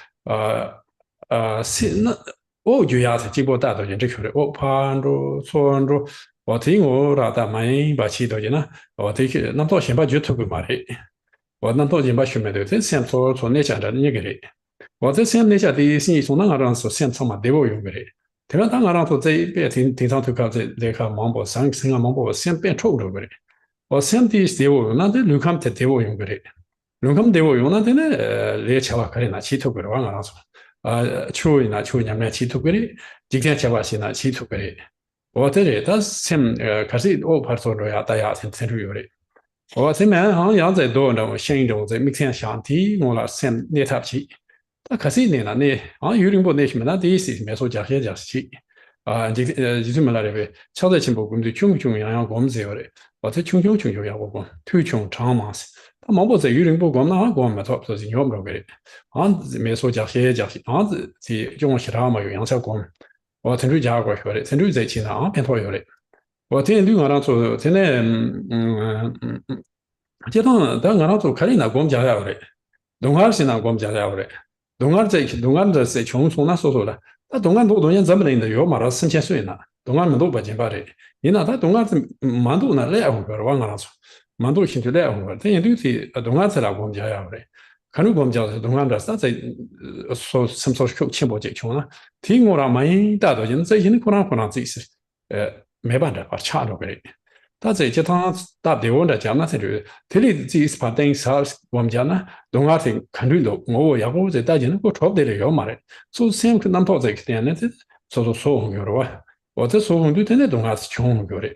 是那我就要是结果大多人这去的我盘着穿着我听我让他们把起多人呢我这个那到先把就投给嘛的我那到先把选买的这先做那家的那个的我这先那家的生意从那个让说先从嘛对我用的听了当然说这边听上头看这个忙不上个忙不先变臭了的 我先的是我那这旅馆的对我用的，旅馆对我用那的呢，来吃话可以拿起头过来往说，秋那秋年买起头过来，今天吃话是拿起头过来，我这里他先开始我怕说了呀，大家先出有的，我这边好像在多那种现一种在每天想提我了先那台起，那可是呢那呢，好像有点不那什么那第一是没说加些起。 这么来的呗，超在进步工作，穷样样工资有的，或者穷样我讲，推穷长嘛是，他毛不在于人不光那光没错，就是尿不着个，俺没说讲些讲些，俺是就我其他嘛有养小光，我陈州家过学的，陈州在其他俺偏讨厌的，我天天对我那做，天天这趟但我那做肯定那光家下的，东岸是那光家下的，东岸在穷从那说说的，那东岸多东西怎么能的要马上4000岁呢？东岸们都不见把的，你那他东岸是蛮多那来回个，我那做。蛮多兴趣爱好的，但也都是东岸在那我们家呀的，看着我们家是东岸的，但在说什么时候去钱不结穷了，听我那没大多人在现在可能自己是没办法把掐着个的，但在这趟打电话的讲那才是，这里自己是怕等啥我们家呢，东岸的看着了，我要不在大家那个差不多的要嘛的，所以先去南跑这个点呢，这说红有了哇，我这说红对真的东岸是穷红有的，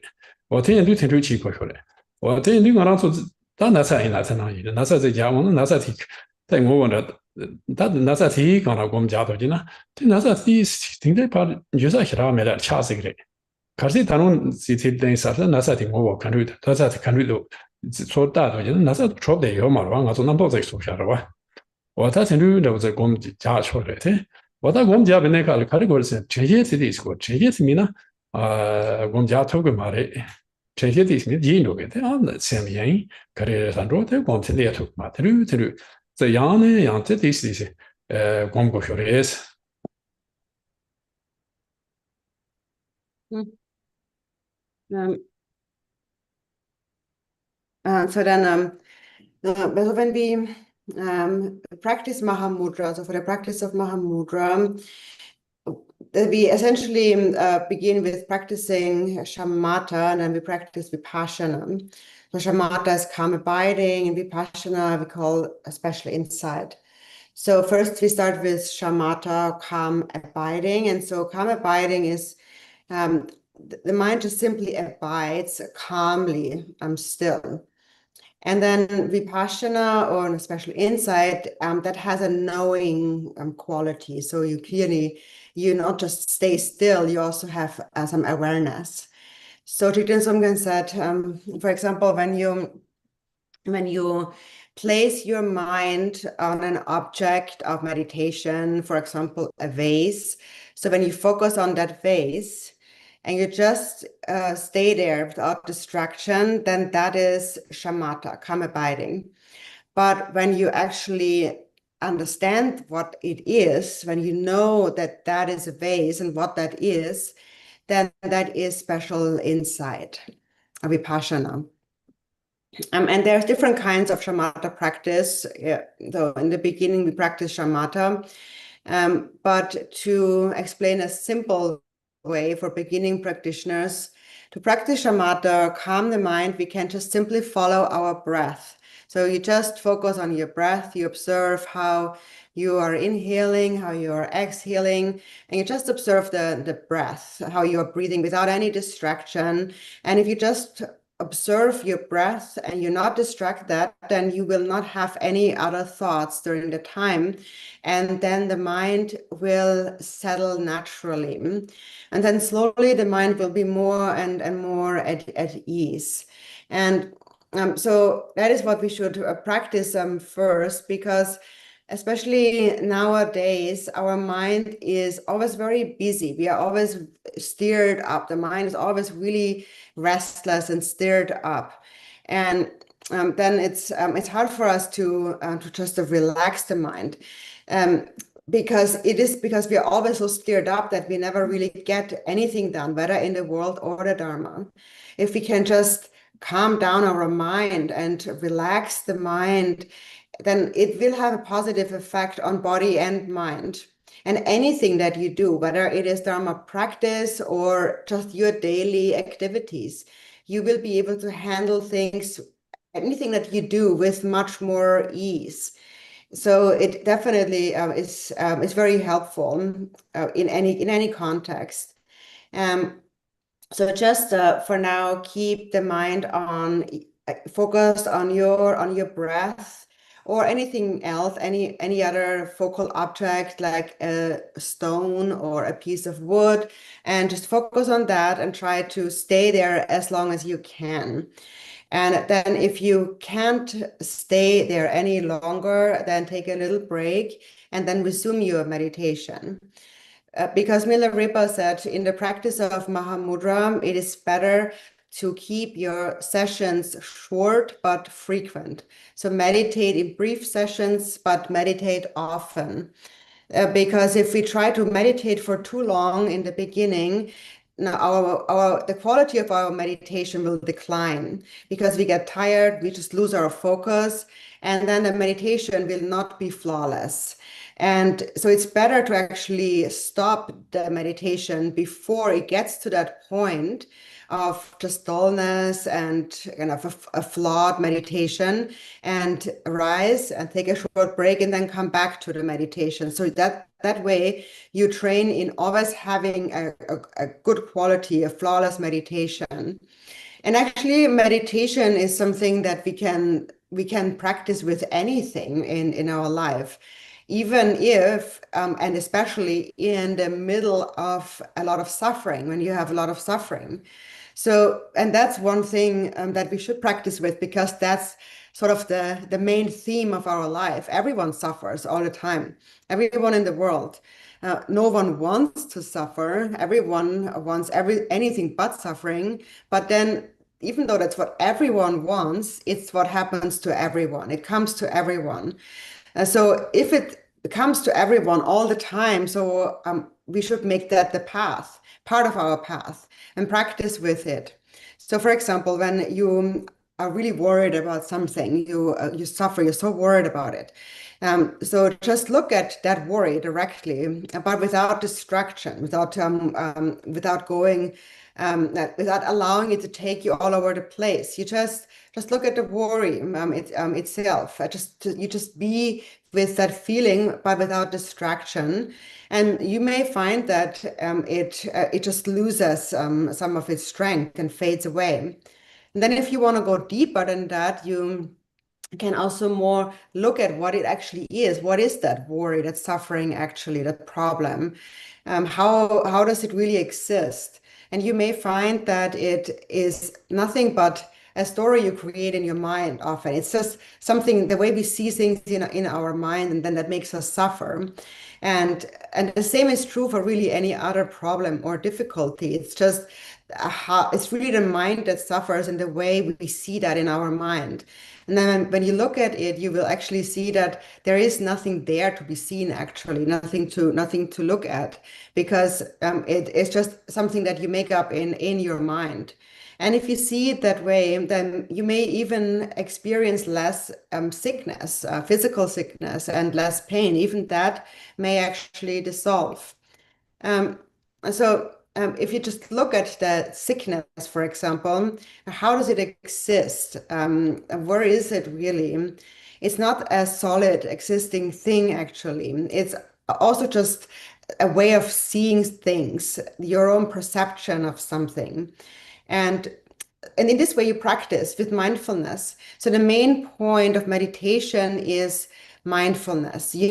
我天天都听着奇怪说的。我对你讲那做，当那才那才能的，那才在家，我们那才提，在我问的，但那才提讲了我们家头的呢，对那才提，现在把就是其他没得掐死个的，可是他们是提等于啥子，那才提我看着的，他才看着的，说大头就是那才差不多有嘛，我说那不在说下了哇，我他听着都在我们家说的，对，我在我们家边那个看的过是这些提的是个，这些提呢，我们家偷个嘛的。这些地方人都给他那什么原因？可能上周在光天里头嘛，他这样呢，样这地是光过学的也是。So then, so when we practice Mahamudra, so for the practice of Mahamudra, we essentially begin with practicing shamatha, and then we practice vipassana. So shamatha is calm abiding, and vipassana we call especially insight. So first we start with shamatha, calm abiding, and so calm abiding is the mind just simply abides calmly, still. And then vipassana, or especially insight, that has a knowing quality. So you not just stay still, you also have some awareness. So Thich Nhat said, for example, when you place your mind on an object of meditation, for example, a vase. So when you focus on that vase, and you just stay there without distraction, then that is shamatha, calm abiding. But when you actually understand what it is, when you know that that is a vase and what that is, then that is special insight, vipassana. And there's different kinds of shamatha practice. So in the beginning, we practice shamatha. But to explain a simple way for beginning practitioners, to practice shamatha, calm the mind, we can just simply follow our breath. So you just focus on your breath, you observe how you are inhaling, how you are exhaling, and you just observe the breath, how you are breathing without any distraction. And if you just observe your breath and you not distract that, then you will not have any other thoughts during the time. And then the mind will settle naturally. And then slowly the mind will be more and more at ease. And so that is what we should practice first, because especially nowadays, our mind is always very busy. We are always stirred up. The mind is always really restless and stirred up. And then it's hard for us to just relax the mind. Because we are always so stirred up that we never really get anything done, whether in the world or the Dharma. If we can just calm down our mind and relax the mind, then it will have a positive effect on body and mind. And anything that you do, whether it is Dharma practice or just your daily activities, you will be able to handle things, anything that you do, with much more ease. So it definitely is very helpful in any context. So just for now, keep the mind focused on your breath, or anything else, any other focal object like a stone or a piece of wood, and just focus on that and try to stay there as long as you can. And then if you can't stay there any longer, then take a little break and then resume your meditation. Because Milarepa said in the practice of Mahamudra, it is better to keep your sessions short but frequent. So meditate in brief sessions, but meditate often. Because if we try to meditate for too long in the beginning, now the quality of our meditation will decline because we get tired, we just lose our focus, and then the meditation will not be flawless. And so it's better to actually stop the meditation before it gets to that point of just dullness and kind of a flawed meditation, and rise and take a short break and then come back to the meditation. So that way you train in always having a good quality, a flawless meditation. And actually meditation is something that we can practice with anything in our life, even if and especially in the middle of a lot of suffering, when you have a lot of suffering. So, and that's one thing that we should practice with, because that's sort of the main theme of our life. Everyone suffers all the time, everyone in the world. No one wants to suffer. Everyone wants anything but suffering. But then, even though that's what everyone wants, it's what happens to everyone. It comes to everyone. So if it comes to everyone all the time, so we should make that the path, part of our path, and practice with it. So for example, when you are really worried about something, you suffer, you're so worried about it. So just look at that worry directly, but without distraction, without going, without allowing it to take you all over the place. You just look at the worry itself. You just be with that feeling, but without distraction. And you may find that it just loses some of its strength and fades away. And then if you want to go deeper than that, you can also more look at what it actually is. What is that worry, that suffering, actually, that problem? How does it really exist? And you may find that it is nothing but a story you create in your mind often. It's just something, the way we see things in our mind, and then that makes us suffer. And the same is true for really any other problem or difficulty. It's just it's really the mind that suffers, and the way we see that in our mind. And then when you look at it, you will actually see that there is nothing there to be seen, actually, nothing to look at, because it's just something that you make up in your mind. And if you see it that way, then you may even experience less sickness, physical sickness, and less pain. Even that may actually dissolve. If you just look at the sickness, for example, how does it exist? Where is it really? It's not a solid existing thing, actually. It's also just a way of seeing things, your own perception of something. And in this way you practice with mindfulness. So the main point of meditation is mindfulness. You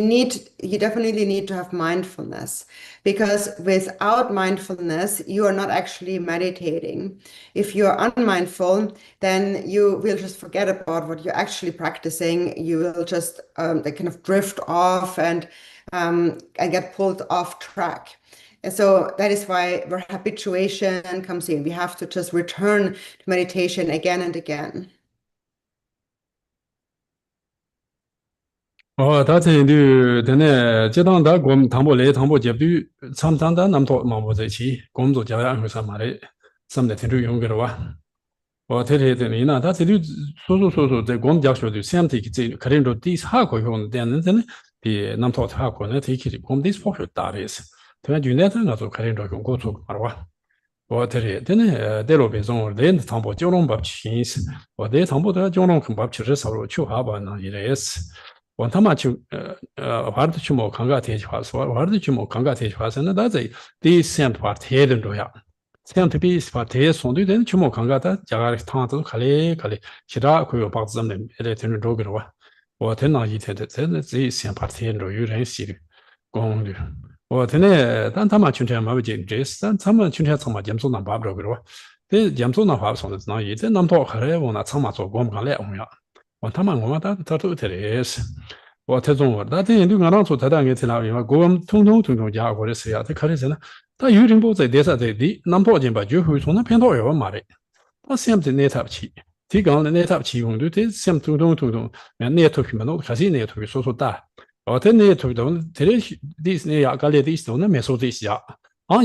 definitely need to have mindfulness, because without mindfulness, you are not actually meditating. If you are unmindful, then you will just forget about what you're actually practicing. You will just kind of drift off and get pulled off track. And so that is why where habituation comes in. We have to just return to meditation again and again. 다 전에도 전에 제단다 곰 담보래 담보 접도 참단다 남도 마모제치 곰도 자야 항상 말에 섬대 들을 용거로 와. 테레드니나 다 들이 소소소소 곰 작쇼도 샘티 기 그린도 디스 하고 용 되는 디 남도 하고는 디키 곰디스 포효 따레스. 더 준네는 나도 그린도 용 고속 말와. 테레드네 데로 배송 렌 담보 조롱 법 신스. 데 담보도 조롱 금법 치르 서로 추하바나 이래스. 원타마치 와르드 뭐 강가 대지 와서 와르드 뭐 강가 대지 와서는 다제 디센트 파티에든 로야 센트 비스 파티에 손도된 주모 강가다 자가 타도 칼레 시라 고요 박점네 에레트는 로그로 와 테나 이테데 제 센트 파티에 로 유렌시 공류 테네 단타마 춘테 마비제 제스 단타마 춘테 참마 점소나 바브로그로 대 잠소나 화성의 나 이제 남도 그래보나 참마 做我们看来我呀我他妈我们他都得是我太中国那这你刚刚说他当个在那边我们通家伙的事呀他可能是呢他有人不在电视在的南北京把就会从那片头要嘛的他现在那台起提纲的那台起用的这现通那头去嘛那开始那头说大我在那头的这里的那呀个里的时候那没说这些啊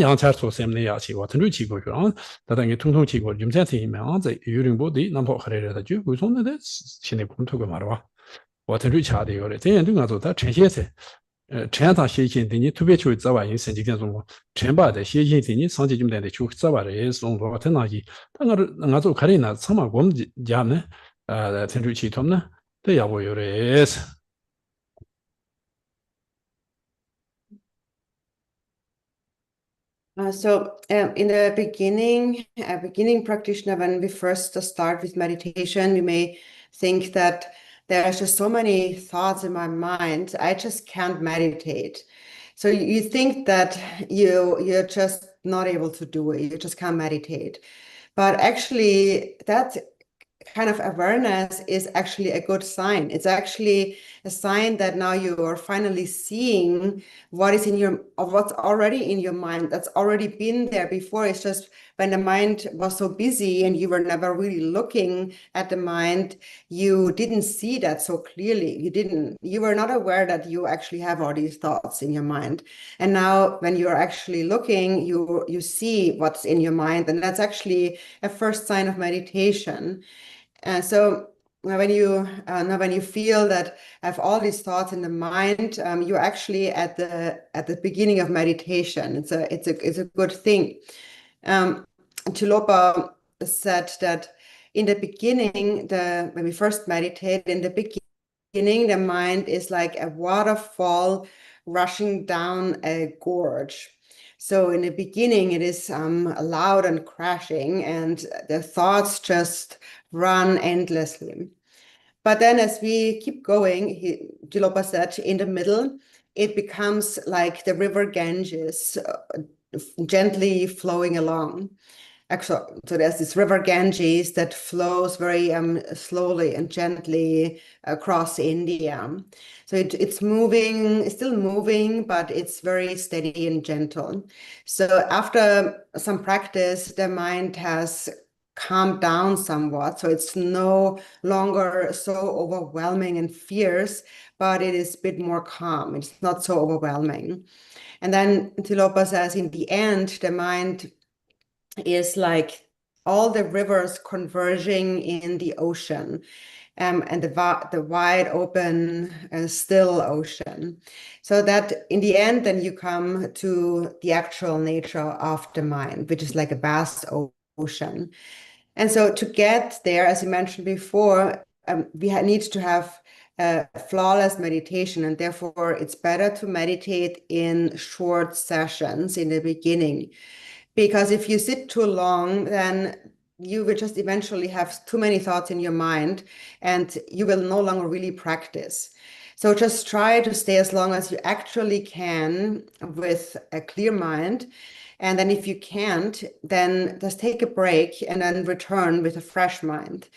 양찰소셈네야 치고 튼루 치고 그런 다당에 통통 치고 좀 세팅이면 안제 유령보디 남포 하래라 주 무슨데 신의 공토가 말아 와 튼루 차대 요래 대연 등가서 다 전시세 전장 시신 등이 특别去早晚有神经电中全把的写信등이 상지 좀 되는데 주早晚的送거 같은 나기 당가 저 가리나 참아 곰 잡네 튼루 치톰네 대야 뭐 요래 In the beginning practitioner, when we first start with meditation, we may think that there's just so many thoughts in my mind, I just can't meditate. So you think that you're just not able to do it, you just can't meditate. But actually, that kind of awareness is actually a good sign. It's actually a sign that now you are finally seeing what is in what's already in your mind, that's already been there before. It's just when the mind was so busy and you were never really looking at the mind, you didn't see that so clearly. You were not aware that you actually have all these thoughts in your mind. And now when you're actually looking, you see what's in your mind, and that's actually a first sign of meditation. So when you feel that I have all these thoughts in the mind, you're actually at the beginning of meditation. It's a good thing. Tilopa said that in the beginning, when we first meditate, in the beginning, the mind is like a waterfall rushing down a gorge. So in the beginning, it is loud and crashing, and the thoughts just run endlessly. But then as we keep going, Tilopa said, in the middle, it becomes like the river Ganges, gently flowing along. Actually, so there's this river Ganges that flows very slowly and gently across India. So it's still moving, but it's very steady and gentle. So after some practice, the mind has calmed down somewhat. So it's no longer so overwhelming and fierce, but it is a bit more calm. It's not so overwhelming. And then Tilopa says, in the end, the mind is like all the rivers converging in the ocean, and the wide open still ocean. So that in the end, then you come to the actual nature of the mind, which is like a vast ocean. And so to get there, as you mentioned before, we need to have flawless meditation, and therefore it's better to meditate in short sessions in the beginning. Because if you sit too long, then you will just eventually have too many thoughts in your mind, and you will no longer really practice. So just try to stay as long as you actually can with a clear mind. And then if you can't, then just take a break and then return with a fresh mind.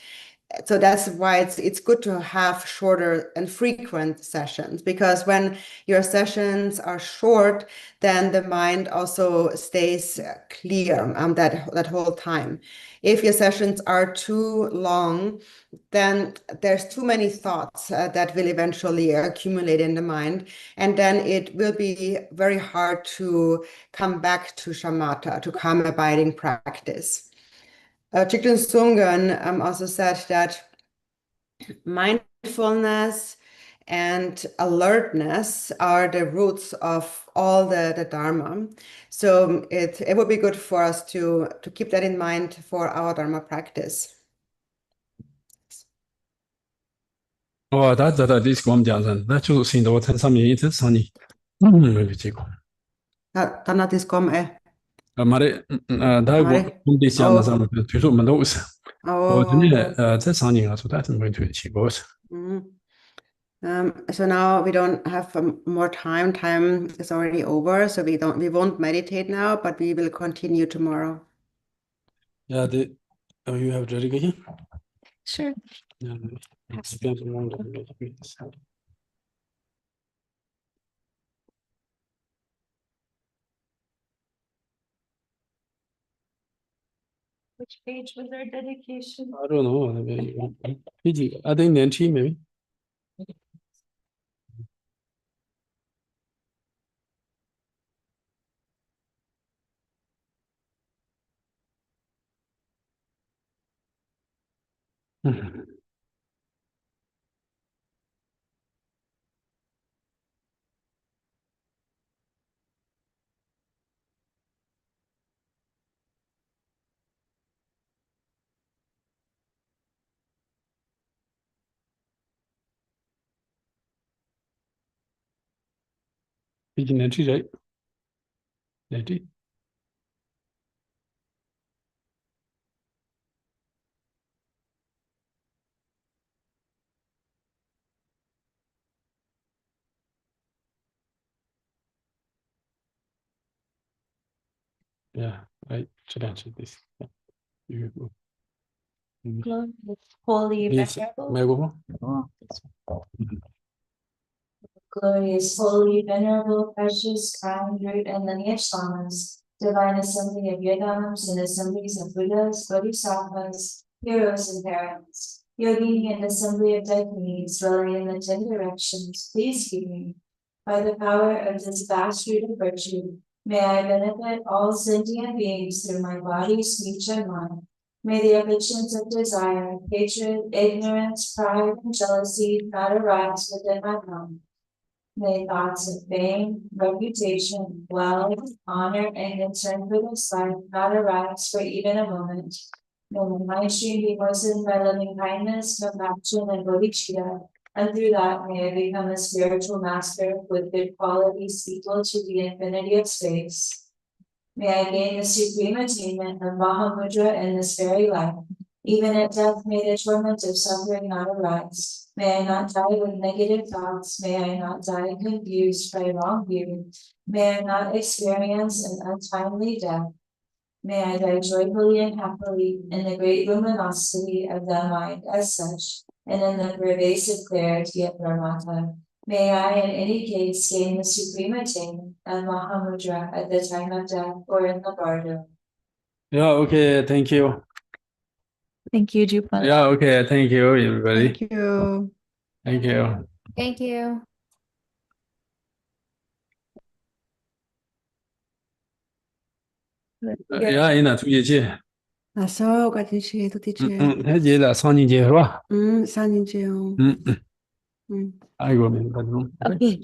So that's why it's good to have shorter and frequent sessions, because when your sessions are short, then the mind also stays clear that whole time. If your sessions are too long, then there's too many thoughts that will eventually accumulate in the mind, and then it will be very hard to come back to shamatha, to calm abiding practice. Jigten Sungen also said that mindfulness and alertness are the roots of all the Dharma. So it would be good for us to keep that in mind for our Dharma practice. 他这个我们讲人，那就是现在我看上面一直上你，没有结果。Tänä tiskom 말에 다고 군대 시험나 사람 뒤로 만도 없어. 어제 제 상황이 가서 다 좀 되게 치고. So now we don't have more time. Time is already over, so we won't meditate now, but we will continue tomorrow. Yeah, you have dedication? Sure. Yeah, spend some more time. Which page was our dedication? I don't know. I think 19 maybe. Page 90, right? 90. Yeah, I should answer this. Yeah. You go. Holy Yes, venerable. may I go Oh, glorious, holy, venerable, precious, crown, root, and lineage lamas, divine assembly of yidams and assemblies of Buddhas, Bodhisattvas, heroes, and parents, yogini and assembly of daikinis dwelling in the 10 directions, please heed me. By the power of this vast root of virtue, may I benefit all sentient beings through my body, speech, and mind. May the afflictions of desire, hatred, ignorance, pride, and jealousy not arise within my mind. May thoughts of fame, reputation, wealth, honor, and concern for this life not arise for even a moment. May my stream be moistened by loving kindness, compassion, and bodhicitta, and through that may I become a spiritual master with good qualities equal to the infinity of space. May I gain the supreme attainment of Mahamudra in this very life. Even at death, may the torment of suffering not arise. May I not die with negative thoughts. May I not die confused by wrong view. May I not experience an untimely death. May I die joyfully and happily in the great luminosity of the mind as such, and in the pervasive clarity of Brahmata. May I, in any case, gain the supreme attainment of Mahamudra at the time of death or in the bardo. Yeah, okay, thank you. Thank you, Jupan. Yeah, okay, thank you, everybody. Thank you. Thank you. Thank you. Yeah, in a 2 So,感谢ทุกที他节的上进节是吧？ 3年节 I go, man. Okay.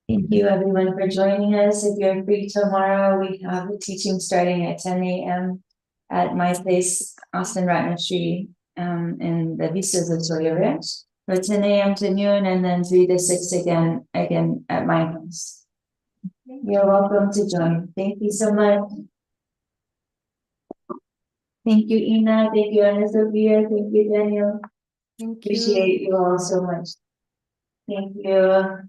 Thank you everyone for joining us. If you're free tomorrow, we have the teaching starting at 10 a.m. at my place, Austin Ratna Street, in the Vistas of Soya Ranch. For 10 a.m. to noon and then 3 to 6 again at my house. You're welcome to join. Thank you so much. Thank you, Ina. Thank you, Ana Sophia. Thank you, Daniel. Thank you. Appreciate you all so much. Thank you.